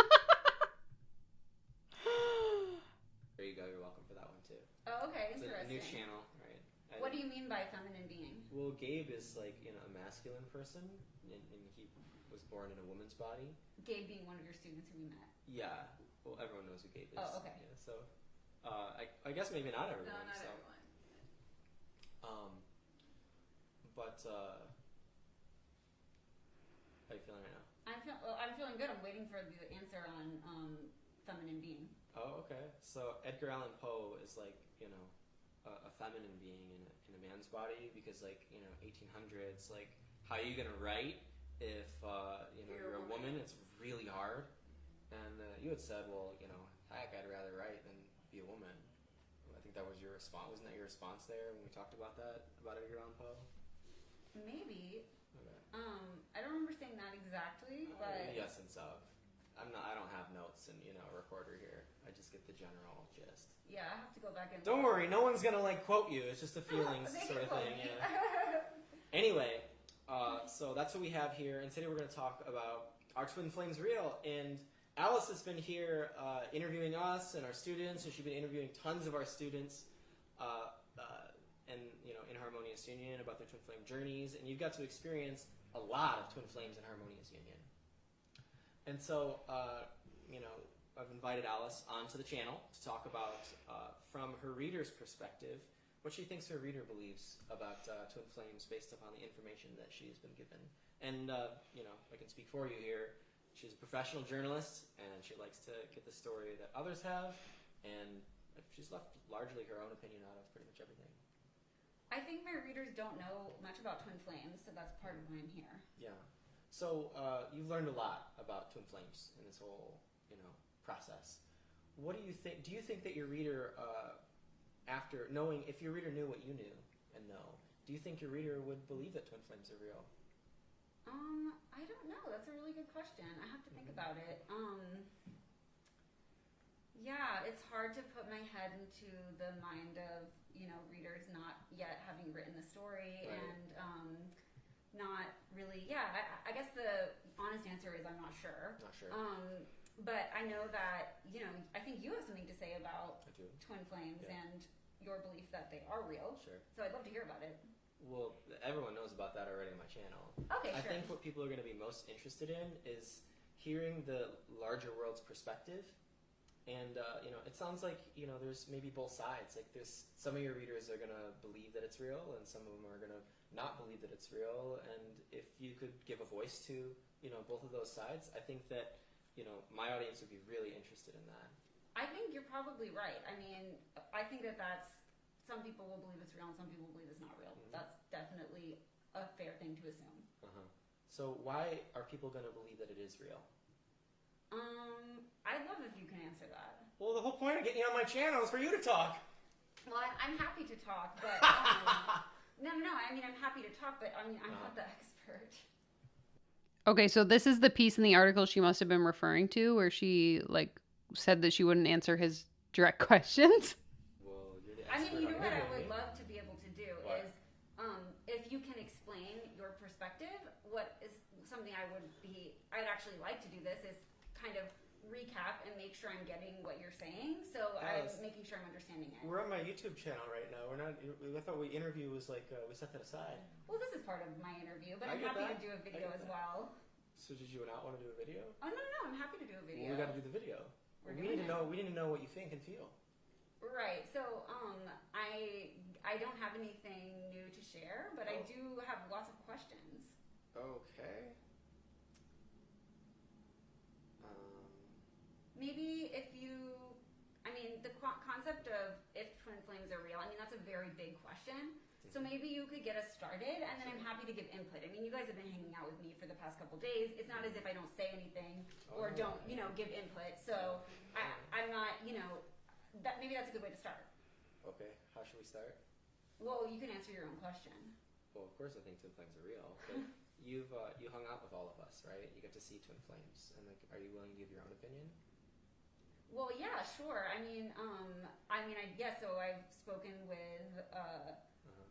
There you go, you're welcome for that one, too. Oh, okay, It's interesting. a new channel, right? What do you mean by feminine being? Well, Gabe is, like, a masculine person, and he was born in a woman's body. Gabe being one of your students who we met. Yeah. Well, everyone knows who Gabe is. Oh, okay. Yeah, so, I guess maybe not everyone. No, not so. everyone. But, how are you feeling right now? I'm feeling good. I'm waiting for the answer on feminine being. Oh, okay. So Edgar Allan Poe is like, a feminine being in a man's body because, like, 1800s, like, how are you gonna write if, you're a woman? It's really hard. And you had said, well, heck, I'd rather write than be a woman. I think that was your response. Wasn't that your response there when we talked about that, about Edgar Allan Poe? Maybe. Okay. I don't remember saying that exactly, but The essence of. I don't have notes, and recorder here. I just get the general gist. Yeah, I have to go back and. Don't worry, no one's gonna quote you. It's just a feelings They sort of quote thing. me. Yeah. Anyway, so that's what we have here, and today we're gonna talk about Are Twin Flames Real? And Alice has been here interviewing us and our students, and she's been interviewing tons of our students, and in Harmonious Union about their twin flame journeys, and you've got to experience a lot of twin flames in Harmonious Union. And so, I've invited Alice onto the channel to talk about, from her reader's perspective, what she thinks her reader believes about twin flames based upon the information that she's been given. And, I can speak for you here. She's a professional journalist, and she likes to get the story that others have, and she's left largely her own opinion out of pretty much everything. I think my readers don't know much about twin flames, so that's part of why I'm here. Yeah. So you've learned a lot about twin flames in this whole, process. What do you think? Do you think that your reader, after knowing, if your reader knew what you knew and know, do you think your reader would believe that twin flames are real? I don't know. That's a really good question. I have to think about it. Yeah, it's hard to put my head into the mind of, readers not yet having written the story Right. and not really, I guess the honest answer is I'm not sure. Not sure. But I know that, I think you have something to say about I do. twin flames Yeah. and your belief that they are real. Sure. So I'd love to hear about it. Well, everyone knows about that already on my channel. Okay, I sure. think what people are going to be most interested in is hearing the larger world's perspective. And, it sounds like, there's maybe both sides. Like, there's some of your readers are going to believe that it's real, and some of them are going to not believe that it's real. And if you could give a voice to, both of those sides, I think that, my audience would be really interested in that. I think you're probably right. I mean, I think that's some people will believe it's real and some people will believe it's not real. Mhm. That's definitely a fair thing to assume. Uh-huh. So why are people going to believe that it is real? I'd love if you can answer that. Well, the whole point of getting you on my channel is for you to talk. Well, I'm happy to talk, but no. I mean, I'm happy to talk, but I'm not the expert. Okay, so this is the piece in the article she must have been referring to where she said that she wouldn't answer his direct questions. Well, you're the I expert mean, you on know what I interviewing would me. love to be able to do What? is, if you can explain your perspective, what is something I'd actually like to do this is kind of recap and make sure I'm getting what you're saying. So Alice, I'm making sure I'm understanding it. We're on my YouTube channel right now. We're not. I thought we interview was we set that aside. Well, this is part of my interview, but I I'm get happy that. to do a I video get as that. well. So did you not want to do a video? Oh no, I'm happy to do a video. Well, we got to do the video. We're We doing need to it. know. We need to know what you think and feel. Right. So I don't have anything new to share, but I Oh. do have lots of questions. Okay. Maybe the concept of if twin flames are real, that's a very big question. So maybe you could get us started, and then I'm happy to give input. I mean, you guys have been hanging out with me for the past couple days. It's not as if I don't say anything or don't, give input. So I'm not, maybe that's a good way to start. Okay. How should we start? Well, you can answer your own question. Well, of course, I think twin flames are real. But you hung out with all of us, right? You get to see twin flames, and are you willing to give your own opinion? Well, yeah, sure. Yes. So I've spoken with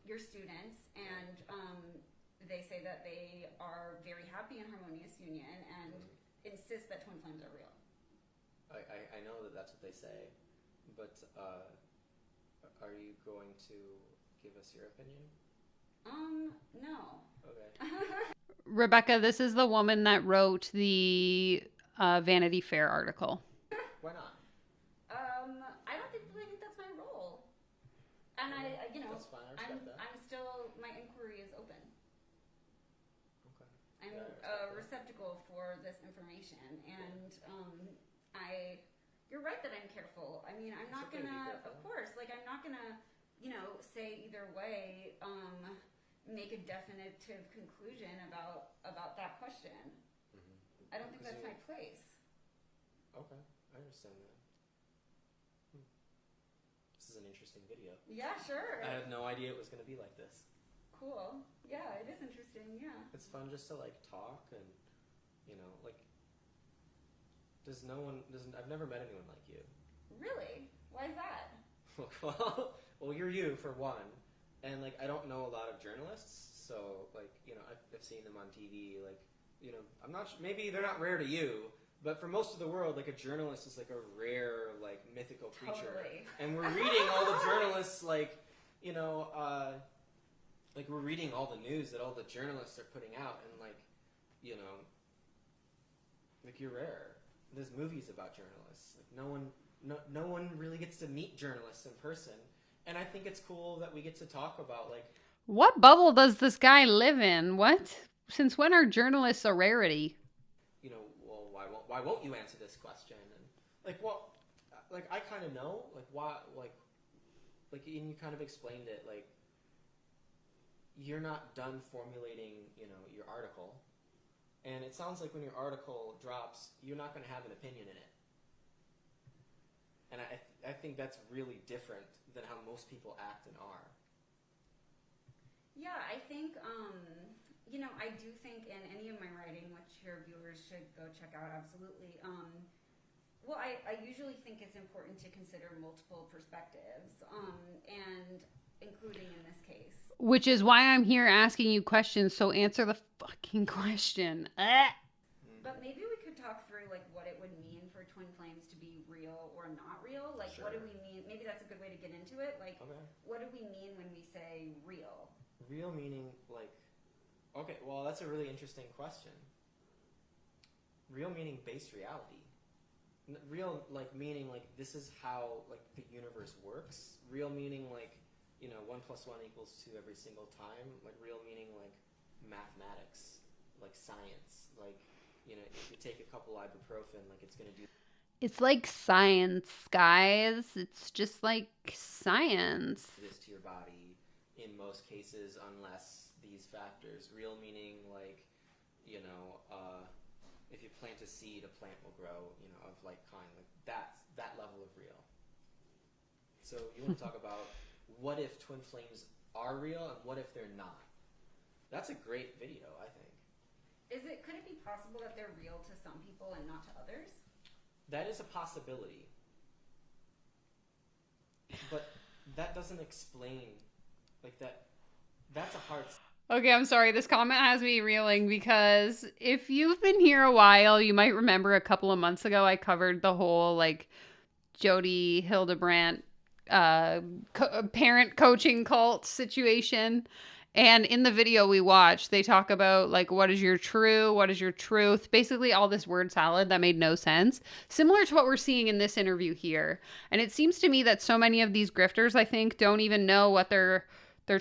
your students, and they say that they are very happy in Harmonious Union and insist that twin flames are real. I know that that's what they say, but are you going to give us your opinion? No. Okay. Rebecca, this is the woman that wrote the Vanity Fair article. Why not? I don't think that's my role. And That's fine. I respect that. I'm still, my inquiry is open. Okay. I'm Yeah, I a respect that. receptacle for this information, and you're right that I'm careful. I'm not okay to be gonna, careful. of course, I'm not gonna, say either way, make a definitive conclusion about that question. Mm-hmm. I don't think that's my place. Okay, I understand that. This is an interesting video. Yeah, sure. I had no idea it was going to be like this. Cool. Yeah, it is interesting. Yeah. It's fun just to talk and I've never met anyone like you. Really? Why is that? Well, you're you for one, and like I don't know a lot of journalists, so like I've seen them on TV. Like I'm not maybe they're not rare to you, but for most of the world, like a journalist is like a rare like mythical creature. Totally. And we're reading all the journalists like we're reading all the news that all the journalists are putting out, and like you're rare. There's movies about journalists. Like no one really gets to meet journalists in person, and I think it's cool that we get to talk about like. What bubble does this guy live in? What? Since when are journalists a rarity? Well, why won't you answer this question? And I kind of know why and you kind of explained it like you're not done formulating your article. And it sounds like when your article drops, you're not going to have an opinion in it. And I think that's really different than how most people act and are. Yeah, I think, I do think in any of my writing, which your viewers should go check out absolutely, I usually think it's important to consider multiple perspectives, and including in this case. Which is why I'm here asking you questions, so answer the fucking question. But maybe we could talk through like what it would mean for twin flames to be real or not real. Like Sure. What do we mean? Maybe that's a good way to get into it. Like Okay. What do we mean when we say real? Real meaning okay, well that's a really interesting question. Real meaning based reality. Real meaning this is how the universe works. Real meaning 1 + 1 = 2 every single time. Real meaning mathematics, science. If you take a couple ibuprofen, it's gonna do. It's like science, guys. It's just like science. This to your body in most cases, unless these factors. Real meaning if you plant a seed, a plant will grow. Of like kind. That's that level of real. So you want to talk about what if twin flames are real and what if they're not? That's a great video, I think. Could it be possible that they're real to some people and not to others? That is a possibility. But that doesn't explain that's a hard. Okay, I'm sorry. This comment has me reeling because if you've been here a while, you might remember a couple of months ago I covered the whole Jody Hildebrandt parent coaching cult situation. And in the video we watched, they talk about what is your true, what is your truth, basically all this word salad that made no sense, similar to what we're seeing in this interview here. And it seems to me that so many of these grifters, I think, don't even know what they're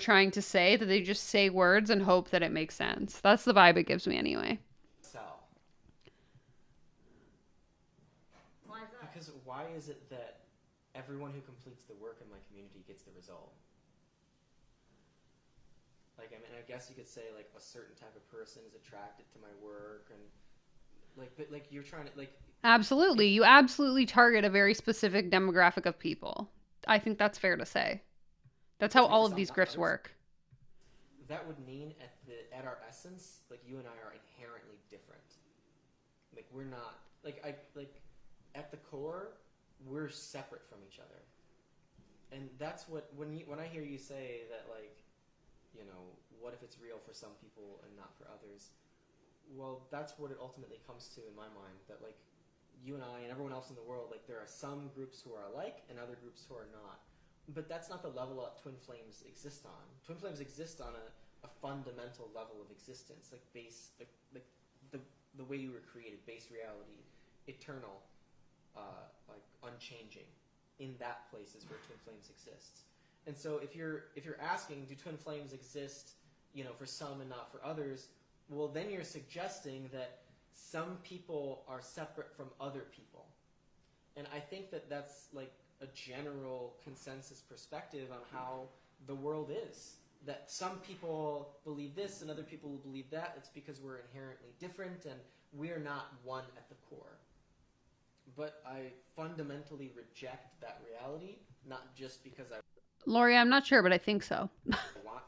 trying to say, that they just say words and hope that it makes sense. That's the vibe it gives me anyway. Sell. Why is that? Because why is it that everyone who completes the work in my community gets the result? I guess you could say a certain type of person is attracted to my work, and but you're trying to Absolutely. You absolutely target a very specific demographic of people. I think that's fair to say. That's how all of these grifts work. That would mean at our essence, you and I are inherently different. We're not at the core, we're separate from each other. And that's what when I hear you say that what if it's real for some people and not for others? Well, that's what it ultimately comes to in my mind, that you and I and everyone else in the world, there are some groups who are alike and other groups who are not. But that's not the level that twin flames exist on. Twin flames exist on a fundamental level of existence, base, the way you were created, base reality, eternal, unchanging. In that place is where twin flames exists. And so if you're asking, do twin flames exist, for some and not for others? Well, then you're suggesting that some people are separate from other people. And I think that that's a general consensus perspective on how the world is. That some people believe this and other people will believe that. It's because we're inherently different and we're not one at the core. But I fundamentally reject that reality, not just because I Lori, I'm not sure, but I think so.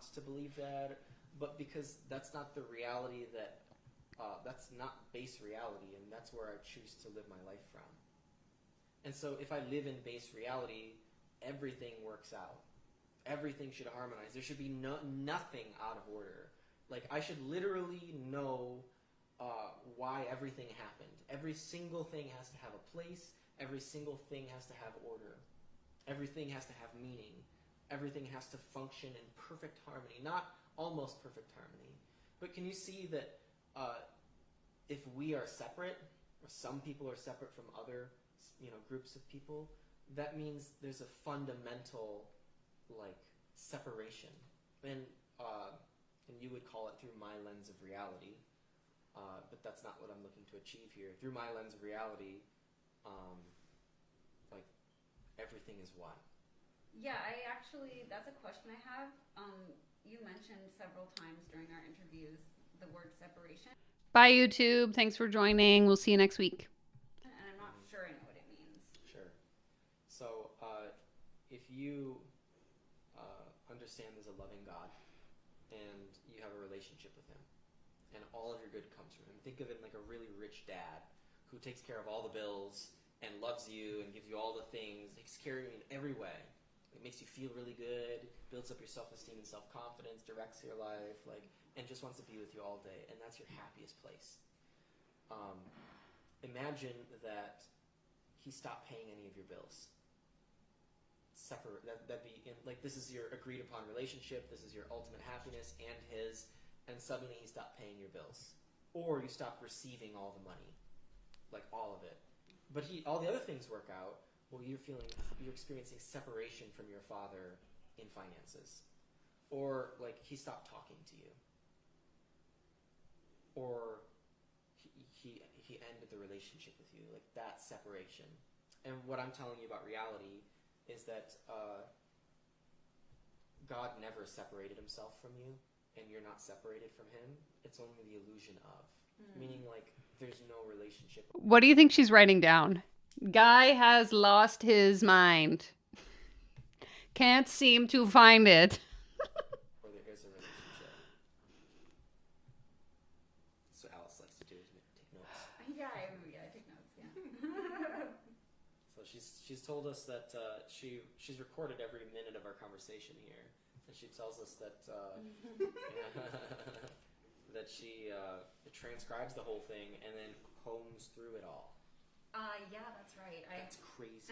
want to believe that, but because that's not the reality that that's not base reality, and that's where I choose to live my life from. And so if I live in base reality, everything works out. Everything should harmonize. There should be nothing out of order. Like, I should literally know why everything happened. Every single thing has to have a place. Every single thing has to have order. Everything has to have meaning. Everything has to function in perfect harmony. Not almost perfect harmony. But can you see that if we are separate, or some people are separate from other groups of people, that means there's a fundamental separation. And you would call it through my lens of reality. But that's not what I'm looking to achieve here. Through my lens of reality, everything is one. Yeah, that's a question I have. You mentioned several times during our interviews the word separation. Bye, YouTube. Thanks for joining. We'll see you next week. And I'm not sure I know what it means. Sure. So, if you understand there's a loving God, and you have a relationship with Him, and all of your good comes from Him, think of it like a really rich dad who takes care of all the bills and loves you and gives you all the things, takes care of you in every way. It makes you feel really good, builds up your self-esteem and self-confidence, directs your life, and just wants to be with you all day. And that's your happiest place. Imagine that He stopped paying any of your bills. Separate. That'd be this is your agreed upon relationship. This is your ultimate happiness and His. And suddenly He stopped paying your bills, or you stopped receiving all the money, all of it. But all the other things work out. Well, you're experiencing separation from your Father in finances, or He stopped talking to you, or he ended the relationship with you. That separation. And what I'm telling you about reality is that God never separated Himself from you, and you're not separated from Him. It's only the illusion of. Meaning, there's no relationship. What do you think she's writing down? Guy has lost his mind. Can't seem to find it. Or there is a relationship. That's what Alice likes to do, is take notes. Yeah, I take notes, yeah. So she's told us that she's recorded every minute of our conversation here. And she tells us that that she transcribes the whole thing and then combs through it all. Yeah, that's right. That's crazy.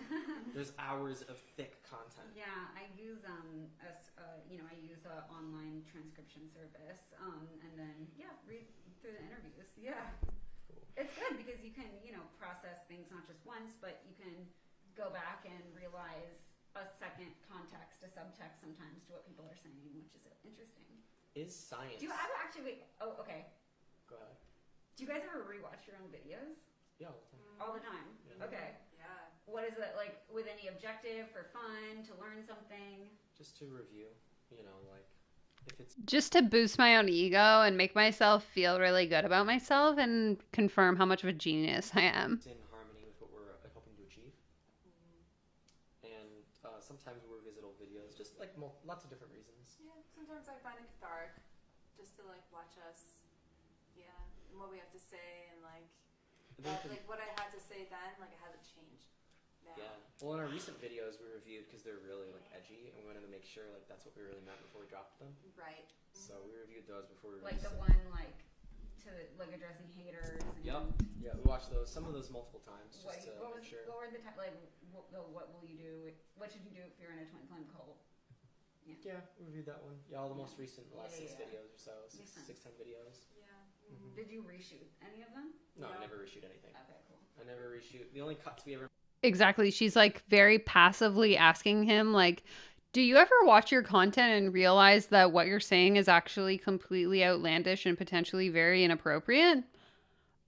There's hours of thick content. Yeah, I use I use a online transcription service, and then read through the interviews. Yeah, Cool. it's good because you can process things not just once, but you can go back and realize a second context, a subtext sometimes to what people are saying, which is interesting. Is science? Do you ever actually? Oh, okay. Go ahead. Do you guys ever rewatch your own videos? Yeah. All the time. Yeah. Okay. Yeah. What is it like? With any objective, for fun, to learn something? Just to review, if it's Just to boost my own ego and make myself feel really good about myself and confirm how much of a genius I am. in harmony with what we're hoping to achieve. And sometimes we revisit old videos, just lots of different reasons. Yeah, sometimes I find it cathartic just to watch us, and what we have to say, and what I had to say then, it hasn't changed now. Yeah. Well, in our recent videos we reviewed because they're really edgy, and we wanted to make sure that's what we really meant before we dropped them. Right. So we reviewed those before we Like released the them. one to addressing haters. And Yep. Yeah, we watched some of those multiple times just to make sure. What were the what will you do? What should you do if you're in a twin flame cult? Yeah, we reviewed that one. Yeah, all the most recent, last Yeah, 6 yeah. videos or so, Makes sense. 10 videos. Yeah. Mhm. Did you reshoot any of them? No, I No. never reshoot anything. Okay, cool. I never reshoot. The only cuts we ever. Exactly. She's very passively asking him, do you ever watch your content and realize that what you're saying is actually completely outlandish and potentially very inappropriate?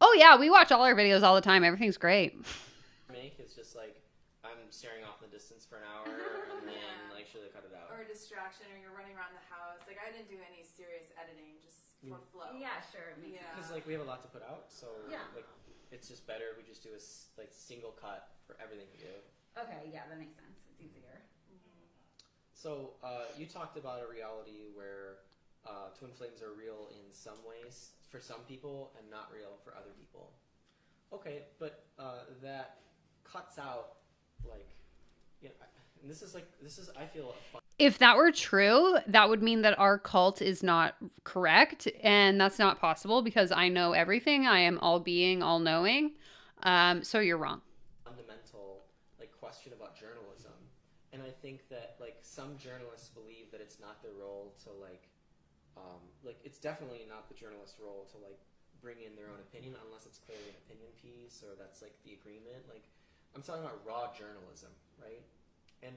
Oh, yeah, we watch all our videos all the time. Everything's great. Make is just I'm staring off in the distance for an hour and then Yeah. should I cut it out? Or a distraction, or you're running around the house. I didn't do any serious editing, just for flow. Yeah, sure. It makes Yeah. sense. Because we have a lot to put out, so Yeah. it's just better if we just do a single cut for everything we do. Okay, yeah, that makes sense. It's easier. So you talked about a reality where twin flames are real in some ways for some people and not real for other people. Okay, but that cuts out and this is I feel a fun. If that were true, that would mean that our cult is not correct, and that's not possible because I know everything. I am all being, all knowing. So you're wrong. Fundamental question about journalism, and I think that some journalists believe that it's not their role to it's definitely not the journalist's role to bring in their own opinion unless it's clearly an opinion piece or that's the agreement. I'm talking about raw journalism, right? And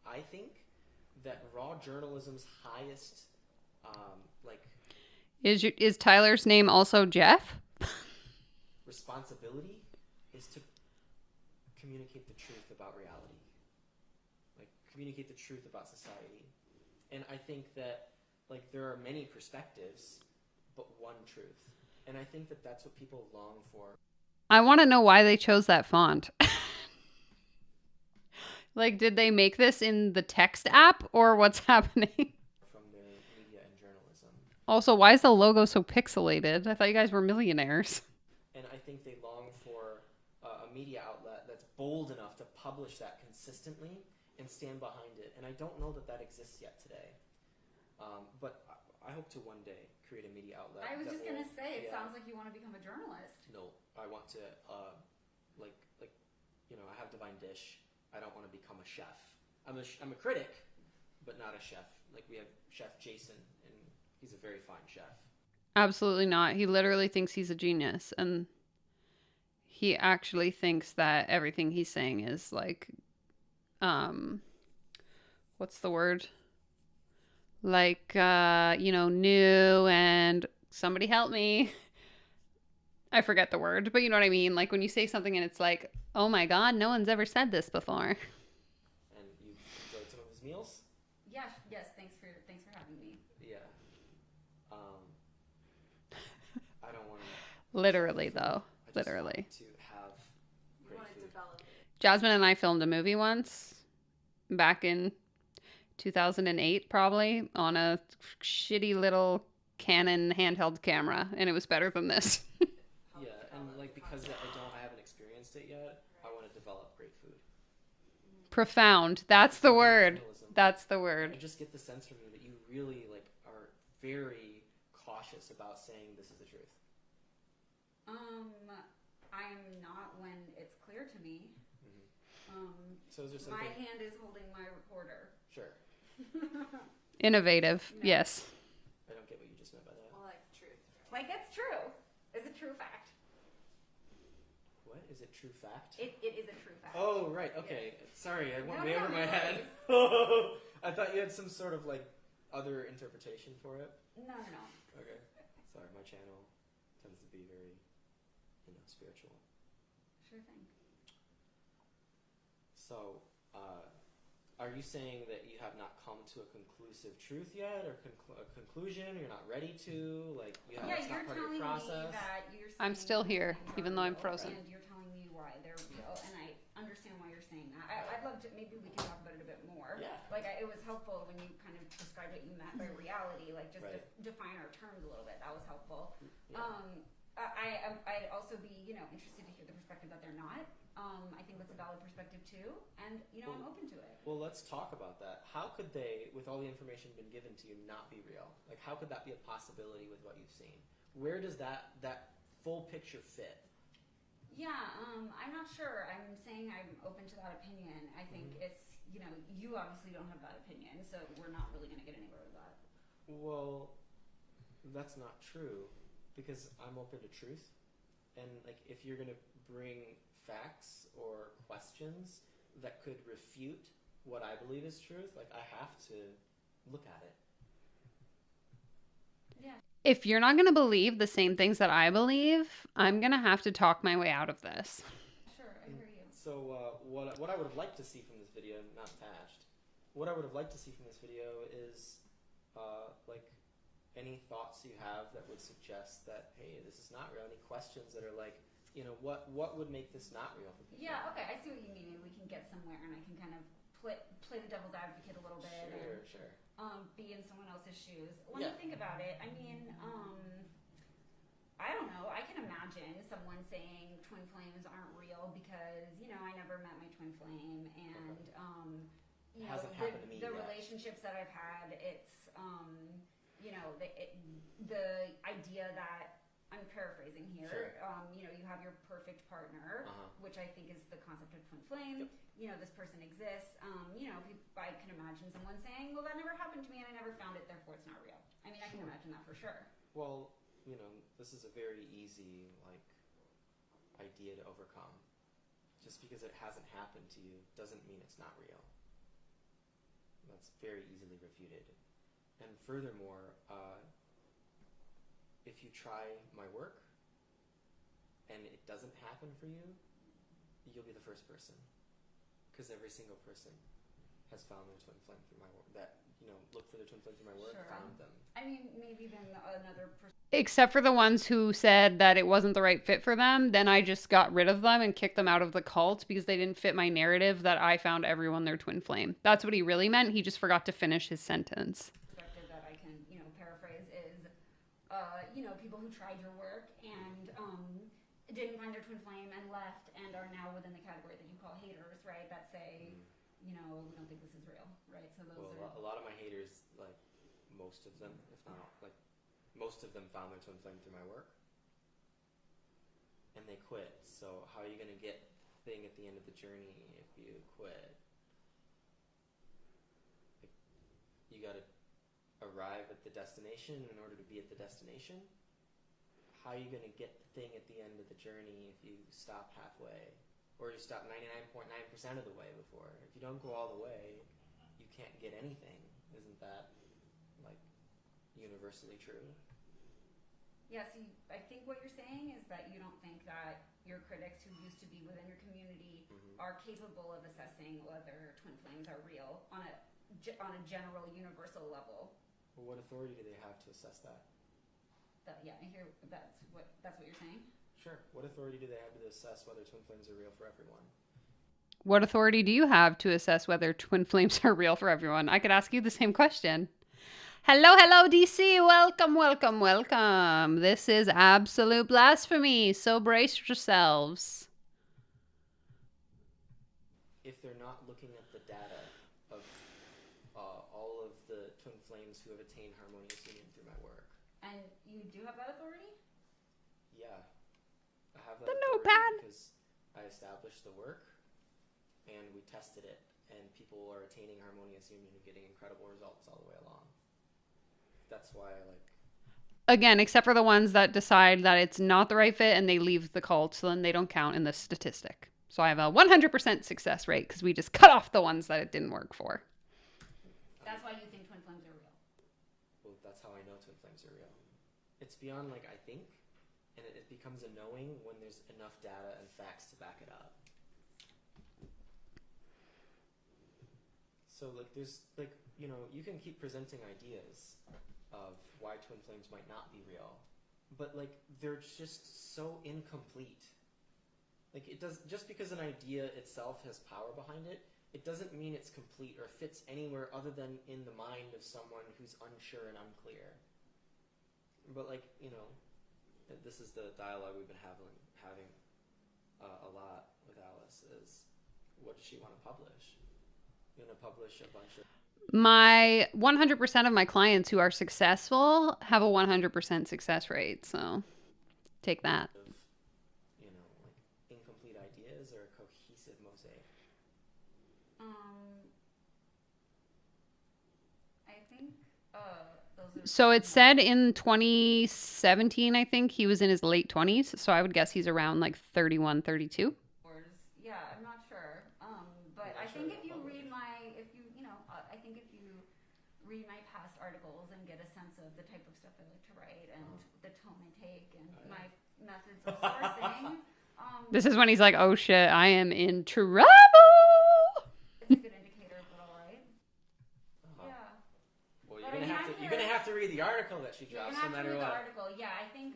I think that raw journalism's highest Is Tyler's name also Jeff? responsibility is to communicate the truth about reality, communicate the truth about society. And I think that there are many perspectives but one truth, and I think that that's what people long for. I want to know why they chose that font. Did they make this in the text app or what's happening? From their media and journalism. Also, why is the logo so pixelated? I thought you guys were millionaires. And I think they long for a media outlet that's bold enough to publish that consistently and stand behind it. And I don't know that exists yet today. But I hope to one day create a media outlet. I was just going to say, it sounds like you want to become a journalist. No, I want to, I have divine dish. I don't want to become a chef. I'm a critic, but not a chef. We have Chef Jason, and he's a very fine chef. Absolutely not. He literally thinks he's a genius, and he actually thinks that everything he's saying is what's the word? New, and somebody help me. I forget the word, but you know what I mean? When you say something and it's oh my God, no one's ever said this before. And you've enjoyed some of his meals? Yes, thanks for having me. Yeah. I don't want to... Literally, though. Literally. To have You want to develop it. Jasmine and I filmed a movie once, back in 2008 probably, on a shitty little Canon handheld camera, and it was better than this. Yeah, and because I haven't experienced it yet, I want to develop great food. Profound. That's the word. Journalism. That's the I word. just get the sense from you that you really are very cautious about saying this is the truth. I'm not when it's clear to me. So is there something... My hand is holding my recorder. Sure. Innovative. No. Yes. I don't get what you just meant by that. Well, truth. It's true. It's a true fact. What? Is it true fact? It is a true fact. Oh, right. Okay. Sorry, I went No, way over no my head. worries. I thought you had some sort of other interpretation for it. No. Okay. Sorry, my channel tends to be very, spiritual. Sure thing. So, are you saying that you have not come to a conclusive truth yet, or a conclusion? You're not ready to? It's not You're part of telling your process? me that you're saying I'm still here, things even are though I'm real, frozen. And you're telling me why they're real, and I understand why you're saying that. I'd love to, maybe we can talk about it a bit more. Yeah. It was helpful when you kind of described what you meant by reality, just Right. define our terms a little bit. That was helpful. Yeah. I'd also be, interested to hear the perspective that they're not. I think that's a valid perspective too, and I'm open to it. Well, let's talk about that. How could they, with all the information been given to you, not be real? How could that be a possibility with what you've seen? Where does that full picture fit? Yeah, I'm not sure. I'm saying I'm open to that opinion. I think it's, you obviously don't have that opinion, so we're not really going to get anywhere with that. Well, that's not true, because I'm open to truth, and if you're going to bring facts or questions that could refute what I believe is truth, I have to look at it. Yeah. If you're not going to believe the same things that I believe, I'm going to have to talk my way out of this. Sure, I hear you. So what I would have liked to see from this video, not attached, what I would have liked to see from this video is any thoughts you have that would suggest that, hey, this is not real. Any questions that are what would make this not real for people? Yeah, okay, I see what you mean. Maybe we can get somewhere and I can kind of play the devil's advocate a little bit Sure. and be in someone else's shoes. When you think about it, I mean, I don't know. I can imagine someone saying twin flames aren't real because, you know, I never met my twin flame, and you know, hasn't happened to me the yet. relationships that I've had, it's you know, the idea that, I'm paraphrasing here, you know, you have your perfect partner, which I think is the concept of twin flame. Yep. You know, this person exists. You know, I can imagine someone saying, well, that never happened to me and I never found it, therefore it's not real. I mean, I can imagine that for sure. Well, you know, this is a very easy, like, idea to overcome. Just because it hasn't happened to you doesn't mean it's not real. That's very easily refuted. And furthermore, if you try my work and it doesn't happen for you, you'll be the first person. Because every single person has found their twin flame through my work. That, you know, looked for their twin flame through my work, found them. I mean, maybe then another person. Except for the ones who said that it wasn't the right fit for them, then I just got rid of them and kicked them out of the cult because they didn't fit my narrative that I found everyone their twin flame. That's what he really meant. He just forgot to finish his sentence. Perspective that I can, you know, paraphrase is, you know, people who tried your work and didn't find their twin flame and left and are now within the category that you call haters, right? That say, you know, we don't think this is real, right? So those a lot of my haters, like, most of them, if not, like, most of them found their twin flame through my work. And they quit. So how are you going to get the thing at the end of the journey if you quit? Like, you got to arrive at the destination in order to be at the destination. How are you going to get the thing at the end of the journey if you stop halfway? Or you stop 99.9% of the way before? If you don't go all the way, you can't get anything. Isn't that, like, universally true? Yeah, see, I think what you're saying is that you don't think that your critics who used to be within your community are capable of assessing whether twin flames are real on a general, universal level. Well, what authority do they have to assess that? Yeah, I hear that's what you're saying. Sure. What authority do they have to assess whether twin flames are real for everyone? What authority do you have to assess whether twin flames are real for everyone? I could ask you the same question. Hello, DC. Welcome. This is absolute blasphemy, so brace yourselves. If they're not looking at the data of all of the twin flames who have attained harmonious union through my work. And you do have that authority? Yeah. I have that The authority notepad. because I established the work and we tested it, and people are attaining harmonious union and getting incredible results all the way along. That's why I like... Again, except for the ones that decide that it's not the right fit and they leave the cult, so then they don't count in the statistic. So I have a 100% success rate because we just cut off the ones that it didn't work for. That's why you think twin flames are real. Well, that's how I know twin flames are real. It's beyond, like, I think, and it becomes a knowing when there's enough data and facts to back it up. So, like, there's, like, you know, you can keep presenting ideas of why twin flames might not be real, but, like, they're just so incomplete. Like, it does, just because an idea itself has power behind it, it doesn't mean it's complete or fits anywhere other than in the mind of someone who's unsure and unclear. But, like, you know, this is the dialogue we've been having a lot with Alice, is what does she want to publish? You want to publish a bunch of... My 100% of my clients who are successful have a 100% success rate, so take that. You know, like, incomplete ideas or a cohesive mosaic? I think those are... So it said in 2017, I think, he was in his late 20s, so I would guess he's around like 31, 32. Yeah, I'm not sure. But I think if you read I think if you read my past articles and get a sense of the type of stuff I like to write and the tone I take and my methods of sourcing, This is when he's like, oh shit, I am in trouble. it's a good indicator, but all right. Yeah. Well, But you're gonna have to read the article that she drops, no matter what. The article. Yeah, I think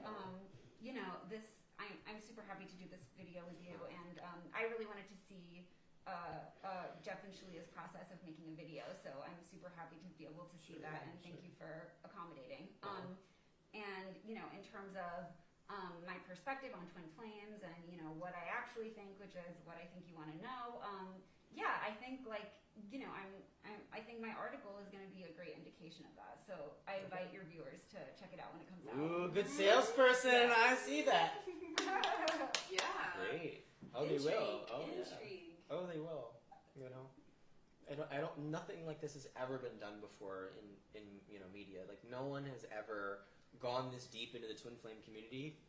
you know, this. I'm super happy to do this video with you, and I really wanted to see Jeff and Shalia's process of making a video. So I'm super happy to be able to see that, and thank you for accommodating. And you know, in terms of my perspective on twin flames, and you know what I actually think, which is what I think you want to know. Yeah, I think like you know, I think my article is going to be a great indication of that. So I invite your viewers to check it out when it comes out. Ooh, good salesperson. I see that. Yeah. Great. Oh, they will. Oh, Intrigue. yeah. Oh, they will. You know, nothing like this has ever been done before in you know media. Like no one has ever gone this deep into the twin flame community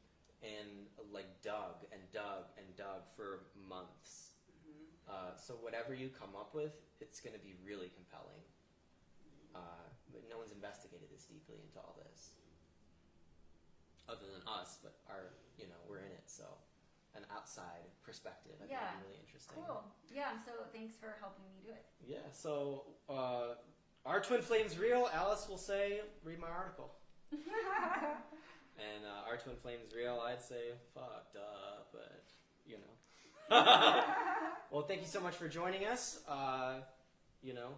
and like dug and dug and dug for months. So whatever you come up with, it's going to be really compelling. But no one's investigated this deeply into all this, other than us. But we're in it, so an outside perspective. I think would be really interesting. Cool. Yeah. So thanks for helping me do it. Yeah. So are twin flames real? Alice will say, read my article. And are twin flames real? I'd say, fuck, duh, but you know. Well, thank you so much for joining us. You know,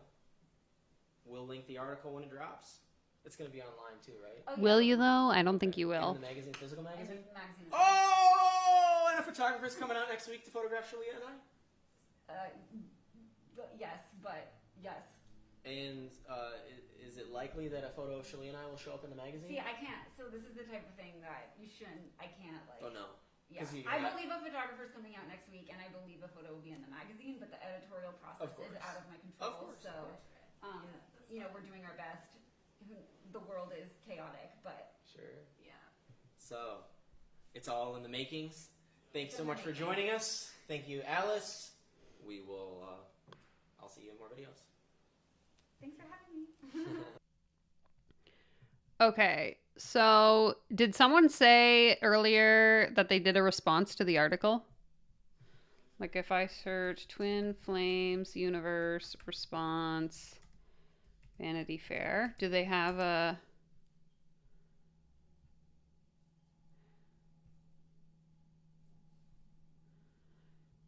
we'll link the article when it drops. It's going to be online too, right? Oh, yeah. Will you though? I don't think you will. In the magazine, physical magazine? Magazine. Oh, and a photographer's coming out next week to photograph Shalia and I? Yes, but yes. And is it likely that a photo of Shalia and I will show up in the magazine? See, I can't. So this is the type of thing that you shouldn't. I can't like. Oh no. Yeah, I believe a photographer's coming out next week, and I believe a photo will be in the magazine, but the editorial process is out of my control. Of course. So, you know, we're doing our best. The world is chaotic, but sure. Yeah. So, it's all in the makings. Thanks so much for joining us. Thank you, Alice. We will. I'll see you in more videos. Thanks for having me. Okay, so did someone say earlier that they did a response to the article? Like if I search twin flames universe response Vanity Fair, do they have a...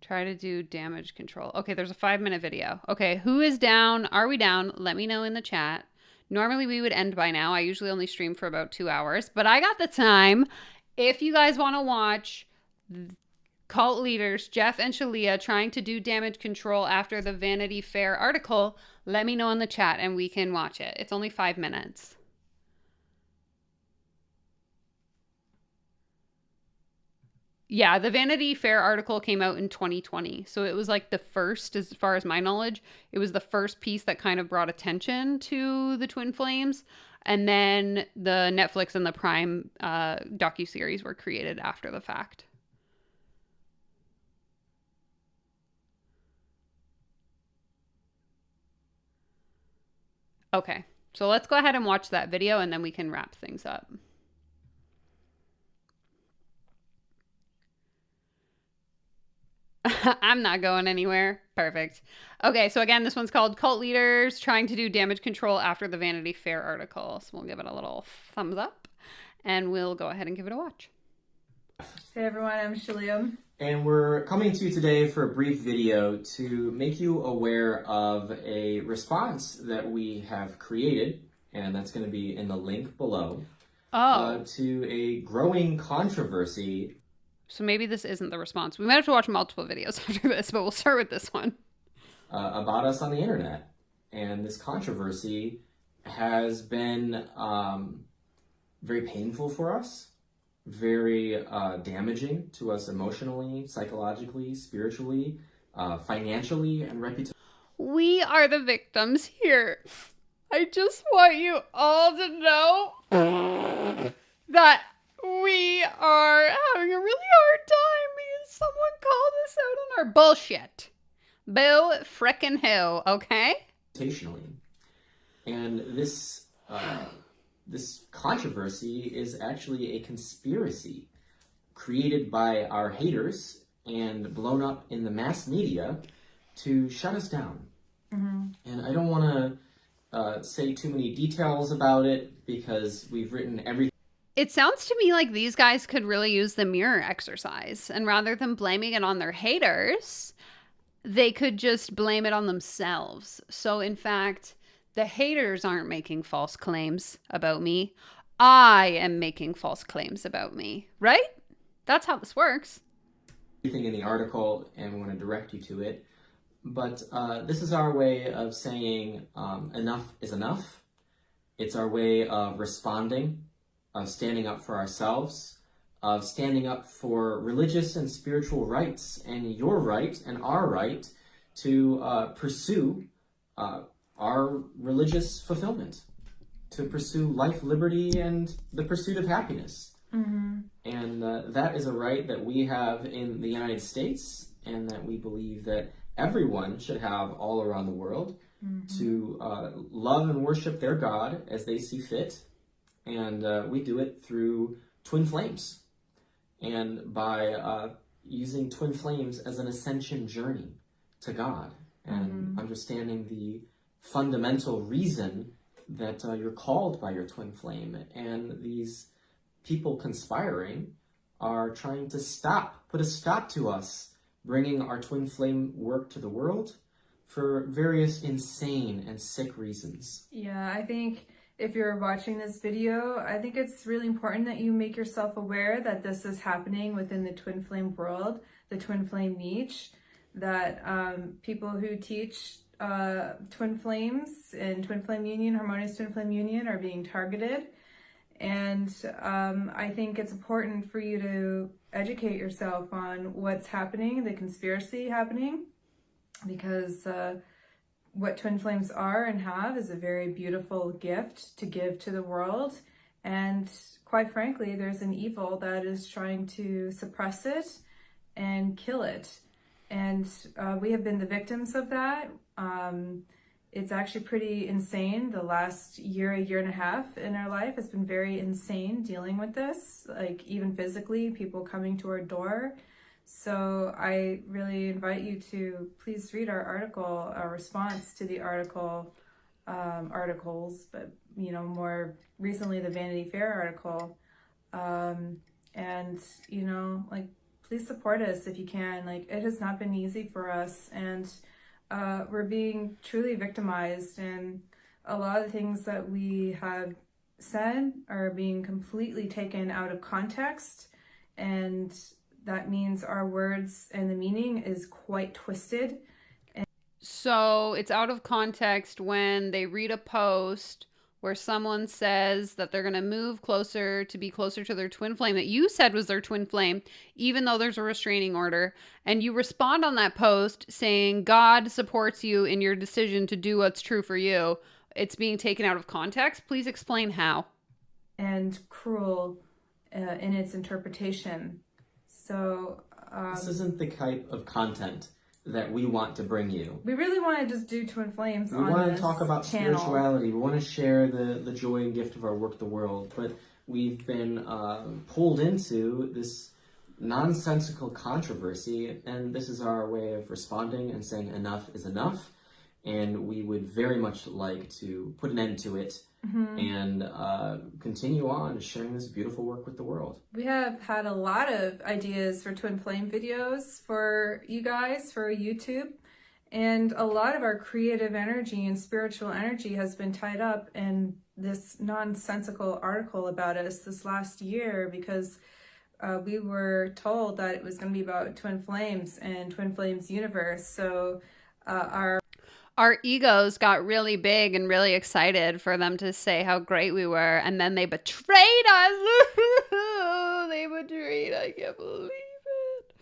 Try to do damage control. Okay, there's a 5-minute video. Okay, who is down? Are we down? Let me know in the chat. Normally we would end by now. I usually only stream for about 2 hours, but I got the time. If you guys want to watch cult leaders, Jeff and Shalia, trying to do damage control after the Vanity Fair article, let me know in the chat and we can watch it. It's only 5 minutes. Yeah, the Vanity Fair article came out in 2020. So it was like the first, as far as my knowledge, it was the first piece that kind of brought attention to the twin flames. And then the Netflix and the Prime docuseries were created after the fact. Okay, so let's go ahead and watch that video and then we can wrap things up. I'm not going anywhere. Perfect. Okay, so again, this one's called Cult Leaders Trying to Do Damage Control After the Vanity Fair article. So we'll give it a little thumbs up and we'll go ahead and give it a watch. Hey everyone, I'm Shalia. And we're coming to you today for a brief video to make you aware of a response that we have created, and that's going to be in the link below, to a growing controversy. So maybe this isn't the response. We might have to watch multiple videos after this, but we'll start with this one. About us on the internet. And this controversy has been very painful for us, very damaging to us emotionally, psychologically, spiritually, financially, and reputationally. We are the victims here. I just want you all to know that we are having a really hard time because someone called us out on our bullshit. Boo frickin' who, okay? And this controversy is actually a conspiracy created by our haters and blown up in the mass media to shut us down. Mm-hmm. And I don't want to say too many details about it because we've written everything. It sounds to me like these guys could really use the mirror exercise, and rather than blaming it on their haters, they could just blame it on themselves. So, in fact, the haters aren't making false claims about me. I am making false claims about me, right? That's how this works. Everything in the article, and we want to direct you to it. But this is our way of saying enough is enough. It's our way of responding, of standing up for ourselves, of standing up for religious and spiritual rights, and your right and our right to pursue our religious fulfillment, to pursue life, liberty, and the pursuit of happiness. Mm-hmm. And that is a right that we have in the United States, and that we believe that everyone should have all around the world, to love and worship their God as they see fit. And we do it through twin flames, and by using twin flames as an ascension journey to God, and understanding the fundamental reason that you're called by your twin flame. And these people conspiring are trying to put a stop to us bringing our twin flame work to the world for various insane and sick reasons. Yeah, I think if you're watching this video, I think it's really important that you make yourself aware that this is happening within the twin flame world, the twin flame niche, that people who teach twin flames and twin flame union, harmonious twin flame union, are being targeted. And I think it's important for you to educate yourself on what's happening, the conspiracy happening, because what twin flames are and have is a very beautiful gift to give to the world. And quite frankly, there's an evil that is trying to suppress it and kill it. And we have been the victims of that. It's actually pretty insane. The last year and a half in our life has been very insane dealing with this, like even physically, people coming to our door. So I really invite you to please read our article, our response to the articles, but more recently the Vanity Fair article. And please support us if you can. It has not been easy for us, and we're being truly victimized, and a lot of the things that we have said are being completely taken out of context, and that means our words and the meaning is quite twisted. So it's out of context when they read a post where someone says that they're going to move closer to be closer to their twin flame that you said was their twin flame, even though there's a restraining order. And you respond on that post saying God supports you in your decision to do what's true for you. It's being taken out of context. Please explain how. And cruel in its interpretation. So this isn't the type of content that we want to bring you. We really want to just do twin flames on this We want to talk about channel. spirituality. We want to share the joy and gift of our work the world. But we've been pulled into this nonsensical controversy, and this is our way of responding and saying enough is enough. And we would very much like to put an end to it and continue on sharing this beautiful work with the world. We have had a lot of ideas for twin flame videos for you guys, for YouTube. And a lot of our creative energy and spiritual energy has been tied up in this nonsensical article about us this last year, because we were told that it was going to be about twin flames and twin flames universe. So our egos got really big and really excited for them to say how great we were, and then they betrayed us. They betrayed. I can't believe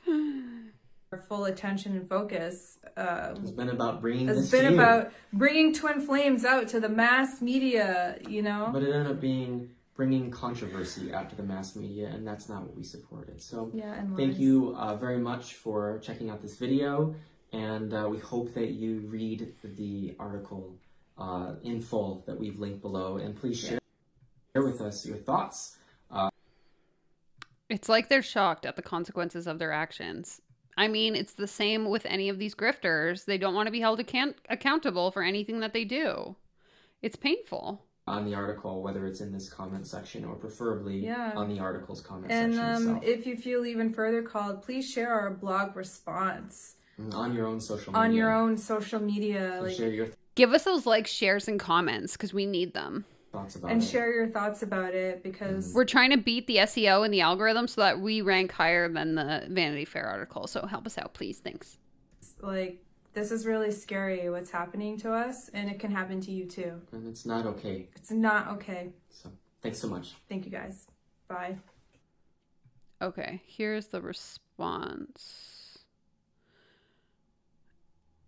it. Our full attention and focus it's been about bringing it's this been to about you. Bringing twin flames out to the mass media, But it ended up being bringing controversy out to the mass media, and that's not what we supported. So thank you very much for checking out this video. And we hope that you read the article in full that we've linked below. And please share with us your thoughts. It's like they're shocked at the consequences of their actions. I mean, it's the same with any of these grifters. They don't want to be held accountable for anything that they do. It's painful. On the article, whether it's in this comment section or preferably on the article's comment and, section itself. If you feel even further called, please share our blog response. On your own social media. On your own social media. So like, share your Give us those likes, shares, and comments because we need them. thoughts about and it. share your thoughts about it, because We're trying to beat the SEO and the algorithm so that we rank higher than the Vanity Fair article. So help us out, please. Thanks. like, this is really scary what's happening to us, and it can happen to you too. And it's not okay. It's not okay. So thanks so much. Thank you guys. Bye. Okay, here's the response.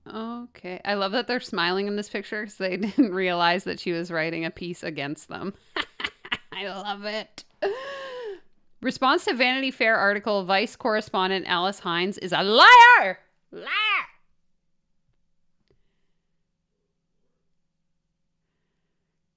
Okay, I love that they're smiling in this picture because they didn't realize that she was writing a piece against them. I love it. Response to Vanity Fair article, Vice correspondent Alice Hines is a liar! Liar!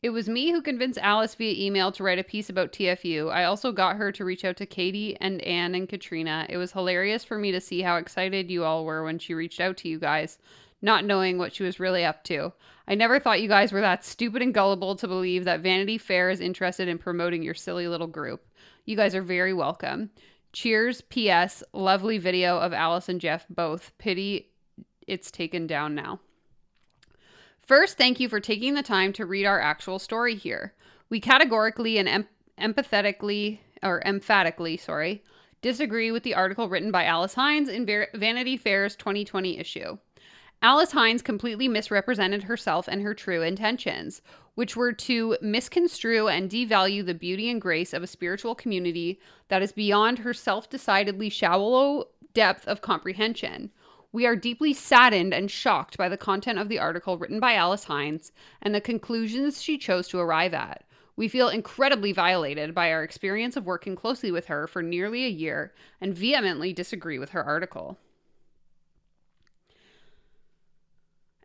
It was me who convinced Alice via email to write a piece about TFU. I also got her to reach out to Katie and Anne and Katrina. It was hilarious for me to see how excited you all were when she reached out to you guys, not knowing what she was really up to. I never thought you guys were that stupid and gullible to believe that Vanity Fair is interested in promoting your silly little group. You guys are very welcome. Cheers, P.S. Lovely video of Alice and Jeff both. Pity it's taken down now. First, thank you for taking the time to read our actual story here. We categorically and emphatically disagree with the article written by Alice Hines in Vanity Fair's 2020 issue. Alice Hines completely misrepresented herself and her true intentions, which were to misconstrue and devalue the beauty and grace of a spiritual community that is beyond her self-decidedly shallow depth of comprehension. We are deeply saddened and shocked by the content of the article written by Alice Hines and the conclusions she chose to arrive at. We feel incredibly violated by our experience of working closely with her for nearly a year and vehemently disagree with her article.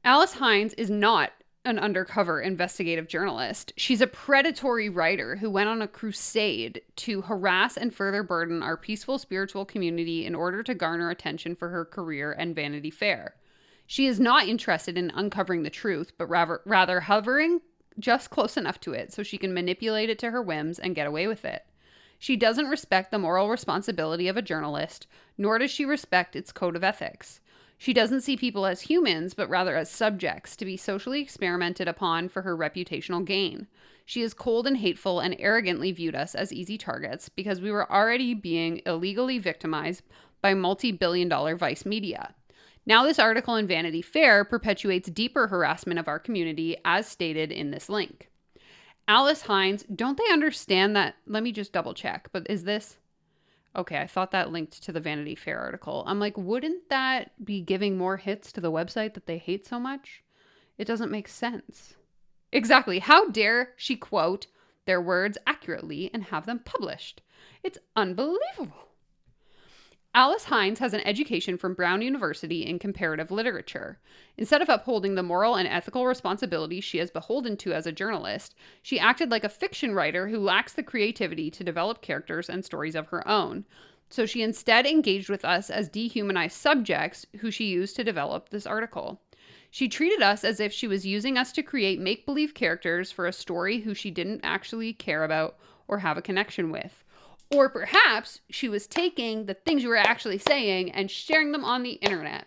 Alice Hines is not an undercover investigative journalist. She's a predatory writer who went on a crusade to harass and further burden our peaceful spiritual community in order to garner attention for her career and Vanity Fair. She is not interested in uncovering the truth, but rather hovering just close enough to it so she can manipulate it to her whims and get away with it. She doesn't respect the moral responsibility of a journalist, nor does she respect its code of ethics. She doesn't see people as humans, but rather as subjects to be socially experimented upon for her reputational gain. She is cold and hateful and arrogantly viewed us as easy targets because we were already being illegally victimized by multi-billion-dollar Vice media. Now this article in Vanity Fair perpetuates deeper harassment of our community as stated in this link. Alice Hines, don't they understand that? Let me just double check, but is this... Okay, I thought that linked to the Vanity Fair article. I'm like, wouldn't that be giving more hits to the website that they hate so much? It doesn't make sense. Exactly. How dare she quote their words accurately and have them published? It's unbelievable. Alice Hines has an education from Brown University in comparative literature. Instead of upholding the moral and ethical responsibilities she is beholden to as a journalist, she acted like a fiction writer who lacks the creativity to develop characters and stories of her own. So she instead engaged with us as dehumanized subjects who she used to develop this article. She treated us as if she was using us to create make-believe characters for a story who she didn't actually care about or have a connection with. Or perhaps she was taking the things you were actually saying and sharing them on the internet.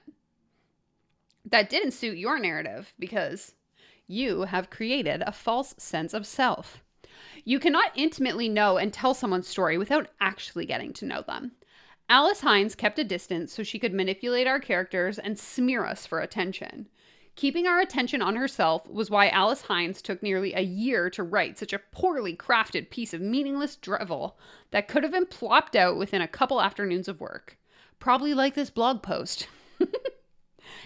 That didn't suit your narrative because you have created a false sense of self. You cannot intimately know and tell someone's story without actually getting to know them. Alice Hines kept a distance so she could manipulate our characters and smear us for attention. Keeping our attention on herself was why Alice Hines took nearly a year to write such a poorly crafted piece of meaningless drivel that could have been plopped out within a couple afternoons of work. Probably like this blog post.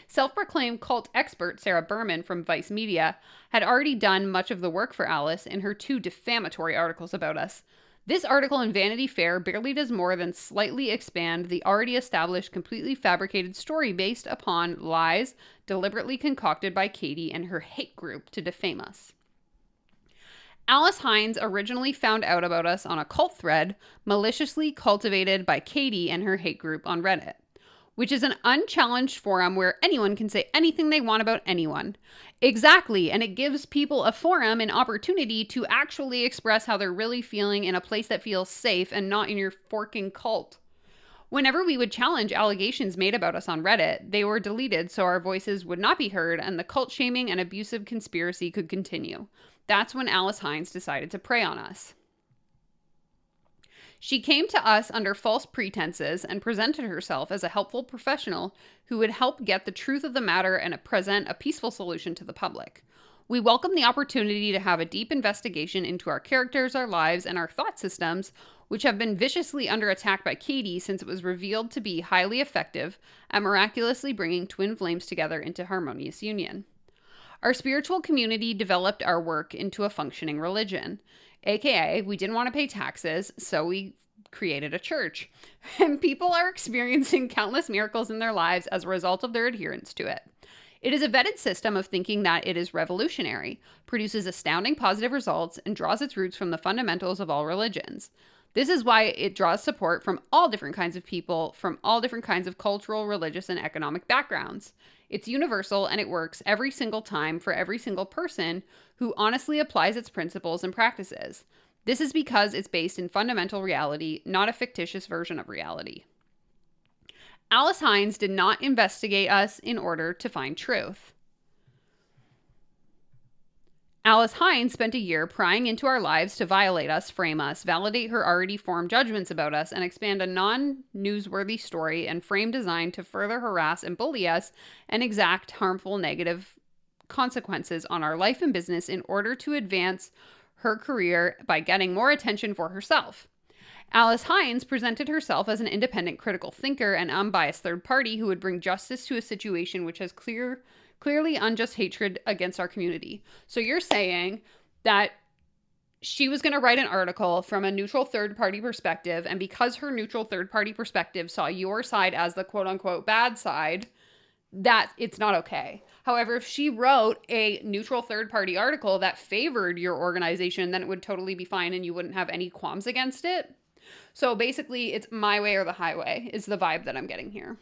Self-proclaimed cult expert Sarah Berman from Vice Media had already done much of the work for Alice in her 2 defamatory articles about us. This article in Vanity Fair barely does more than slightly expand the already established, completely fabricated story based upon lies deliberately concocted by Katie and her hate group to defame us. Alice Hines originally found out about us on a cult thread maliciously cultivated by Katie and her hate group on Reddit, which is an unchallenged forum where anyone can say anything they want about anyone. Exactly, and it gives people a forum and opportunity to actually express how they're really feeling in a place that feels safe and not in your forking cult. Whenever we would challenge allegations made about us on Reddit, they were deleted so our voices would not be heard and the cult shaming and abusive conspiracy could continue. That's when Alice Hines decided to prey on us. She came to us under false pretenses and presented herself as a helpful professional who would help get the truth of the matter and present a peaceful solution to the public. We welcome the opportunity to have a deep investigation into our characters, our lives, and our thought systems, which have been viciously under attack by Katie since it was revealed to be highly effective at miraculously bringing twin flames together into harmonious union. Our spiritual community developed our work into a functioning religion. AKA, we didn't want to pay taxes, so we created a church. And people are experiencing countless miracles in their lives as a result of their adherence to it. It is a vetted system of thinking that it is revolutionary, produces astounding positive results, and draws its roots from the fundamentals of all religions. This is why it draws support from all different kinds of people, from all different kinds of cultural, religious, and economic backgrounds. It's universal and it works every single time for every single person who honestly applies its principles and practices. This is because it's based in fundamental reality, not a fictitious version of reality. Alice Hines did not investigate us in order to find truth. Alice Hines spent a year prying into our lives to violate us, frame us, validate her already formed judgments about us, and expand a non-newsworthy story and frame designed to further harass and bully us and exact harmful negative consequences on our life and business in order to advance her career by getting more attention for herself. Alice Hines presented herself as an independent critical thinker and unbiased third party who would bring justice to a situation which has clearly unjust hatred against our community. So you're saying that she was going to write an article from a neutral third-party perspective, and because her neutral third-party perspective saw your side as the quote-unquote bad side, that it's not okay. However, if she wrote a neutral third-party article that favored your organization, then it would totally be fine and you wouldn't have any qualms against it. So basically, it's my way or the highway is the vibe that I'm getting here.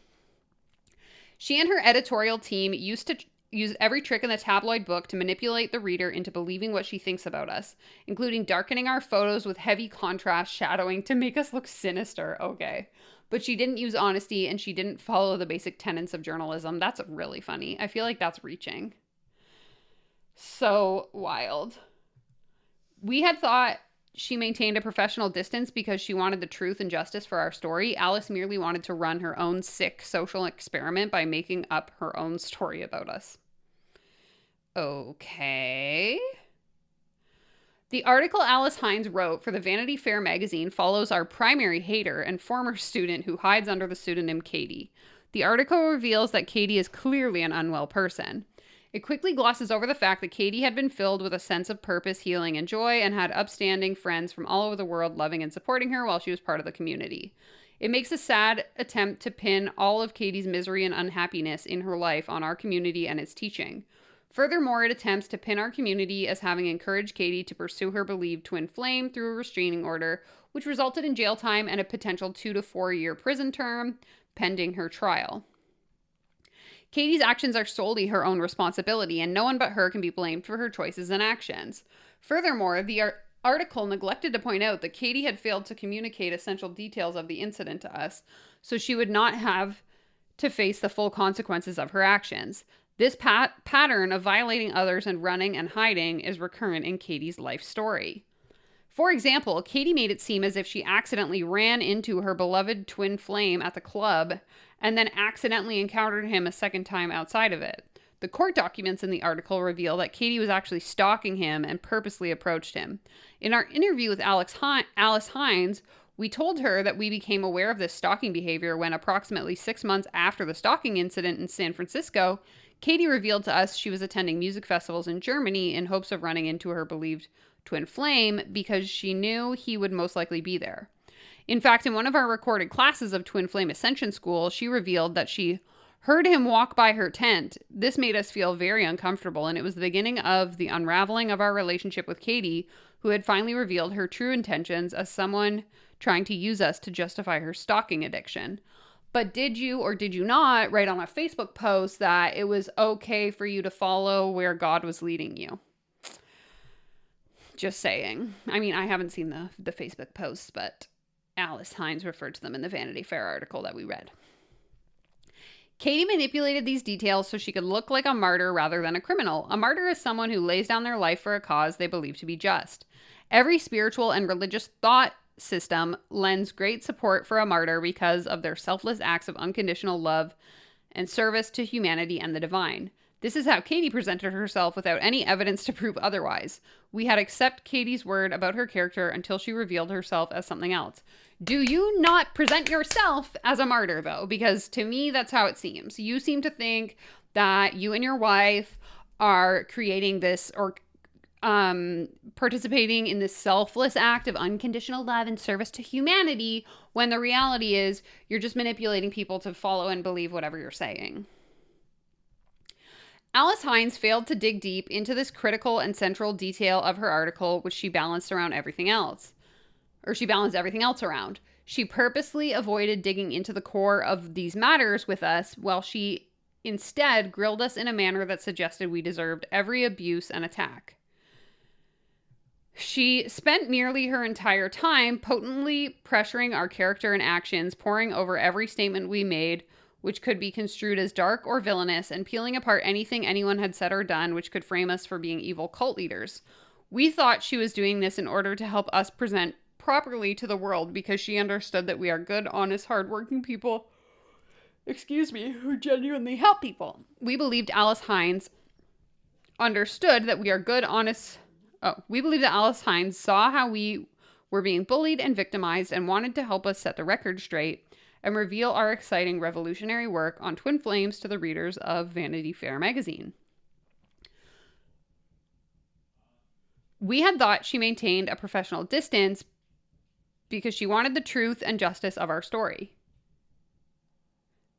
She and her editorial team used to use every trick in the tabloid book to manipulate the reader into believing what she thinks about us, including darkening our photos with heavy contrast shadowing to make us look sinister. Okay. But she didn't use honesty and she didn't follow the basic tenets of journalism. That's really funny. I feel like that's reaching. So wild. We had thought she maintained a professional distance because she wanted the truth and justice for our story. Alice merely wanted to run her own sick social experiment by making up her own story about us. Okay. The article Alice Hines wrote for the Vanity Fair magazine follows our primary hater and former student who hides under the pseudonym Katie. The article reveals that Katie is clearly an unwell person. It quickly glosses over the fact that Katie had been filled with a sense of purpose, healing, and joy, and had upstanding friends from all over the world loving and supporting her while she was part of the community. It makes a sad attempt to pin all of Katie's misery and unhappiness in her life on our community and its teaching. Furthermore, it attempts to pin our community as having encouraged Katie to pursue her believed twin flame through a restraining order, which resulted in jail time and a potential 2 to 4 year prison term pending her trial. Katie's actions are solely her own responsibility, and no one but her can be blamed for her choices and actions. Furthermore, the article neglected to point out that Katie had failed to communicate essential details of the incident to us, so she would not have to face the full consequences of her actions. This pattern of violating others and running and hiding is recurrent in Katie's life story. For example, Katie made it seem as if she accidentally ran into her beloved twin flame at the club and then accidentally encountered him a second time outside of it. The court documents in the article reveal that Katie was actually stalking him and purposely approached him. In our interview with Alice Hines, we told her that we became aware of this stalking behavior when approximately 6 months after the stalking incident in San Francisco, Katie revealed to us she was attending music festivals in Germany in hopes of running into her believed twin flame because she knew he would most likely be there. In fact, in one of our recorded classes of Twin Flame Ascension School, she revealed that she heard him walk by her tent. This made us feel very uncomfortable, and it was the beginning of the unraveling of our relationship with Katie, who had finally revealed her true intentions as someone trying to use us to justify her stalking addiction. But did you or did you not write on a Facebook post that it was okay for you to follow where God was leading you? Just saying. I mean, I haven't seen the Facebook posts, but Alice Hines referred to them in the Vanity Fair article that we read. Katie manipulated these details so she could look like a martyr rather than a criminal. A martyr is someone who lays down their life for a cause they believe to be just. Every spiritual and religious thought system lends great support for a martyr because of their selfless acts of unconditional love and service to humanity and the divine. This is how Katie presented herself without any evidence to prove otherwise. We had accept Katie's word about her character until she revealed herself as something else. Do you not present yourself as a martyr, though? Because to me, that's how it seems. You seem to think that you and your wife are creating this or participating in this selfless act of unconditional love and service to humanity, when the reality is you're just manipulating people to follow and believe whatever you're saying. Alice Hines failed to dig deep into this critical and central detail of her article, which she balanced around everything else. Or she balanced everything else around. She purposely avoided digging into the core of these matters with us, while she instead grilled us in a manner that suggested we deserved every abuse and attack. She spent nearly her entire time potently pressuring our character and actions, poring over every statement we made, which could be construed as dark or villainous, and peeling apart anything anyone had said or done, which could frame us for being evil cult leaders. We thought she was doing this in order to help us present properly to the world, because she understood that we are good, honest, hardworking people, who genuinely help people. We believed Alice Hines understood that we are good, honest... we believe that Alice Hines saw how we were being bullied and victimized and wanted to help us set the record straight and reveal our exciting revolutionary work on twin flames to the readers of Vanity Fair magazine. We had thought she maintained a professional distance because she wanted the truth and justice of our story.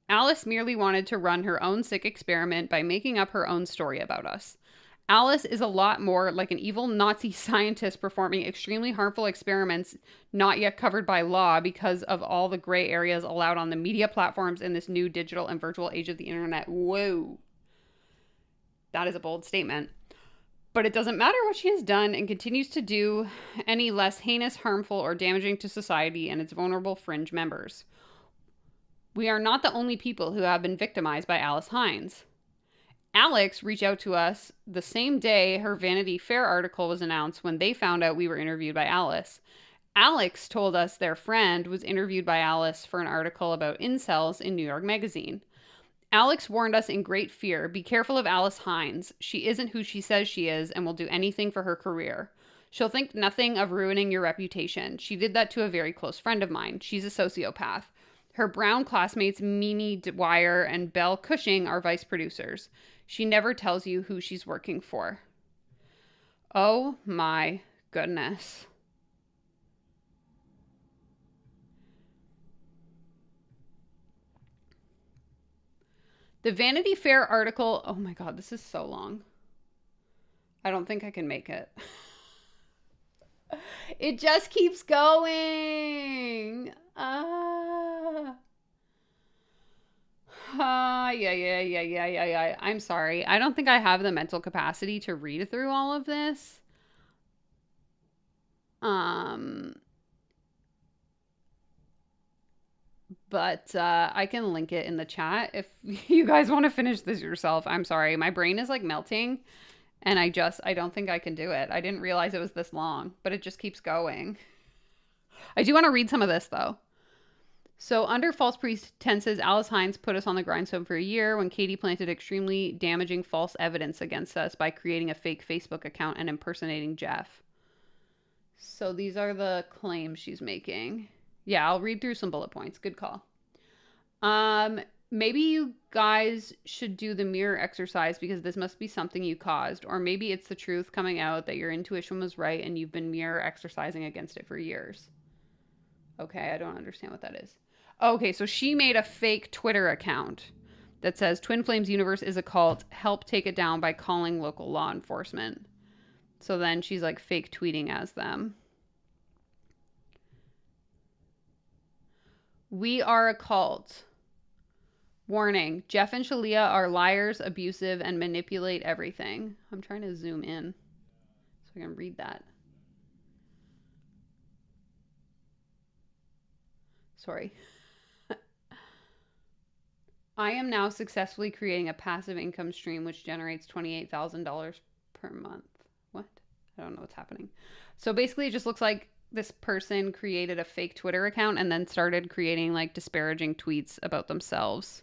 Alice merely wanted to run her own sick experiment by making up her own story about us. Alice is a lot more like an evil Nazi scientist performing extremely harmful experiments not yet covered by law because of all the gray areas allowed on the media platforms in this new digital and virtual age of the internet. Whoa. That is a bold statement. But it doesn't matter what she has done and continues to do any less heinous, harmful, or damaging to society and its vulnerable fringe members. We are not the only people who have been victimized by Alice Hines. Alex reached out to us the same day her Vanity Fair article was announced when they found out we were interviewed by Alice. Alex told us their friend was interviewed by Alice for an article about incels in New York Magazine. Alex warned us in great fear, be careful of Alice Hines. She isn't who she says she is and will do anything for her career. She'll think nothing of ruining your reputation. She did that to a very close friend of mine. She's a sociopath. Her Brown classmates Mimi Dwyer and Belle Cushing are vice producers. She never tells you who she's working for. Oh my goodness. The Vanity Fair article, oh my God, this is so long. I don't think I can make it. It just keeps going. Yeah. I'm sorry. I don't think I have the mental capacity to read through all of this. But I can link it in the chat if you guys want to finish this yourself. I'm sorry. My brain is like melting and I don't think I can do it. I didn't realize it was this long, but it just keeps going. I do want to read some of this though. So under false pretenses, Alice Hines put us on the grindstone for a year when Katie planted extremely damaging false evidence against us by creating a fake Facebook account and impersonating Jeff. So these are the claims she's making. Yeah, I'll read through some bullet points. Good call. Maybe you guys should do the mirror exercise because this must be something you caused. Or maybe it's the truth coming out that your intuition was right and you've been mirror exercising against it for years. Okay, I don't understand what that is. Okay, so she made a fake Twitter account that says Twin Flames Universe is a cult. Help take it down by calling local law enforcement. So then she's like fake tweeting as them. We are a cult. Warning, Jeff and Shalia are liars, abusive, and manipulate everything. I'm trying to zoom in so I can read that. Sorry. I am now successfully creating a passive income stream which generates $28,000 per month. What? I don't know what's happening. So basically it just looks like this person created a fake Twitter account and then started creating like disparaging tweets about themselves.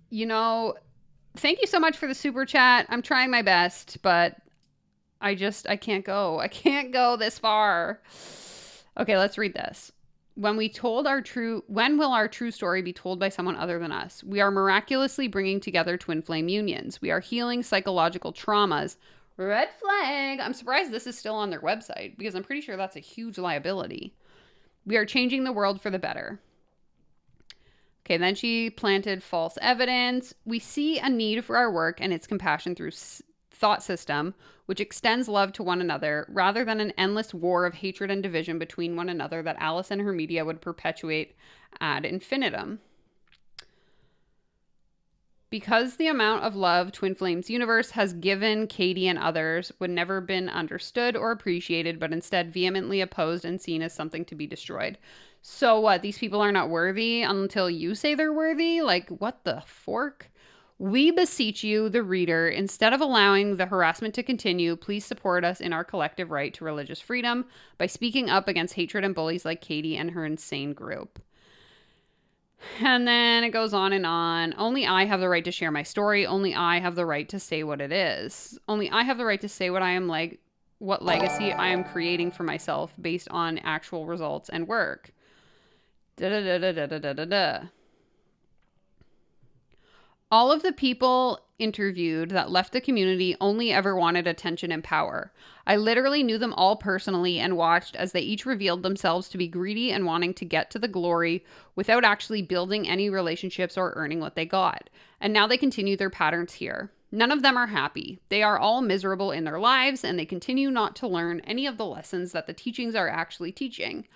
You know, thank you so much for the super chat. I'm trying my best, but I can't go. I can't go this far. Okay, let's read this. When will our true story be told by someone other than us? We are miraculously bringing together twin flame unions. We are healing psychological traumas. Red flag. I'm surprised this is still on their website because I'm pretty sure that's a huge liability. We are changing the world for the better. Okay, then she planted false evidence. We see a need for our work and its compassion through thought system, which extends love to one another rather than an endless war of hatred and division between one another that Alice and her media would perpetuate ad infinitum. Because the amount of love Twin Flames universe has given Katie and others would never been understood or appreciated, but instead vehemently opposed and seen as something to be destroyed. So what? These people are not worthy until you say they're worthy? Like, what the fork? We beseech you, the reader, instead of allowing the harassment to continue, please support us in our collective right to religious freedom by speaking up against hatred and bullies like Katie and her insane group. And then it goes on and on. Only I have the right to share my story. Only I have the right to say what it is. Only I have the right to say what I am like, what legacy I am creating for myself based on actual results and work. Da-da-da-da-da-da-da-da. All of the people interviewed that left the community only ever wanted attention and power. I literally knew them all personally and watched as they each revealed themselves to be greedy and wanting to get to the glory without actually building any relationships or earning what they got. And now they continue their patterns here. None of them are happy. They are all miserable in their lives and they continue not to learn any of the lessons that the teachings are actually teaching.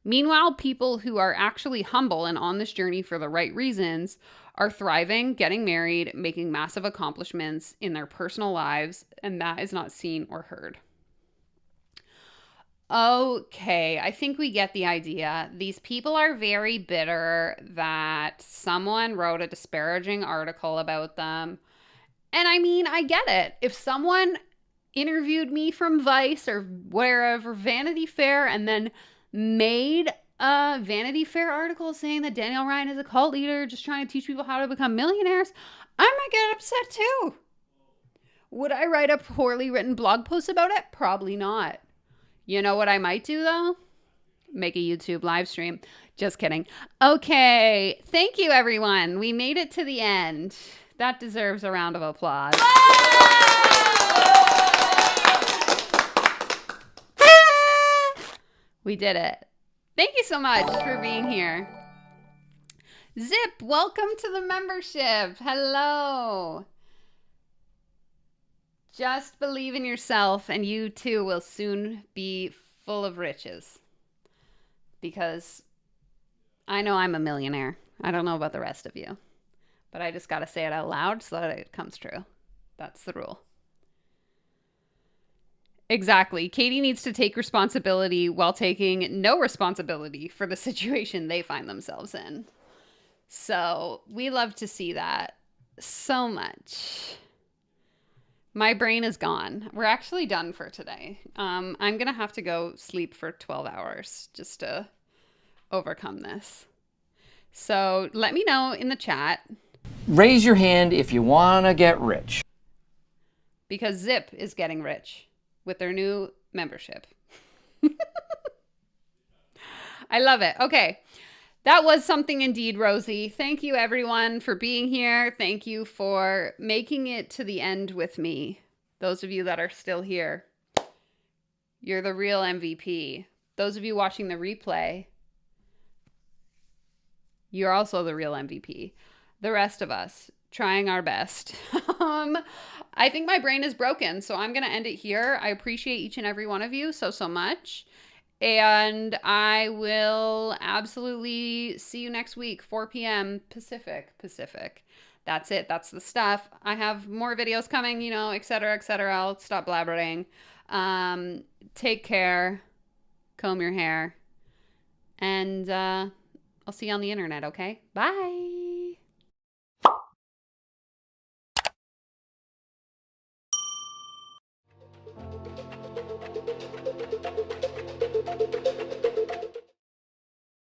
Meanwhile, people who are actually humble and on this journey for the right reasons are thriving, getting married, making massive accomplishments in their personal lives, and that is not seen or heard. Okay, I think we get the idea. These people are very bitter that someone wrote a disparaging article about them. And I mean, I get it. If someone interviewed me from Vice or wherever, Vanity Fair, and then made a Vanity Fair article saying that Danielle Ryan is a cult leader just trying to teach people how to become millionaires, I might get upset too. Would I write a poorly written blog post about it? Probably not. You know what I might do though? Make a YouTube live stream. Just kidding. Okay. Thank you, everyone. We made it to the end. That deserves a round of applause. We did it. Thank you so much for being here. Zip, welcome to the membership. Hello. Just believe in yourself and you too will soon be full of riches. Because I know I'm a millionaire. I don't know about the rest of you. But I just got to say it out loud so that it comes true. That's the rule. Exactly. Katie needs to take responsibility while taking no responsibility for the situation they find themselves in. So we love to see that so much. My brain is gone. We're actually done for today. I'm going to have to go sleep for 12 hours just to overcome this. So let me know in the chat. Raise your hand if you want to get rich. Because Zip is getting rich with their new membership. I love it. Okay. That was something indeed, Rosie. Thank you, everyone, for being here. Thank you for making it to the end with me. Those of you that are still here, you're the real MVP. Those of you watching the replay, you're also the real MVP. The rest of us, trying our best. I think my brain is broken, so I'm going to end it here. I appreciate each and every one of you so much. And I will absolutely see you next week, 4 p.m. Pacific. That's it. That's the stuff. I have more videos coming, you know, etc., etc. I'll stop blabbering. Take care. Comb your hair. And I'll see you on the internet, okay? Bye.